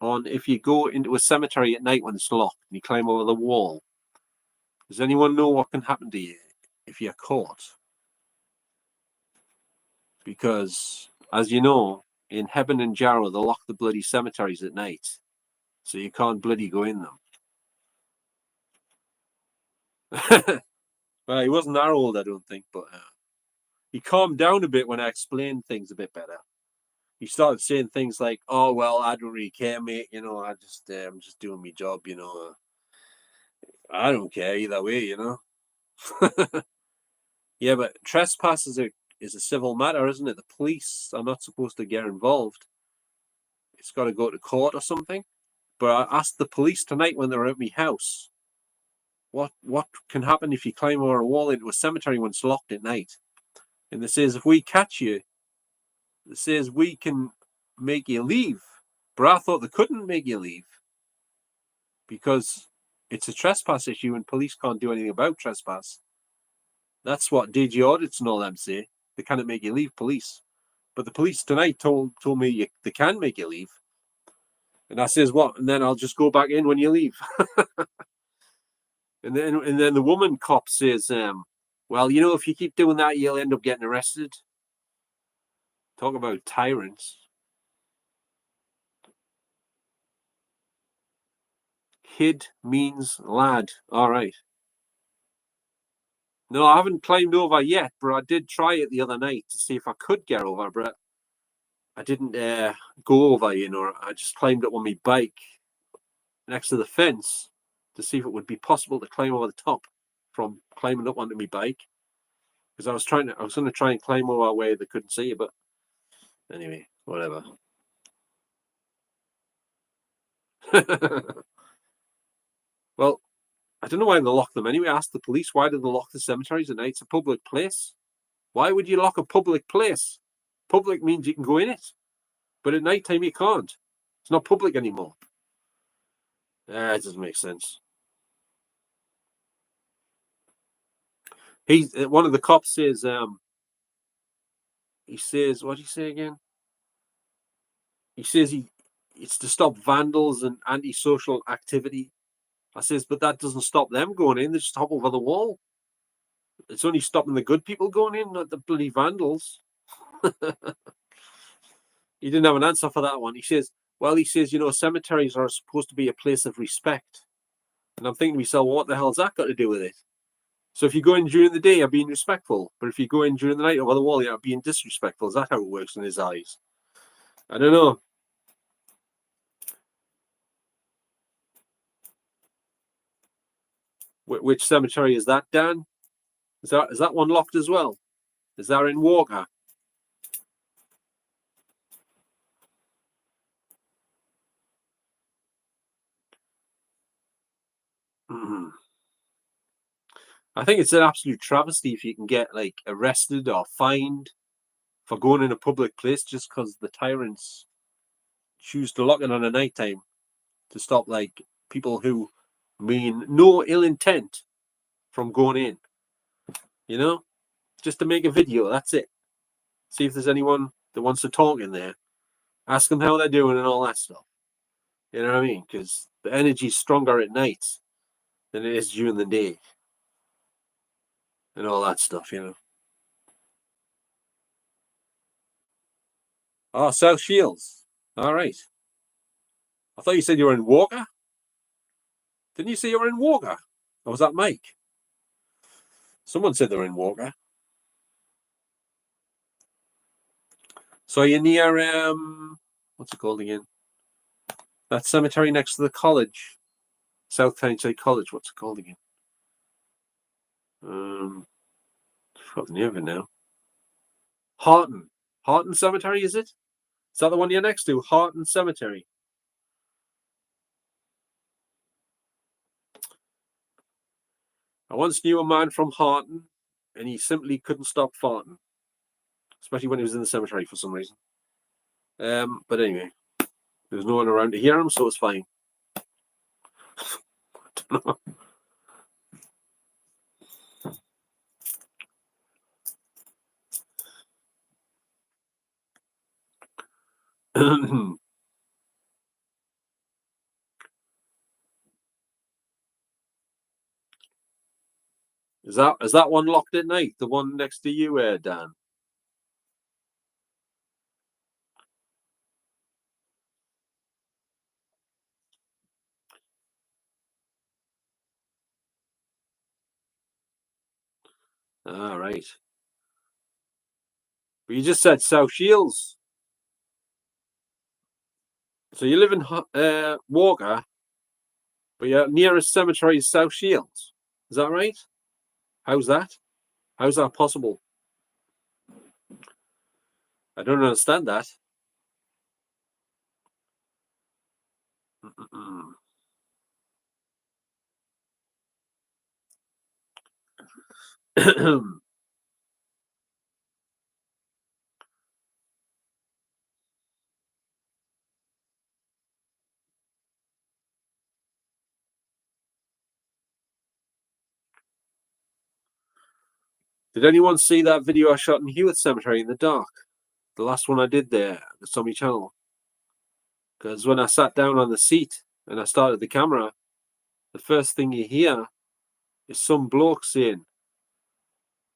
on if you go into a cemetery at night when it's locked and you climb over the wall? Does anyone know what can happen to you if you're caught? Because, as you know, in Heaven and Jarrow, they lock the bloody cemeteries at night, so you can't bloody go in them. Well, he wasn't that old, I don't think, but he calmed down a bit when I explained things a bit better. He started saying things like, "Oh well, I don't really care, mate. You know, I'm just doing my job. You know, I don't care either way. You know." Yeah, but trespass is a civil matter, isn't it? The police are not supposed to get involved. It's got to go to court or something. But I asked the police tonight when they were at my house, what can happen if you climb over a wall into a cemetery when it's locked at night? And they says if we catch you, it says we can make you leave. But I thought they couldn't make you leave because it's a trespass issue and police can't do anything about trespass. That's what DG audits and all them say. They can't make you leave, police. But the police tonight told me they can make you leave. And I says, what? And then I'll just go back in when you leave. And then the woman cop says, well, you know, if you keep doing that, you'll end up getting arrested. Talk about tyrants. Kid means lad. All right. No, I haven't climbed over yet, but I did try it the other night to see if I could get over, but I didn't go over, you know. I just climbed up on my bike next to the fence to see if it would be possible to climb over the top from climbing up onto my bike. Because I was going to try and climb over a way they couldn't see it, but anyway, whatever. Well, I don't know why they lock them anyway. Ask the police, why do they lock the cemeteries at night? It's a public place. Why would you lock a public place? Public means you can go in it, but at night time you can't. It's not public anymore. It doesn't make sense. One of the cops says, he says, what did he say again? He says it's to stop vandals and antisocial activity. I says, but that doesn't stop them going in. They just hop over the wall. It's only stopping the good people going in, not the bloody vandals. He didn't have an answer for that one. He says, cemeteries are supposed to be a place of respect. And I'm thinking to myself, well, what the hell's that got to do with it? So if you go in during the day, you're being respectful. But if you go in during the night over the wall, you're being disrespectful. Is that how it works in his eyes? I don't know. Which cemetery is that, Dan? Is that one locked as well? Is that in Walker? I think it's an absolute travesty if you can get like arrested or fined for going in a public place just because the tyrants choose to lock it on a night time to stop like people who mean no ill intent from going in. You know, just to make a video. That's it. See if there's anyone that wants to talk in there. Ask them how they're doing and all that stuff. You know what I mean? Because the energy's stronger at night than it is during the day. And all that stuff, you know. Oh, South Shields. All right. I thought you said you were in Walker. Didn't you say you were in Walker? Or was that Mike? Someone said they were in Walker. So you're near what's it called again? That cemetery next to the college. South Tyneside College, what's it called again? I forgot the name of it now. Harton. Harton Cemetery, is it? Is that the one you're next to? Harton Cemetery. I once knew a man from Harton, and he simply couldn't stop farting, especially when he was in the cemetery for some reason. But anyway, there was no one around to hear him, so it's fine. Is that one locked at night? The one next to you, Dan? All right. But you just said South Shields. So you live in Walker, but your nearest cemetery is South Shields. Is that right? How's that? How's that possible? I don't understand that. Did anyone see that video I shot in Hewitt Cemetery in the dark? The last one I did there, it's on my channel. Because when I sat down on the seat and I started the camera, the first thing you hear is some bloke saying,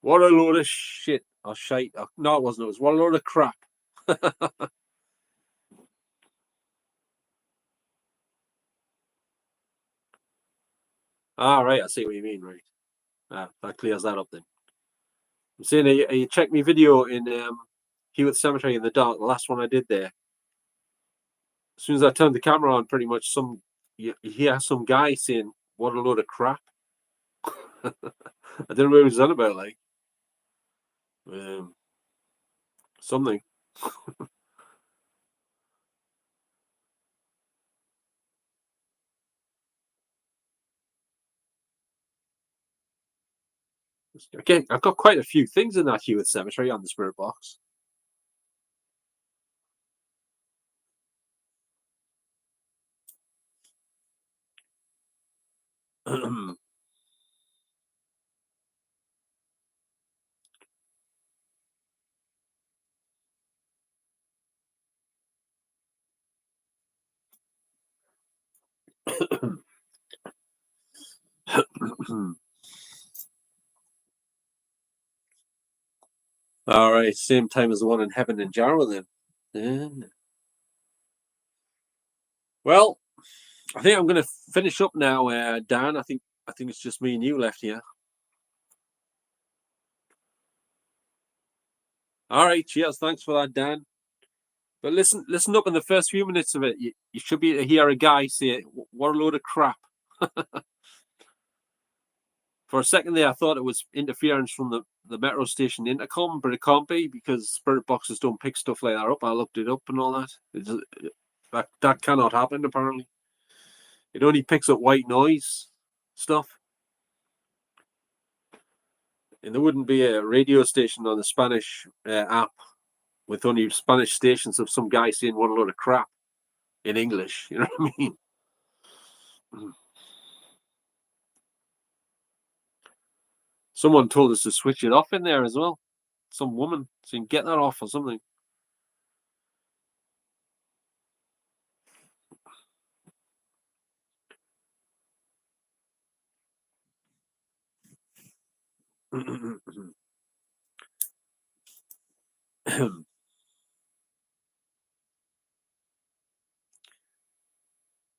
"What a load of shit or shite." No, it wasn't. It was, "What a load of crap." Right, I see what you mean, right. That clears that up then. I'm saying, you checked my video in Hewitt Cemetery in the dark, the last one I did there. As soon as I turned the camera on, pretty much you hear some guy saying, "What a load of crap." I don't know what he was on about, like. Something. Again, I've got quite a few things in that Hewitt Cemetery on the spirit box. All right, same time as the one in Heaven and Jarrow then. Yeah. Well, I think I'm going to finish up now, Dan. I think it's just me and you left here. All right, cheers. Thanks for that, Dan. But listen up in the first few minutes of it. You should be able to hear a guy say, "What a load of crap." For a second there, I thought it was interference from the metro station intercom, but it can't be because spirit boxes don't pick stuff like that up. I looked it up and all that. That cannot happen, apparently. It only picks up white noise stuff. And there wouldn't be a radio station on the Spanish app with only Spanish stations of some guy saying what a load of crap in English. You know what I mean? Someone told us to switch it off in there as well. Some woman saying, get that off or something.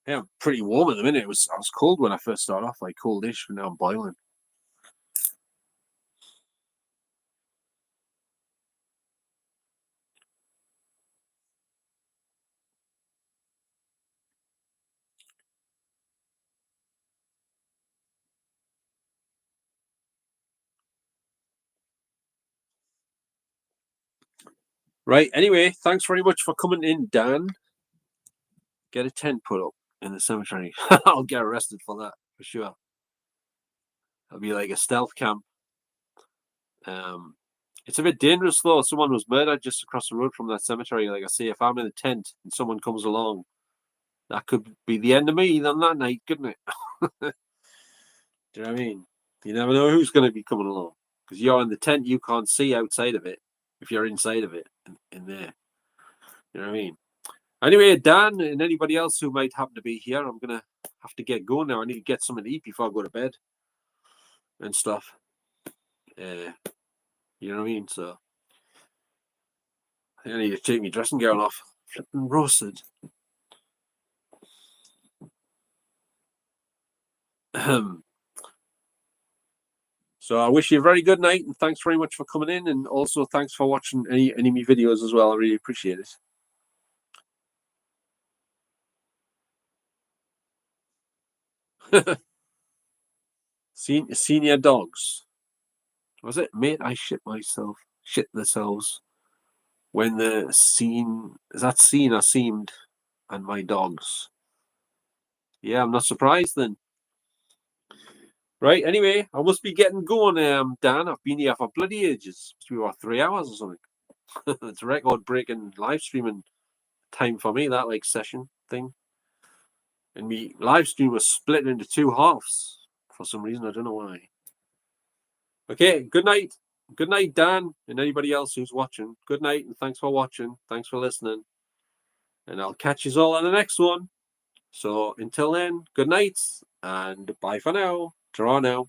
Yeah, I'm pretty warm at the minute. I was cold when I first started off, like coldish, but now I'm boiling. Right. Anyway, thanks very much for coming in, Dan. Get a tent put up in the cemetery. I'll get arrested for that for sure. It'll be like a stealth camp. It's a bit dangerous though. Someone was murdered just across the road from that cemetery. Like I say, if I'm in a tent and someone comes along, that could be the end of me on that night, couldn't it? Do you know what I mean? You never know who's going to be coming along because you're in the tent. You can't see outside of it if you're inside of it in there. You know what I mean? Anyway, Dan and anybody else who might happen to be here, I'm gonna have to get going now. I need to get something to eat before I go to bed and stuff. You know what I mean? So I need to take my dressing gown off. Flipping roasted. So I wish you a very good night and thanks very much for coming in, and also thanks for watching any of my videos as well. I really appreciate it. Senior dogs. Was it? Mate, I shit myself. Shit themselves. When the scene is that scene or seemed and my dogs. Yeah, I'm not surprised then. Right, anyway, I must be getting going, Dan. I've been here for bloody ages. Must be about 3 hours or something. It's a record breaking live streaming time for me, that like session thing. And me live stream was split into two halves for some reason. I don't know why. Okay, good night. Good night, Dan, and anybody else who's watching. Good night, and thanks for watching. Thanks for listening. And I'll catch you all on the next one. So until then, good night and bye for now. Ta now.